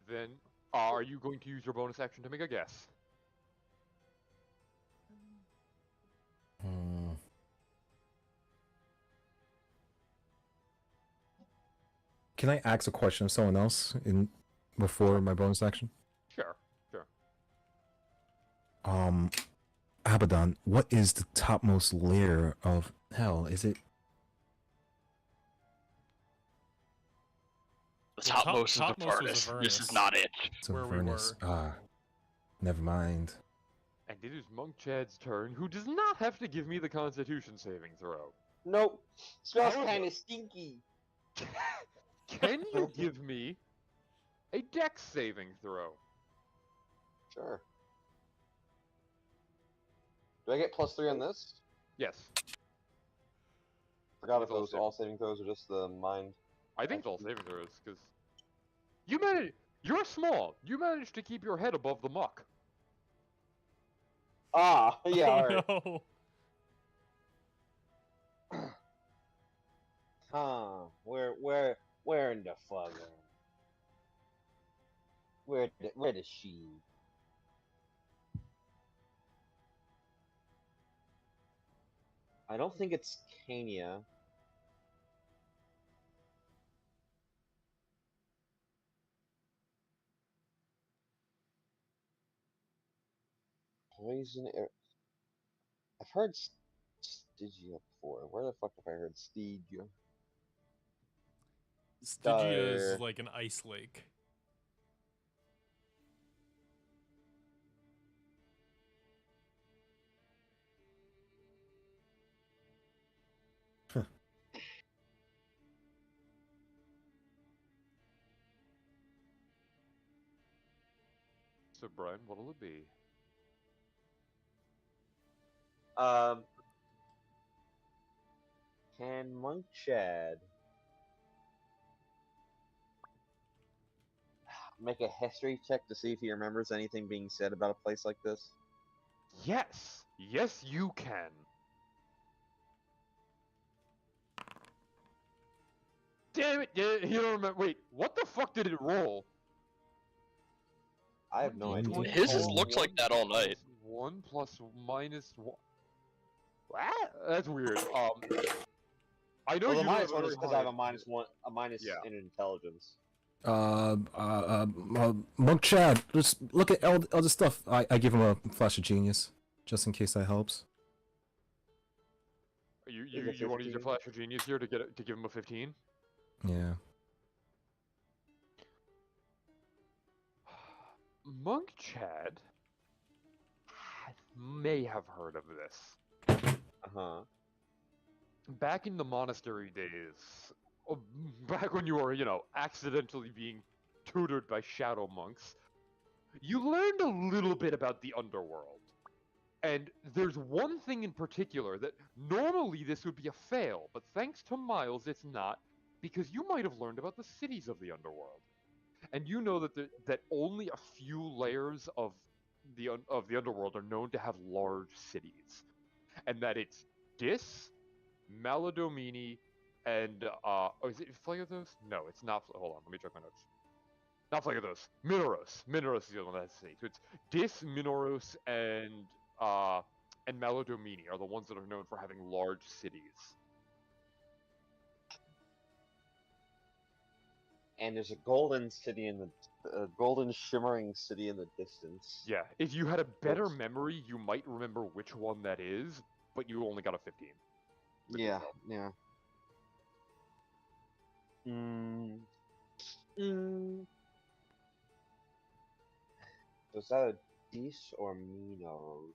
Then, are you going to use your bonus action to make a guess? Can I ask a question of someone else before my bonus action? Sure, sure. Abaddon, what is the topmost layer of hell? Is it? The topmost of the topmost was furnace. the This is furnace. not it. It's a Where we furnace. were. Never mind. And it is Monk Chad's turn, who does not have to give me the Constitution saving throw. Nope. Smells However- kind of stinky. Can you give me a Dex saving throw? Sure. Do I get +3 on this? Yes. Forgot if It's all those all saving throws or just the mind. I think it's all saving throws, because you're small. You managed to keep your head above the muck. Ah, yeah, Oh, alright. no. Huh? Where in the fuck? Where does she? I don't think it's Kenya. Poison. I've heard Stygia before. Where the fuck have I heard Stygia? Stygia is like an ice lake. So Brian, what'll it be? Can Monk Chad make a history check to see if he remembers anything being said about a place like this? Yes! Yes, you can! Damn it! Yeah, you don't remember. Wait, what the fuck did it roll? I have no idea. His has looked like that all night. 1 plus minus 1. What? That's weird. I know Well, the you minus have one a is very because I have high- a minus Yeah. in intelligence. Monk Chad, just look at all the stuff. I give him a flash of genius, just in case that helps. You Is it want to use your 15? flash of genius here to give him a 15? Yeah. Monk Chad may have heard of this. Uh-huh. Back in the monastery days, back when you were, accidentally being tutored by shadow monks, you learned a little bit about the underworld. And there's one thing in particular that normally this would be a fail, but thanks to Miles, it's not, because you might have learned about the cities of the underworld. And you know that only a few layers of the underworld are known to have large cities, and that it's Dis, Maladomini, and is it Phlegethos? No, it's not. Hold on, let me check my notes. Not Phlegethos. Minoros. Minoros is the other one that has a city. So it's Dis, Minoros, and Maladomini are the ones that are known for having large cities. And there's a golden city in the golden shimmering city in the distance. Yeah, if you had a better memory, you might remember which one that is, but you only got a 15. Yeah, yeah. Was that a Dis or Minos?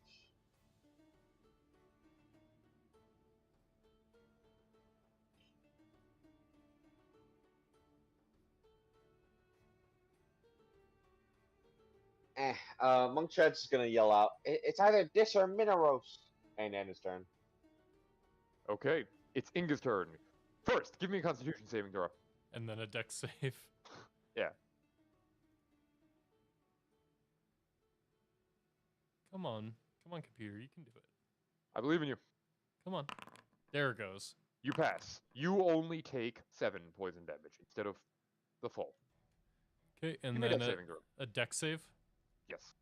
Monk Chad's just gonna yell out, It's either Dis or Mineros! And end his turn. Okay, it's Inga's turn. First, give me a Constitution saving throw. And then a dex save. Yeah. Come on, computer, you can do it. I believe in you. Come on, there it goes. You pass. You only take 7 poison damage instead of the full. Okay, and Give me a then dex saving throw. a dex save. Yes.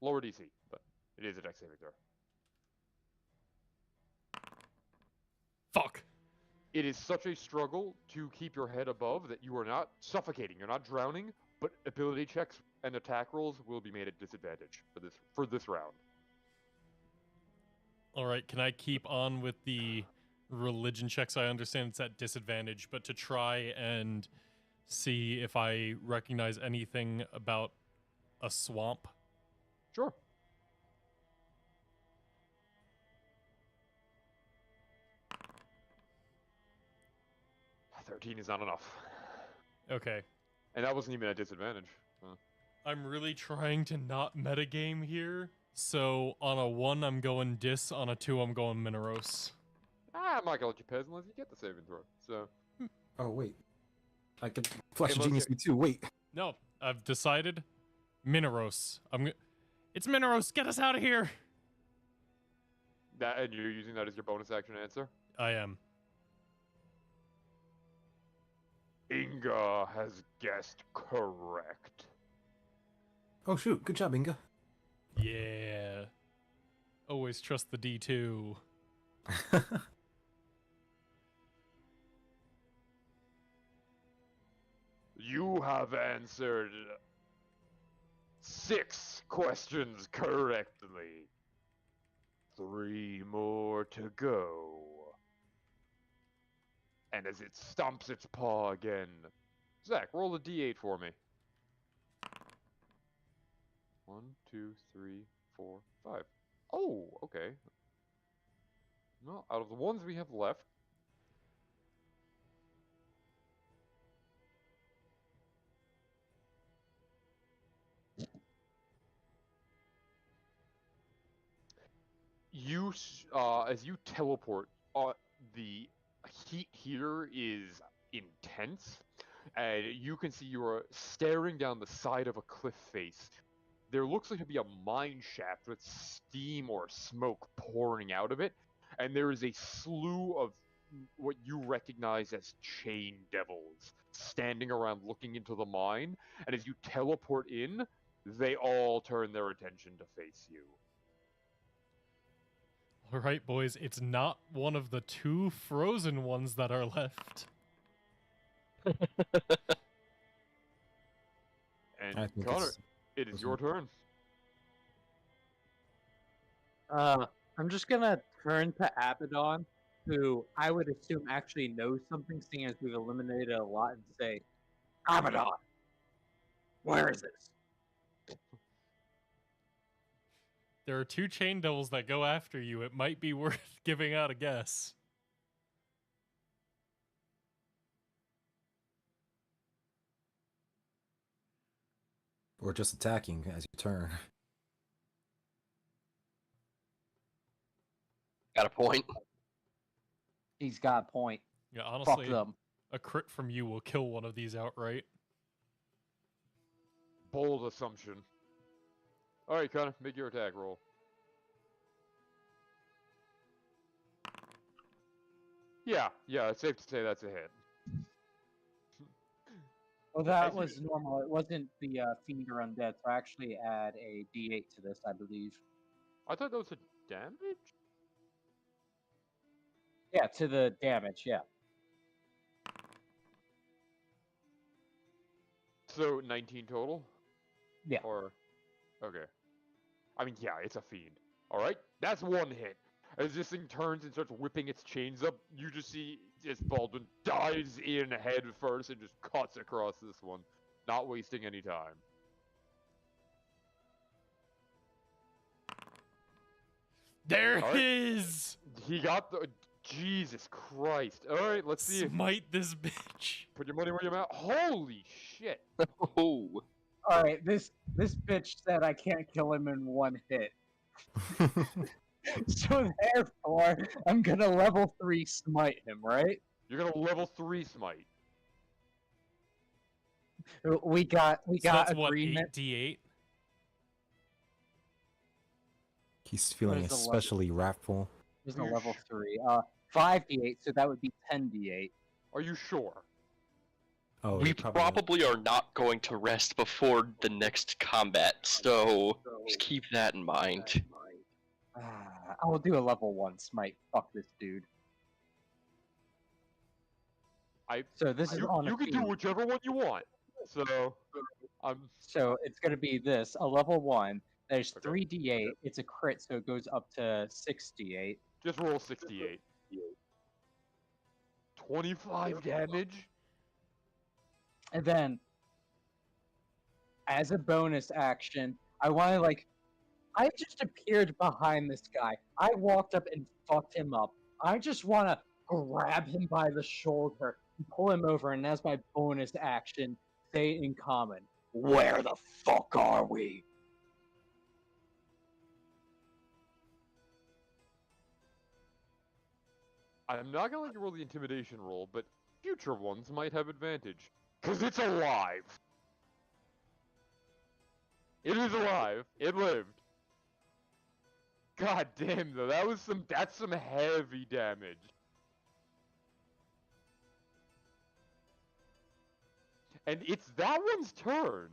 Lower DC, but it is a dex saving throw. Fuck. It is such a struggle to keep your head above that you are not suffocating, you're not drowning, but ability checks and attack rolls will be made at disadvantage for this round. All right, can I keep on with the religion checks? I understand it's at disadvantage, but to try and see if I recognize anything about a swamp. Sure. $13 is not enough. Okay. And that wasn't even at disadvantage. I'm really trying to not metagame here. So on a 1, I'm going Dis. On a 2, I'm going Mineros. I'm not gonna let you pass unless you get the saving throw. So. Oh wait, I could flash of Unless genius me too. Wait. No, I've decided. Mineros. It's Mineros. Get us out of here. And you're using that as your bonus action answer? I am. Inga has guessed correct. Oh shoot! Good job, Inga. Yeah. Always trust the D2. You have answered 6 questions correctly. 3 more to go. And as it stomps its paw again, Zach, roll a d8 for me. 1, 2, 3, 4, 5. Oh, okay. No, out of the ones we have left, as you teleport, the heat here is intense, and you can see you are staring down the side of a cliff face. There looks like to be a mine shaft with steam or smoke pouring out of it, and there is a slew of what you recognize as chain devils standing around looking into the mine, and as you teleport in, they all turn their attention to face you. All right, boys, it's not one of the 2 frozen ones that are left. And I think Connor, it's it is your turn. I'm just gonna turn to Abaddon, who I would assume actually knows something, seeing as we've eliminated a lot, and say, Abaddon, where is this? There are 2 chain devils that go after you. It might be worth giving out a guess. or just attacking as you turn. Got a point. He's got a point. Yeah, Fuck honestly, them. a crit from you will kill one of these outright. Bold assumption. Alright, Connor, make your attack roll. Yeah, it's safe to say that's a hit. Well, that was normal. It wasn't the Fiend or Undead, so I actually add a D8 to this, I believe. I thought that was a damage? Yeah, to the damage, yeah. So, 19 total? Yeah. Or, okay. I mean, yeah, it's a fiend. Alright, that's one hit. As this thing turns and starts whipping its chains up, you just see this Baldwin dives in head first and just cuts across this one, not wasting any time. There All it right. is! He got the... Jesus Christ. Alright, let's see. Smite this bitch. Put your money where your mouth... Holy shit! Oh. Alright, this bitch said I can't kill him in one hit. So therefore, I'm gonna level 3 smite him, right? You're gonna level 3 smite. We got So that's agreement. what, 8d8? He's feeling is the level? especially wrathful. There's Are no you level 3. 5d8, so that would be 10d8. Are you sure? Oh, We he probably are not going to rest before the next combat, so just keep that in mind. I will do a level 1 smite. Fuck this dude. So this is on a You can do fiend. whichever one you want. So, So it's gonna be this, a level 1. There's Okay. 3d8. It's a crit, so it goes up to 6d8. Just roll 68. 25 damage? And then, as a bonus action, I want to, like, I just appeared behind this guy. I walked up and fucked him up. I just want to grab him by the shoulder and pull him over, and as my bonus action, say in common, where the fuck are we? I'm not gonna let you roll the intimidation roll, but future ones might have advantage. Cause it's alive! It is alive! It lived! God damn though, that's some heavy damage. And it's that one's turn.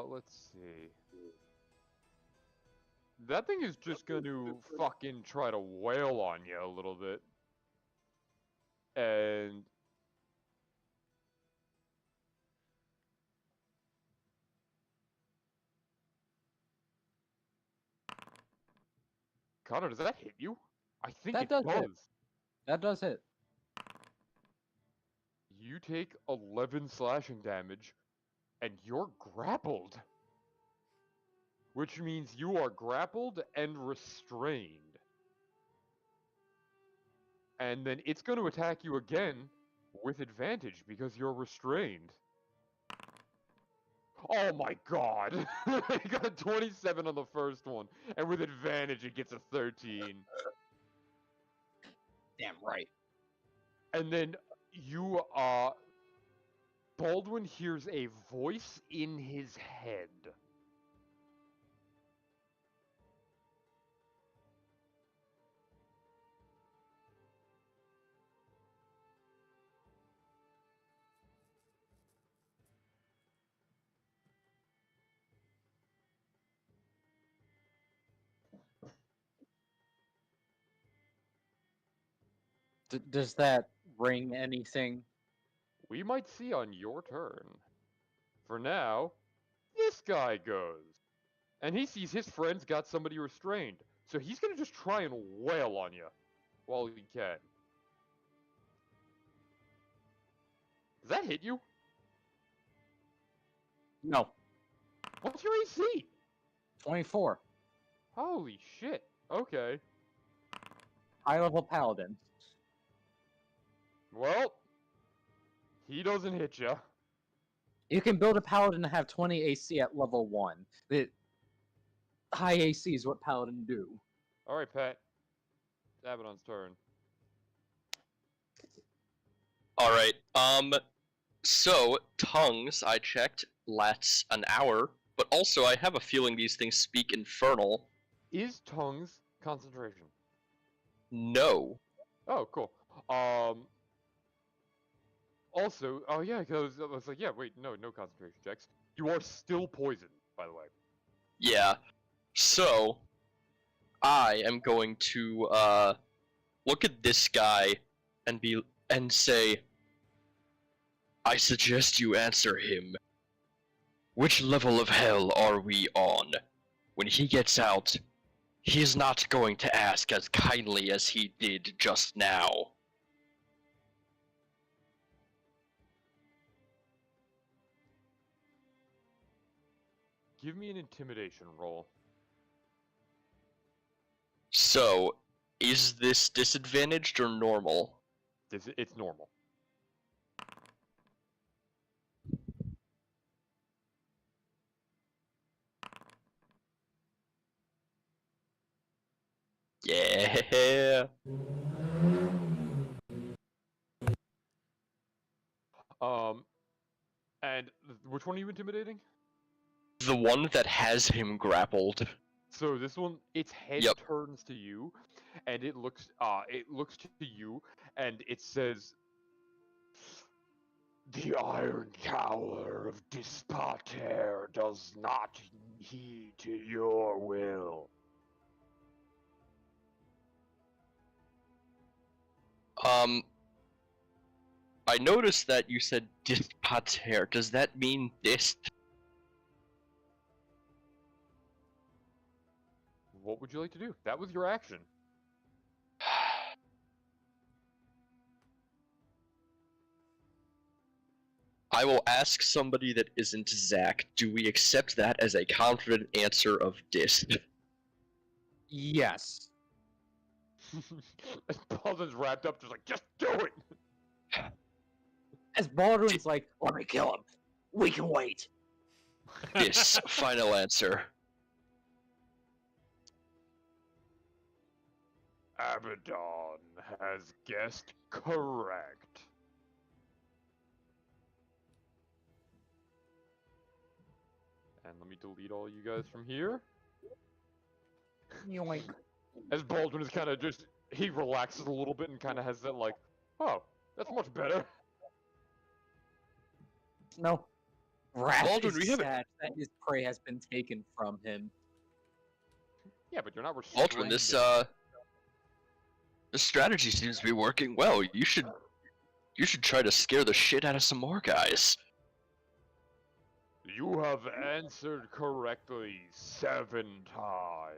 Let's see. That thing is just going to fucking try to wail on you a little bit. And... Connor, does that hit you? I think That it does does. hit. That does hit. You take 11 slashing damage, and you're grappled. Which means you are grappled and restrained. And then it's going to attack you again with advantage because you're restrained. Oh my god! It got a 27 on the first one, and with advantage it gets a 13. Damn right. And then you, Baldwin hears a voice in his head. Does that ring anything? We might see on your turn. For now, this guy goes. And he sees his friend's got somebody restrained. So he's gonna just try and wail on you while he can. Does that hit you? No. What's your AC? 24. Holy shit. Okay. High level paladin. Well, he doesn't hit you. You can build a paladin to have 20 AC at level 1. The high AC is what paladin do. Alright, Pat. Abaddon's turn. Alright, so, tongues, I checked, lasts an hour, but also I have a feeling these things speak Infernal. Is tongues concentration? No. Oh, cool. Also, oh yeah, because I was like, yeah, wait, no concentration checks. You are still poisoned, by the way. Yeah. So, I am going to, look at this guy and say, I suggest you answer him. Which level of hell are we on? When he gets out, he's not going to ask as kindly as he did just now. Give me an intimidation roll. So, is this disadvantaged or normal? It's normal. Yeah. And which one are you intimidating? The one that has him grappled. So this one, its head Yep. turns to you, and it looks to you, and it says, "The Iron Tower of Dispater does not heed to your will." I noticed that you said dispater. Does that mean dist? What would you like to do? That was your action. I will ask somebody that isn't Zach, do we accept that as a confident answer of dist? Yes. Paul's wrapped up, just like, just do it! As Baldwin's like, let me kill him. We can wait. This final answer. Abaddon has guessed correct. And let me delete all you guys from here. Yoink. As Baldwin is kind of just, he relaxes a little bit and kind of has that like, oh, that's much better. No. Wrath Baldwin, we is haven't- sad that his prey has been taken from him. Yeah, but you're not restraining. Baldwin, this strategy seems to be working well. You should try to scare the shit out of some more guys. You have answered correctly 7 times.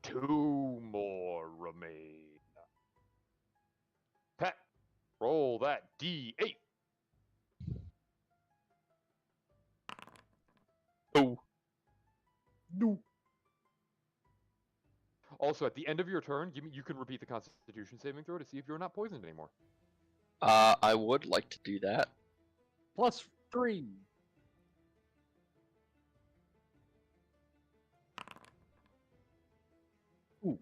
2 more remain. Pat, roll that D8. Oh. No. Also, at the end of your turn, you can repeat the Constitution saving throw to see if you're not poisoned anymore. I would like to do that. +3. Ooh.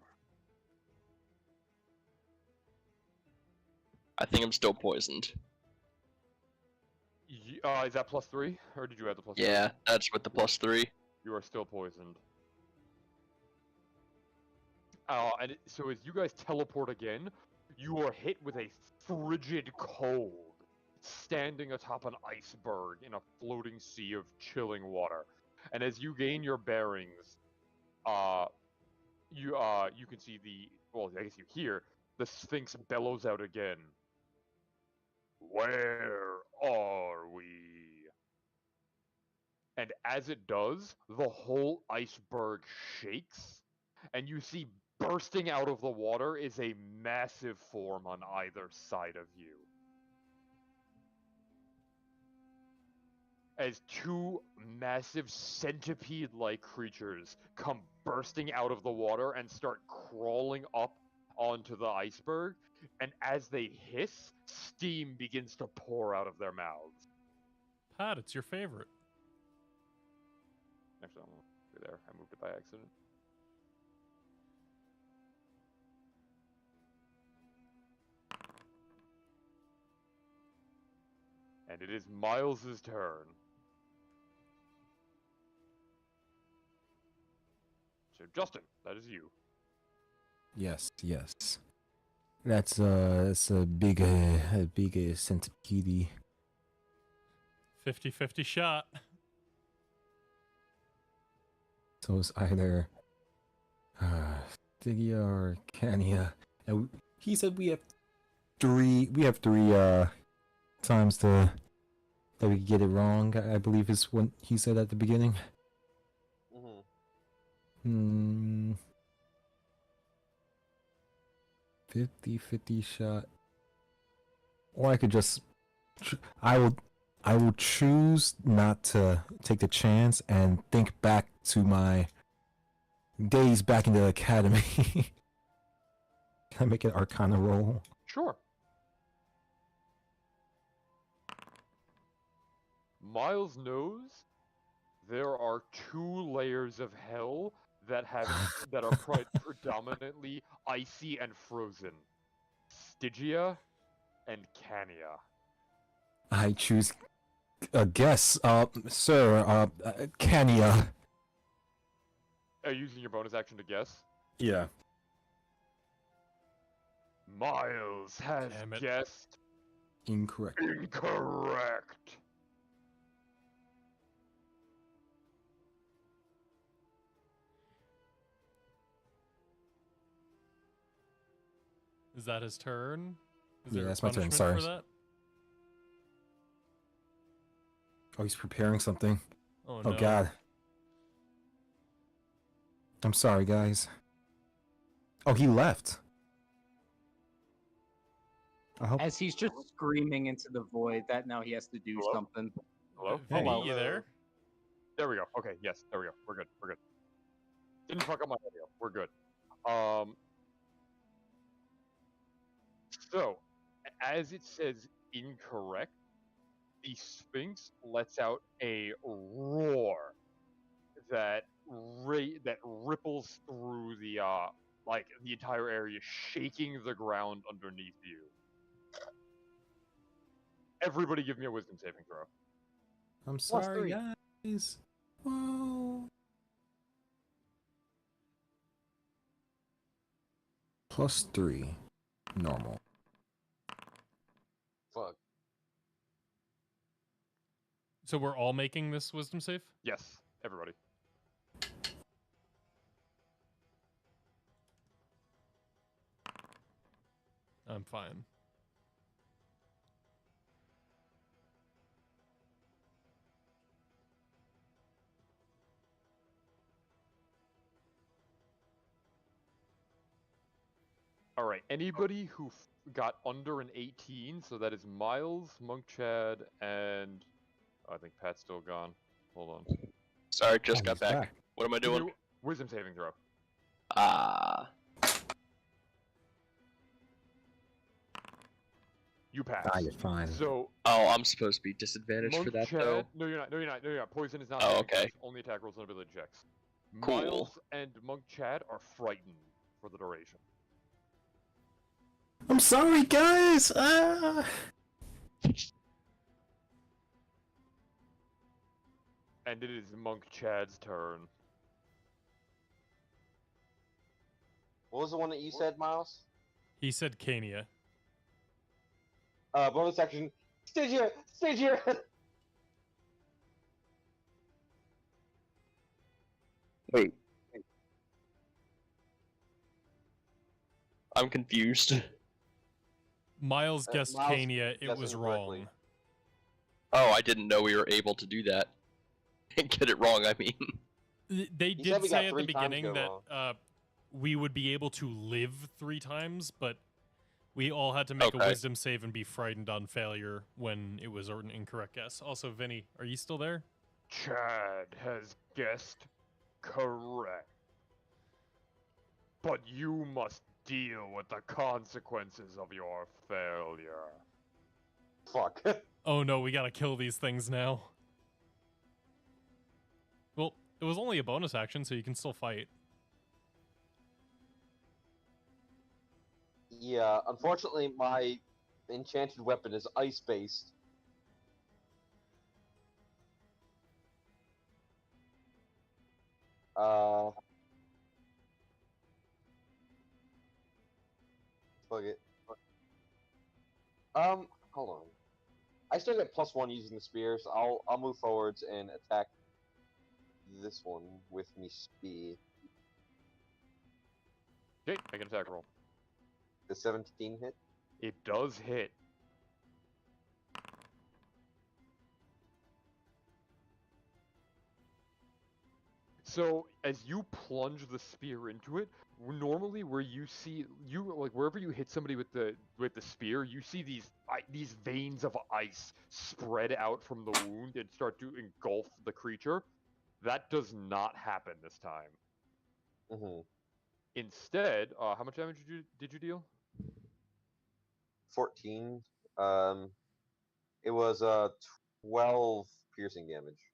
I think I'm still poisoned. Is that +3, or did you add the +3? Yeah, that's with the +3. You are still poisoned. So as you guys teleport again, you are hit with a frigid cold, standing atop an iceberg in a floating sea of chilling water. And as you gain your bearings, you can see I guess you hear the Sphinx bellows out again. Where are we? And as it does, the whole iceberg shakes, and you see bursting out of the water is a massive form on either side of you. As 2 massive centipede-like creatures come bursting out of the water and start crawling up onto the iceberg, and as they hiss, steam begins to pour out of their mouths. Pat, it's your favorite. Actually, I'm over there. I moved it by accident. And it is Miles's turn. So, Justin, that is you. Yes, yes. That's a big centipede. 50-50 shot. So it's either Stygia or Cania. And he said we have three times that we could get it wrong, I believe is what he said at the beginning. Mm-hmm. 50-50 shot. Or I could just I will choose not to take the chance and think back to my days back in the academy. Can I make an Arcana roll? Sure. Miles knows there are 2 layers of hell that are quite predominantly icy and frozen. Stygia and Cania. I choose a guess, sir, Cania. Are you using your bonus action to guess? Yeah. Miles has Damn it. guessed Incorrect. incorrect. Is that his turn? Is Yeah, there a that's my turn, punishment sorry. For that? Oh, he's preparing something. Oh, Oh no. God. I'm sorry, guys. Oh, he left. I hope. As he's just screaming into the void that now he has to do Hello? something. Hello? Vinny, Hello. you there? There we go. Okay, yes, there we go. We're good. We're good. Didn't fuck up my audio. We're good. So, as it says incorrect, the Sphinx lets out a roar that ripples through the the entire area, shaking the ground underneath you. Everybody, give me a Wisdom saving throw. I'm sorry, three. guys. Guys, well, +3, normal. Fuck. So we're all making this wisdom save? Yes, everybody. I'm fine. All right. Anybody who got under an 18, so that is Miles, Monk Chad, and I think Pat's still gone. Hold on. Sorry, just Oh, got he's back. back. What am I Give me doing? a wisdom saving throw. Ah. You pass. Ah, you're fine. So Oh, I'm supposed to be disadvantaged Monk for that Chad. though. No, you're not. No, you're not. No, you're not. Poison is not. Oh, saving okay. throws, only attack rolls and ability checks. Cool. Miles and Monk Chad are frightened for the duration. I'm sorry, guys. And it is Monk Chad's turn. What was the one that you said, Miles? He said Cania. Bonus action. Stygia! Stygia! Wait. I'm confused. Miles guessed Miles Cania. It guessed was incorrectly. wrong. Oh, I didn't know we were able to do that. Get it wrong, I mean. They He said did we got say at the 3 times beginning go that wrong. we would be able to live 3 times, but we all had to make a Okay. wisdom save and be frightened on failure when it was an incorrect guess. Also, Vinny, are you still there? Chad has guessed correct. But you must deal with the consequences of your failure. Fuck. Oh no, we gotta kill these things now. Well, it was only a bonus action, so you can still fight. Yeah, unfortunately, my enchanted weapon is ice-based. Fuck it. Hold on. I still get +1 using the spear, so I'll move forwards and attack this one with me speed. Okay, make an attack roll. The 17 hit. It does hit. So as you plunge the spear into it, normally where you see like wherever you hit somebody with the spear, you see these veins of ice spread out from the wound and start to engulf the creature. That does not happen this time. Mm-hmm. Instead, how much damage did you deal? 14. It was 12 piercing damage.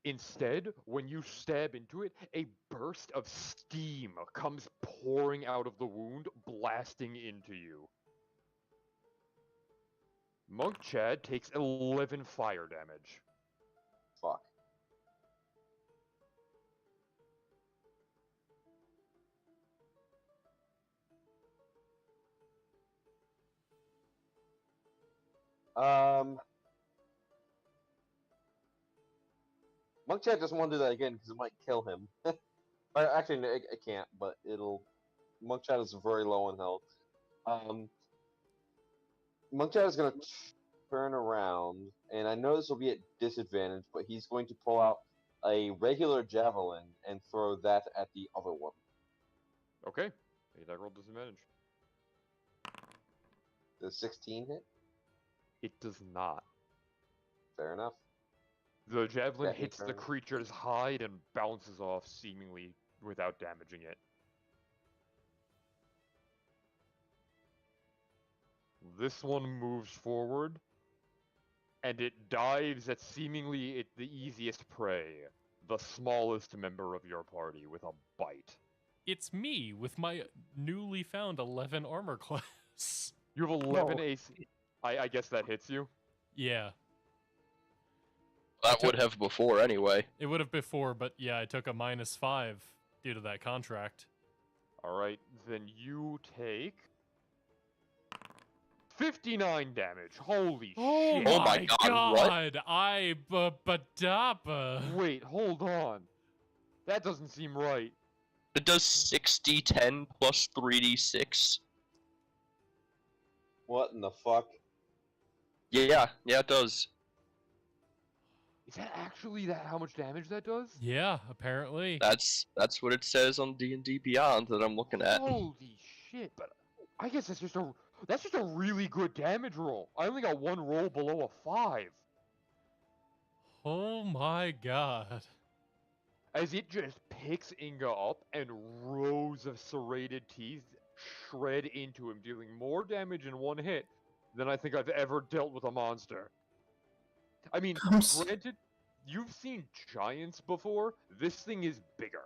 Instead, when you stab into it, a burst of steam comes pouring out of the wound, blasting into you. Monk Chad takes 11 fire damage. Fuck. Monk Chad doesn't want to do that again because it might kill him. Actually, no, it can't, but it'll. Monk Chad is very low in health. Monk Chad is going to turn around, and I know this will be at disadvantage, but he's going to pull out a regular javelin and throw that at the other one. Okay, make that roll disadvantage. Does 16 hit? It does not. Fair enough. The javelin That hits the turn. creature's hide and bounces off seemingly without damaging it. This one moves forward, and it dives at seemingly the easiest prey, the smallest member of your party, with a bite. It's me with my newly found 11 armor class. You have 11 AC. I guess that hits you. Yeah. That would have before anyway. It would have before, but yeah, I took a -5 due to that contract. Alright, then you take 59 damage. Holy Oh shit. Oh my my God, what? god! Badabba. Wait, hold on. That doesn't seem right. It does 6d10 plus 3d6. What in the fuck? Yeah, it does. Is that actually how much damage that does? Yeah, apparently. That's what it says on D&D Beyond that I'm looking at. Holy shit! But I guess that's just a really good damage roll. I only got one roll below a 5. Oh my god. As it just picks Inga up and rows of serrated teeth shred into him, dealing more damage in one hit than I think I've ever dealt with a monster. I mean, granted, you've seen giants before. This thing is bigger.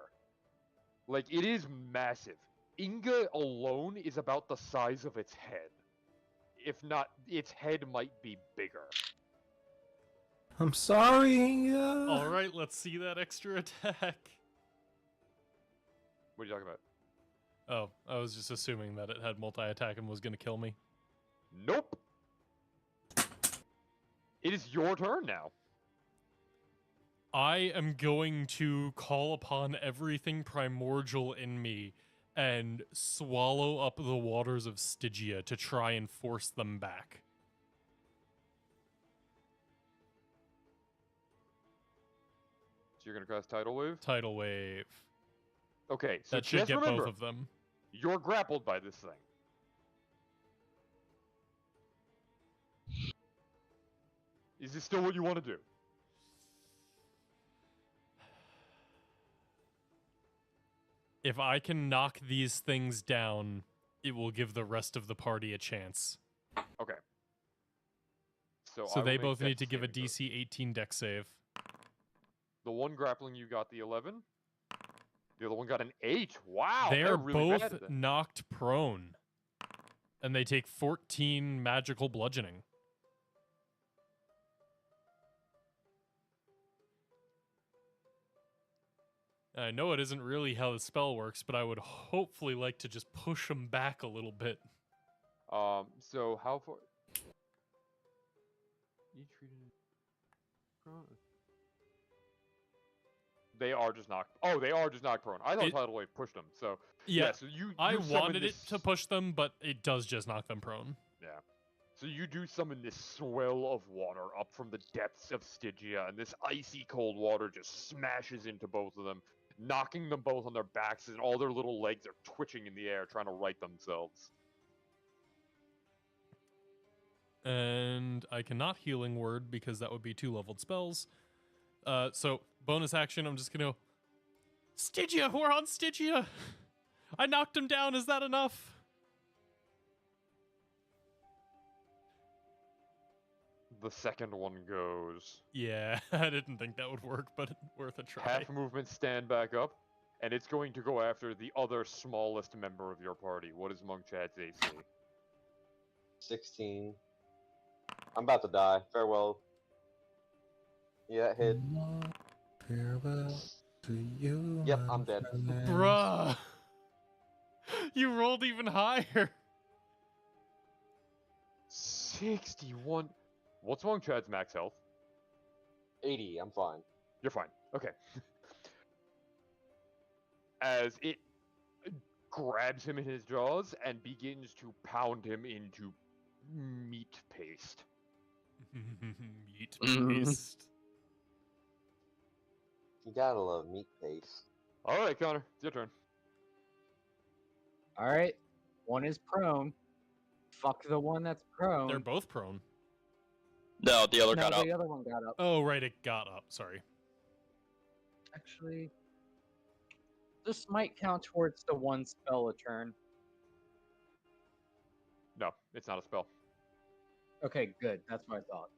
Like, it is massive. Inga alone is about the size of its head. If not, its head might be bigger. I'm sorry, Inga. Alright, let's see that extra attack. What are you talking about? Oh, I was just assuming that it had multi-attack and was gonna kill me. Nope. It is your turn now. I am going to call upon everything primordial in me and swallow up the waters of Stygia to try and force them back. So you're gonna cast Tidal Wave? Tidal Wave. Okay, so That should just get remember, both of them. you're grappled by this thing. Is this still what you want to do? If I can knock these things down, it will give the rest of the party a chance. Okay. So I So will they make both need dex to give a saving throws. DC 18 dex save. The one grappling you got the 11. The other one got an 8. Wow, They're really both bad then. knocked prone. And they take 14 magical bludgeoning. I know it isn't really how the spell works, but I would hopefully like to just push them back a little bit. So how far? You treated. They are just knocked. Oh, they are just knocked prone. I thought It- Tidal Wave pushed them. So Yeah, so you I summon wanted it this- to push them, but it does just knock them prone. Yeah. So you do summon this swell of water up from the depths of Stygia, and this icy cold water just smashes into both of them, knocking them both on their backs, and all their little legs are twitching in the air, trying to right themselves. And I cannot Healing Word because that would be 2-leveled spells. So bonus action, I'm just gonna go, Stygia, we're on Stygia! I knocked him down, is that enough? The second one goes. Yeah, I didn't think that would work, but worth a try. Half movement, stand back up, and it's going to go after the other smallest member of your party. What is Monk Chad's AC? 16. I'm about to die. Farewell. Yeah, hit. Farewell to you. Yep, my I'm dead. friend. Bruh! You rolled even higher! 61. What's Monk Chad's max health? 80. I'm fine. You're fine. Okay. As it grabs him in his jaws and begins to pound him into meat paste. Meat Mhm. paste. You gotta love meat paste. All right, Connor, it's your turn. All right, one is prone. Fuck the one that's prone. They're both prone. No, the other no, got up. the other one got up. Oh, right, it got up. Sorry. Actually, this might count towards the one spell a turn. No, it's not a spell. Okay, good. That's what I thought.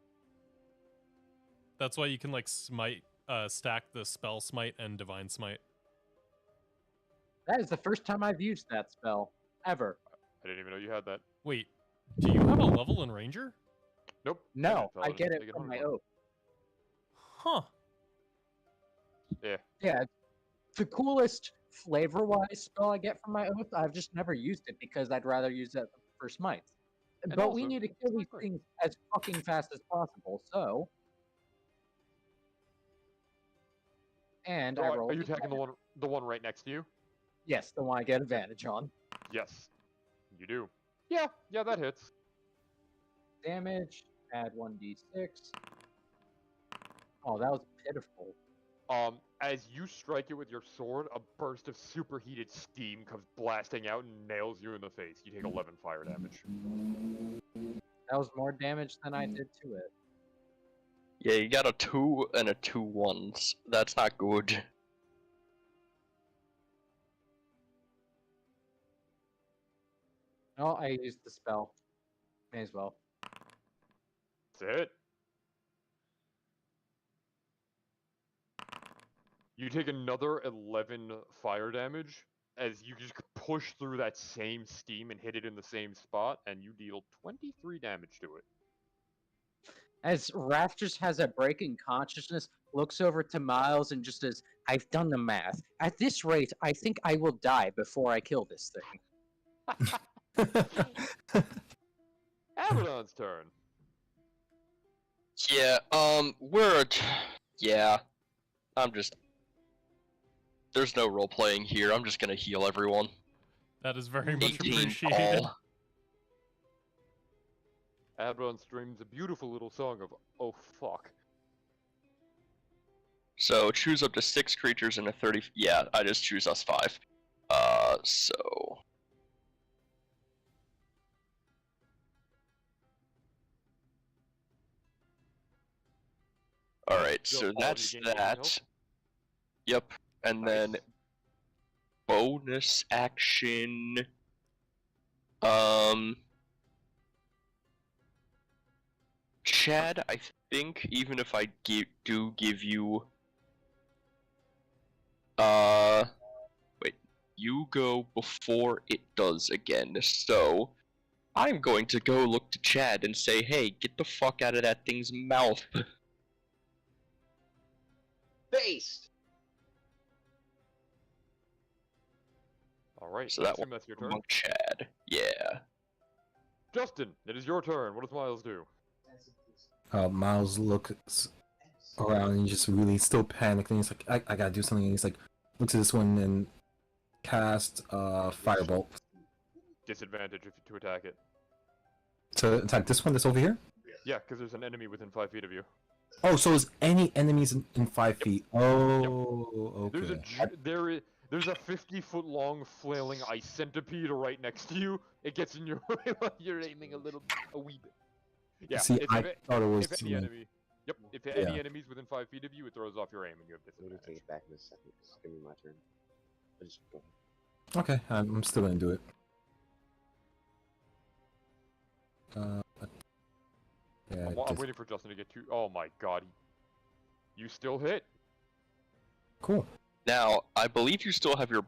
That's why you can, like, smite, stack the spell smite and divine smite. That is the first time I've used that spell ever. I didn't even know you had that. Wait, do you have a level in Ranger? Nope. No, got I Paladin. get They it from hunter my one. oath. Huh. Yeah. Yeah, the coolest flavor-wise spell I get from my oath, I've just never used it because I'd rather use it for smites. And But we also, need to kill these great. things as fucking fast as possible, so... And So I are rolled you a attacking damage. the one right next to you? Yes, the one I get advantage on. Yes. You do. Yeah, that hits. Damage, add 1d6. Oh, that was pitiful. As you strike it with your sword, a burst of superheated steam comes blasting out and nails you in the face. You take 11 fire damage. That was more damage than I did to it. Yeah, you got a 2 and a 2 1s. That's not good. Oh, I used the spell. May as well. That's it. You take another 11 fire damage as you just push through that same steam and hit it in the same spot, and you deal 23 damage to it. As Raph just has a break in consciousness, looks over to Miles and just says, I've done the math. At this rate, I think I will die before I kill this thing. Abaddon's turn. Yeah, yeah. There's no role playing here. I'm just gonna heal everyone. That is very much 18 appreciated. all. Abaddon streams a beautiful little song of "Oh fuck." So choose up to 6 creatures in a 30. Yeah, I just choose us 5. So. Alright, so Already that's gained 1 that. health? Yep, and then Nice. bonus action. Chad, I think even if I do give you, wait, you go before it does again. So I'm going to go look to Chad and say, hey, get the fuck out of that thing's mouth. Based. Alright, So I that assume one that's your turn. Monk Chad. Yeah. Justin, it is your turn. What does Miles do? Miles looks around and he's just really still panicked, and he's like, I gotta do something. And he's like, looks at this one and cast Firebolt Disadvantage to attack it. to attack this one that's over here. Yeah, because there's an enemy within 5 feet of you. Oh, so is any enemies in 5 feet? Oh, okay. There's a 50-foot long flailing ice centipede right next to you. It gets in your way while you're aiming a wee bit. Yeah. See, I thought it was. If any like- enemy. Yep. If Yeah. any enemies within 5 feet of you, it throws off your aim and you have I'm gonna take disadvantage. it back in a second. Just give me my turn. I just go. Okay, I'm still gonna do it. Yeah. I'm waiting for Justin to get to. Oh my god. You still hit. Cool. Now, I believe you still have your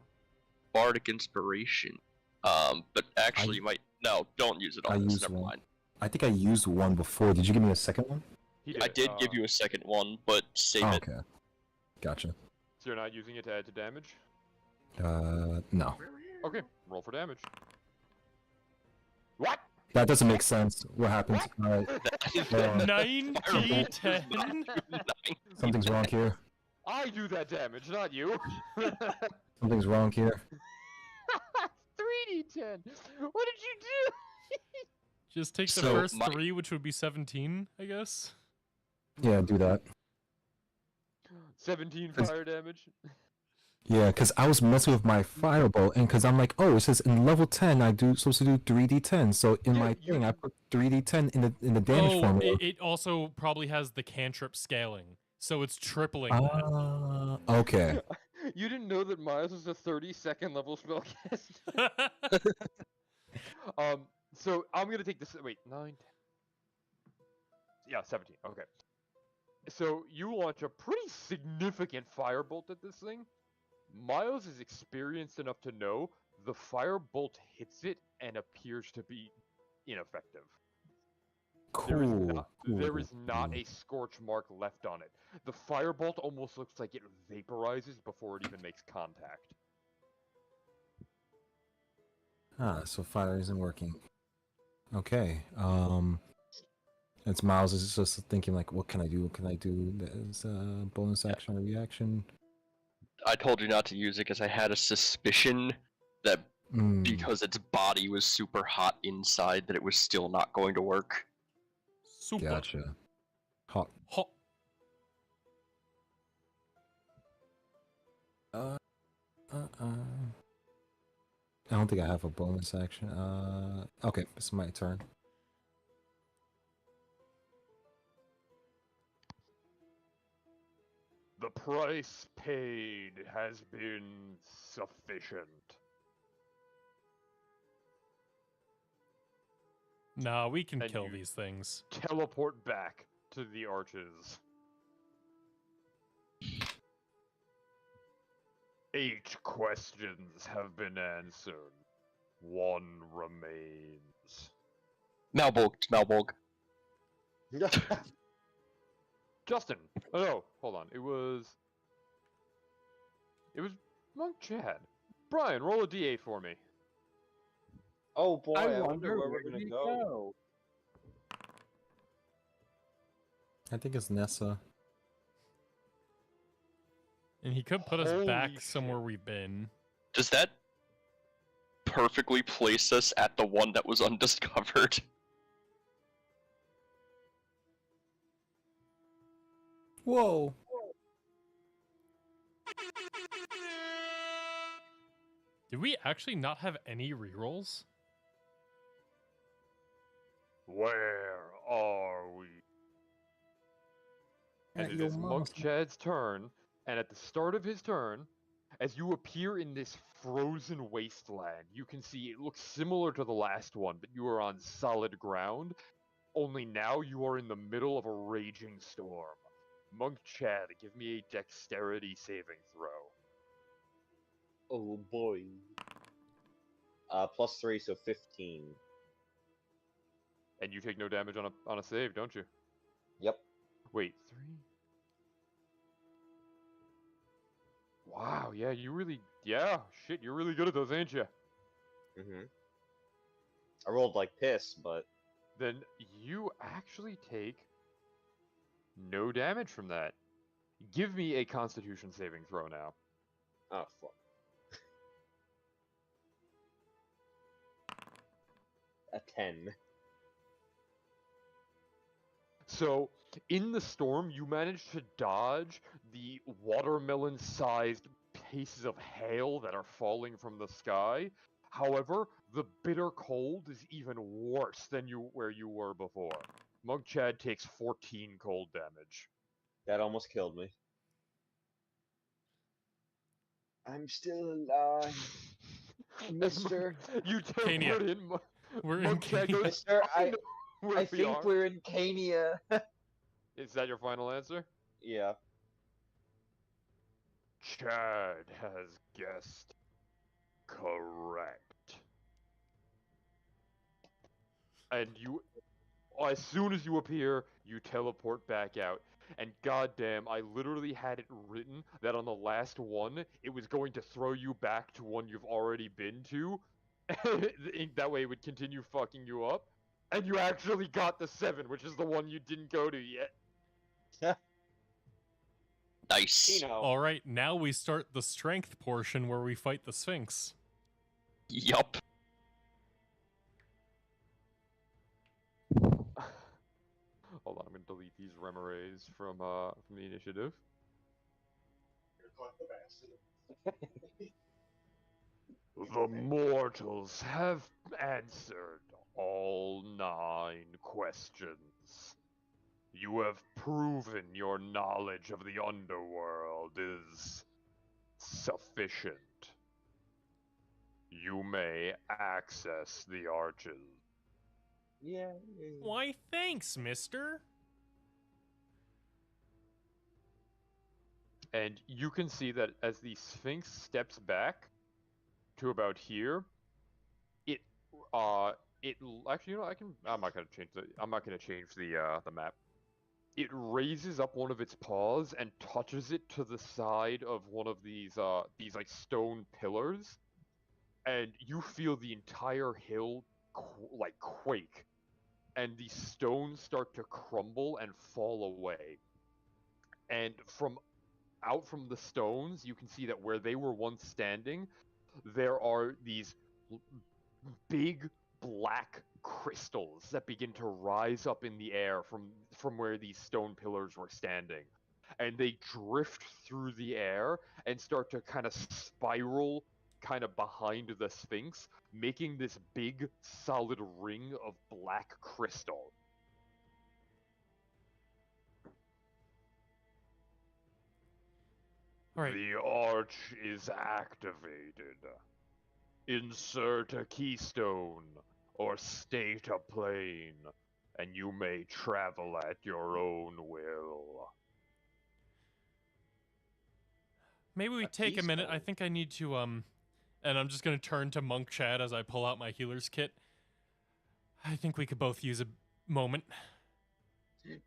Bardic Inspiration. But actually, you might. No, don't use it I on this. used Never one. mind. I think I used one before. Did you give me a second one? He I did give you a second one, but save it. Okay. Gotcha. So you're not using it to add to damage? No. Okay, roll for damage. What? That doesn't make sense. What happened? Alright. 90-10. Something's wrong here. I do that damage, not you. Something's wrong here. 3d10. What did you do? Just take the So, first my- 3, which would be 17, I guess. Yeah, do that. 17 fire damage. Yeah, because I was messing with my firebolt, and because I'm like, oh, it says in level 10 supposed to do 3d10. So in Yeah, my thing, I put 3d10 in the damage Oh, formula. it also probably has the cantrip scaling, so it's tripling that. Okay. You didn't know that Miles is a 32nd level spellcaster? So I'm gonna take this. Wait, 9, 10. Yeah, 17. Okay. So you launch a pretty significant firebolt at this thing. Miles is experienced enough to know the firebolt hits it and appears to be ineffective. There is Cool. not, cool, there cool, is not cool. a scorch mark left on it. The firebolt almost looks like it vaporizes before it even makes contact. Ah, so fire isn't working. Okay. It's Miles is just thinking like, what can I do? What can I do? There's a bonus action or reaction. I told you not to use it because I had a suspicion that Mm, because its body was super hot inside that it was still not going to work. Super gotcha. Hot. hot. I don't think I have a bonus action. Okay, it's my turn. The price paid has been sufficient. Nah, we can And kill you- these things. Teleport back to the arches. 8 questions have been answered. 1 remains. Malbolg, Malbolg. Justin! Oh no, hold on. It was Monk Chad. Brian, roll a d8 for me. Oh boy, I I wonder wonder where we're did gonna he go. I think it's Nessa. And he could put us Holy back shit. somewhere we've been. Does that perfectly place us at the one that was undiscovered? Whoa. Did we actually not have any rerolls? Where are we? And it is Monk Chad's turn, and at the start of his turn, as you appear in this frozen wasteland, you can see it looks similar to the last one, but you are on solid ground, only now you are in the middle of a raging storm. Monk Chad, give me a dexterity saving throw. Oh boy. +3, so 15. And you take no damage on a save, don't you? Yep. Wait, 3? Wow, yeah, shit, you're really good at those, ain't you? Mm-hmm. I rolled like piss, but Then you actually take no damage from that. Give me a Constitution saving throw now. oh fuck. A 10. So, in the storm, you manage to dodge the watermelon-sized pieces of hail that are falling from the sky. However, the bitter cold is even worse than where you were before. Monk Chad takes 14 cold damage. That almost killed me. I'm still alive, mister. You Cania. teleport in. We're in Monk Chad goes, Mister, I know where I we think are. we're in Cania. Is that your final answer? Yeah. Chad has guessed correct. And you, as soon as you appear, you teleport back out. And goddamn, I literally had it written that on the last one, it was going to throw you back to one you've already been to. That way it would continue fucking you up. And you actually got the 7, which is the one you didn't go to yet. Nice. All right, now we start the strength portion where we fight the Sphinx. Yup. Hold on, I'm gonna delete these remorays from the initiative. The mortals have answered all 9 questions. You have proven your knowledge of the underworld is sufficient. You may access the arches. Yeah. Why, thanks, mister. And you can see that as the Sphinx steps back to about here, it Actually, you know, I'm not gonna change the map. It raises up one of its paws and touches it to the side of one of these like stone pillars, and you feel the entire hill like quake, and the stones start to crumble and fall away. And out from the stones, you can see that where they were once standing, there are these big black crystals that begin to rise up in the air from where these stone pillars were standing, and they drift through the air and start to kind of spiral kind of behind the Sphinx, making this big solid ring of black crystal. All right. The arch is activated. Insert a keystone or state a plane, and you may travel at your own will. Maybe we take a minute. I think I need to and I'm just gonna turn to Monk Chad as I pull out my healer's kit. I think we could both use a moment.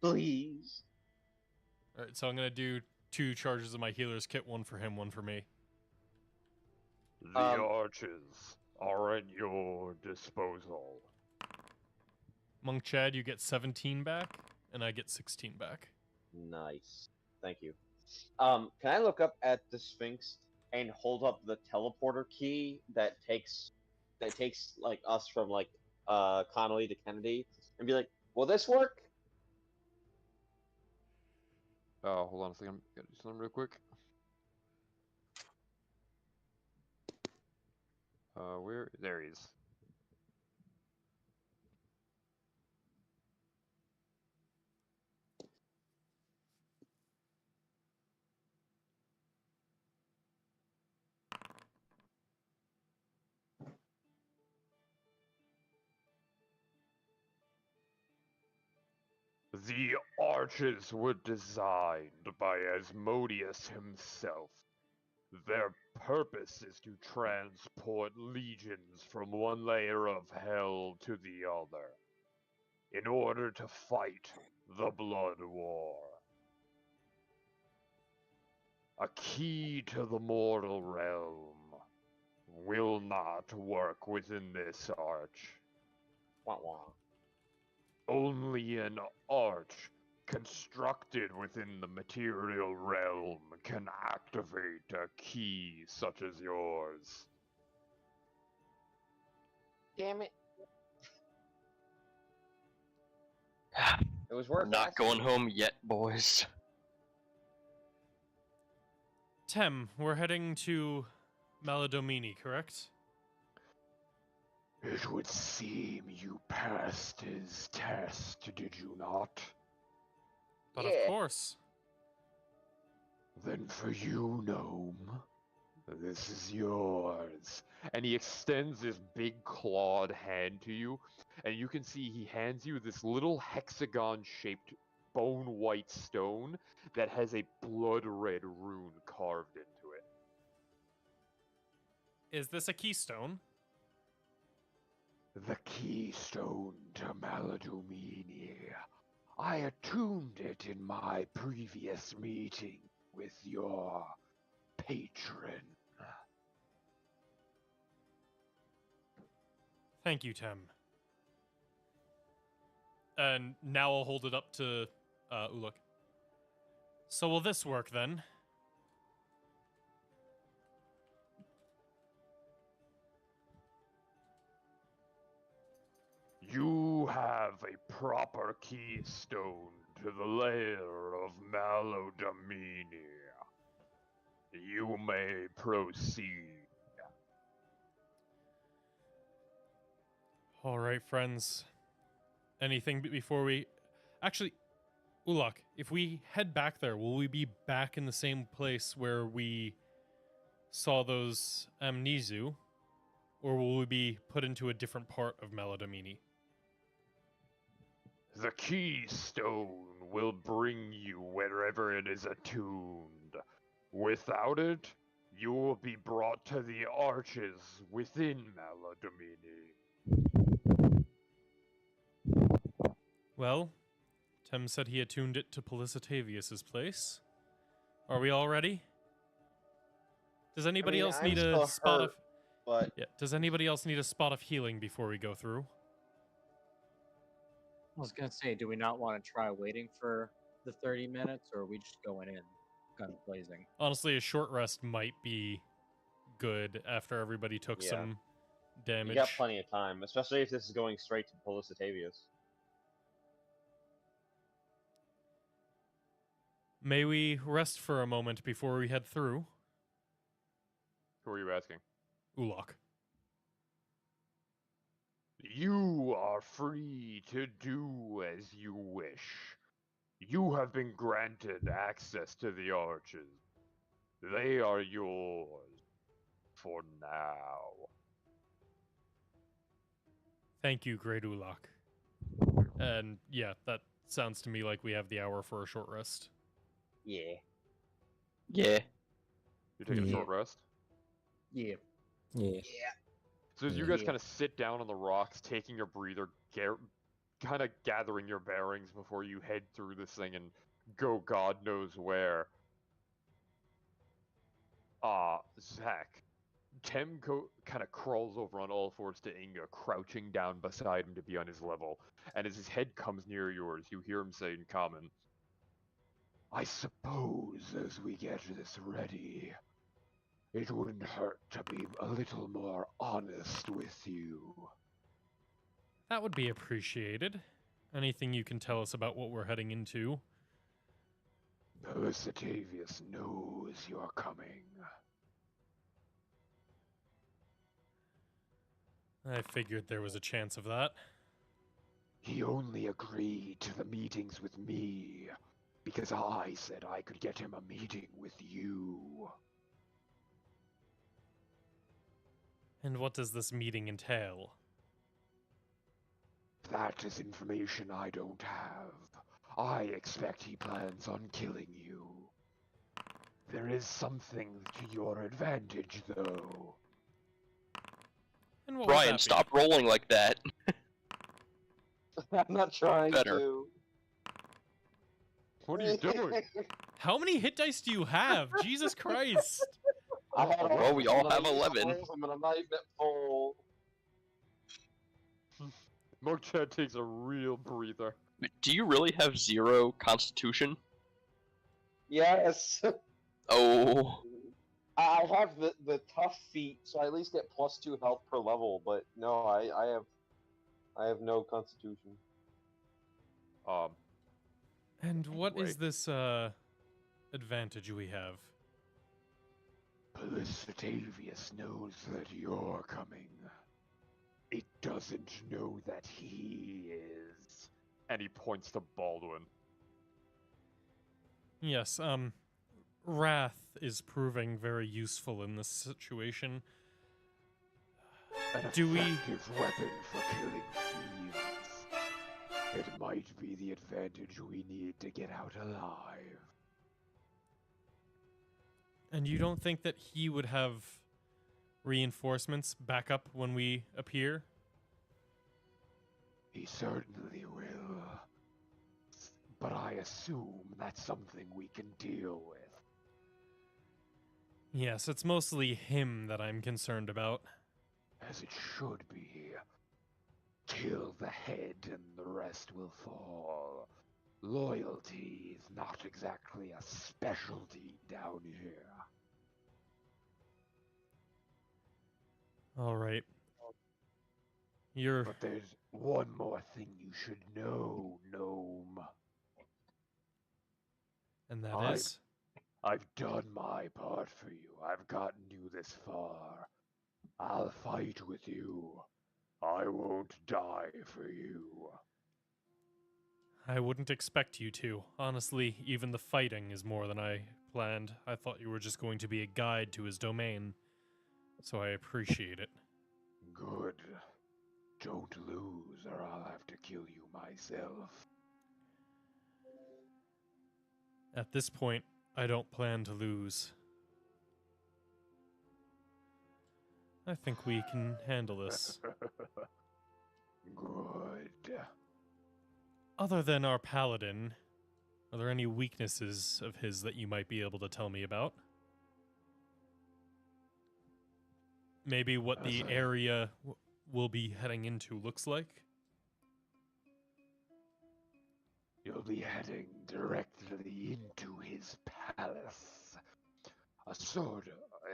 Please. All right, so I'm gonna do 2 charges of my healer's kit, one for him, one for me. The arches are at your disposal. Monk Chad, you get 17 back, and I get 16 back. Nice. Thank you. Can I look up at the Sphinx and hold up the teleporter key that takes like us from like Connolly to Kennedy and be like, will this work? Oh, hold on a second. Gotta do something real quick. Where? There he is. The arches were designed by Asmodeus himself. Their purpose is to transport legions from one layer of hell to the other, in order to fight the Blood War. A key to the mortal realm will not work within this arch. Wah wah. Only an arch constructed within the material realm can activate a key such as yours. Damn it. It was worth We're not going home yet, boys. Tem, we're heading to Maladomini, correct? It would seem you passed his test, did you not? But of course. Then for you, Gnome, This is yours. And he extends this big clawed hand to you, and you can see he hands you this little hexagon-shaped bone-white stone that has a blood-red rune carved into it. Is this a keystone? the keystone to Maladomini. I attuned it in my previous meeting with your patron. Thank you, Tem. And now I'll hold it up to Uloch. So will this work then? You have a proper keystone to the lair of Maladomini. You may proceed. All right, friends. Anything before we... Actually, Uloch, if we head back there, will we be back in the same place where we saw those Amnesu? Or will we be put into a different part of Maladomini? The keystone will bring you wherever it is attuned. Without it, you will be brought to the arches within Maladomini. Well, Tem said he attuned it to Pelicitavius's place. Are we all ready? Does anybody else I'm need still a spot hurt, of... but Yeah, does anybody else need a spot of healing before we go through? I was gonna say, do we not want to try waiting for the 30 minutes, or are we just going in, guns blazing? Honestly, a short rest might be good after everybody took Yeah. some damage. you got plenty of time, especially if this is going straight to Pelicitavius. May we rest for a moment before we head through? Who are you asking? Uloch. You are free to do as you wish. You have been granted access to the arches. They are yours for now. Thank you, Great Uloch. And yeah, that sounds to me like we have the hour for a short rest. Yeah. Yeah. You're taking a short rest? Yeah. Yeah. So as you guys Yeah. kind of sit down on the rocks, taking your breather, kind of gathering your bearings before you head through this thing and go God knows where. Zach. Temco kind of crawls over on all fours to Inga, crouching down beside him to be on his level. And as his head comes near yours, you hear him say in common, I suppose as we get this ready, it wouldn't hurt to be a little more honest with you. That would be appreciated. Anything you can tell us about what we're heading into? Pelicitavius knows you're coming. I figured there was a chance of that. He only agreed to the meetings with me because I said I could get him a meeting with you. And what does this meeting entail? That is information I don't have. I expect he plans on killing you. There is something to your advantage, though. And what would Brian, that be? stop rolling like that. I'm not trying Better. to. what are you doing? How many hit dice do you have? Jesus Christ! I had Well, we all have I'm 11. I'm not even at full. Monk Chad takes a real breather. Do you really have 0 constitution? Yes. Oh. I have the tough feat, so I at least get +2 health per level. But no, I have no constitution. And what is Wait. this, advantage we have? Pelicitavius knows that you're coming. It doesn't know that he is. And he points to Baldwin. Yes, Wrath is proving very useful in this situation. An Do we- effective weapon for killing thieves. It might be the advantage we need to get out alive. And you don't think that he would have reinforcements back up when we appear? He certainly will. But I assume that's something we can deal with. Yes, it's mostly him that I'm concerned about. As it should be. Kill the head and the rest will fall. Loyalty is not exactly a specialty down here. All right. You're... But there's one more thing you should know, Gnome. And that I- is? I've done my part for you. I've gotten you this far. I'll fight with you. I won't die for you. I wouldn't expect you to. Honestly, even the fighting is more than I planned. I thought you were just going to be a guide to his domain. So I appreciate it. Good. Don't lose or I'll have to kill you myself. At this point, I don't plan to lose. I think we can handle this. Good. Other than our paladin, are there any weaknesses of his that you might be able to tell me about? Maybe what the area we'll be heading into looks like? You'll be heading directly into his palace.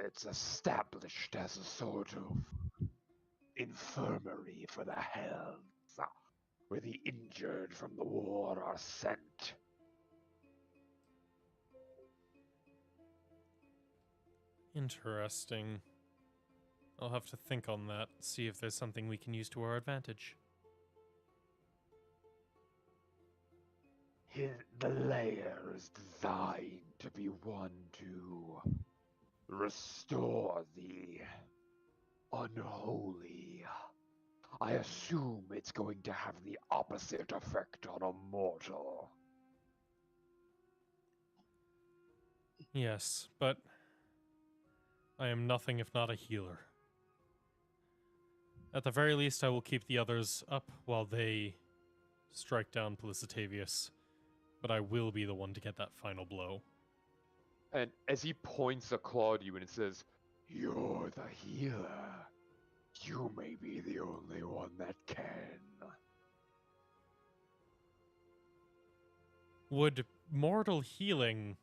It's established as a sort of infirmary for the hells, where the injured from the war are sent. Interesting. I'll have to think on that, see if there's something we can use to our advantage. The lair is designed to be one to restore the unholy. I assume it's going to have the opposite effect on a mortal. Yes, but I am nothing if not a healer. At the very least, I will keep the others up while they strike down Pelicitavius, but I will be the one to get that final blow. And as he points a claw at you and it says, You're the healer. You may be the only one that can. Would mortal healing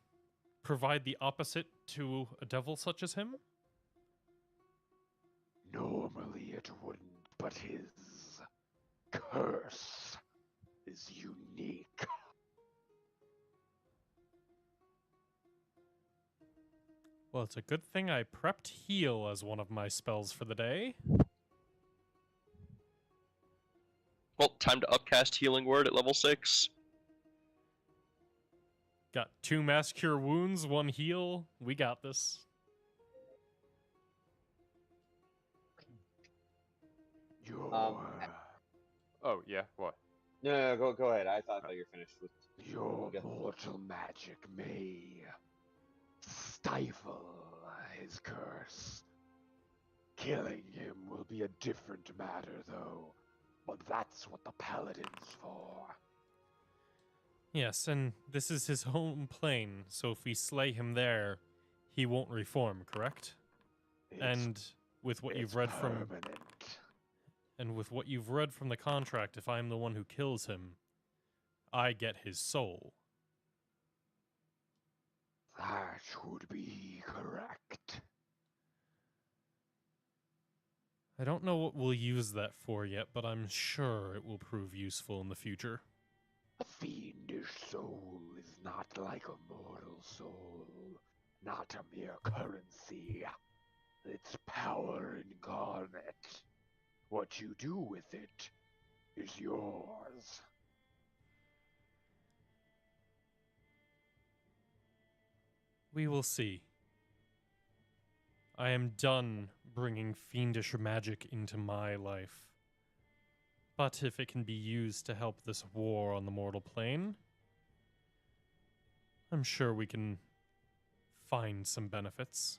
provide the opposite to a devil such as him? Normally it wouldn't, but his curse is unique. Well, it's a good thing I prepped heal as one of my spells for the day. Well, time to upcast Healing Word at level 6. Got 2 mass cure wounds, 1 heal. We got this. oh, yeah, what? No, go ahead. I thought you were finished with. Your mortal magic may stifle his curse. Killing him will be a different matter, though. But that's what the paladin's for. Yes, and this is his home plane, so if we slay him there, he won't reform, correct? And with what you've read from the contract, if I'm the one who kills him, I get his soul. That would be correct. I don't know what we'll use that for yet, but I'm sure it will prove useful in the future. A fiendish soul is not like a mortal soul, not a mere currency. It's power incarnate. What you do with it is yours. We will see. I am done bringing fiendish magic into my life. But if it can be used to help this war on the mortal plane, I'm sure we can find some benefits.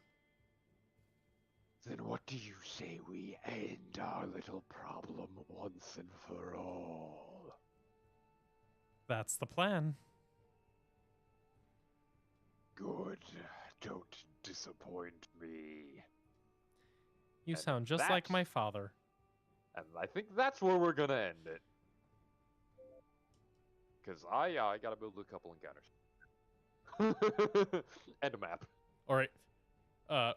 Then what do you say we end our little problem once and for all? That's the plan. Good. Don't disappoint me. You sound just like my father. And I think that's where we're gonna end it. Because I gotta build a couple encounters. And a map. Alright. Real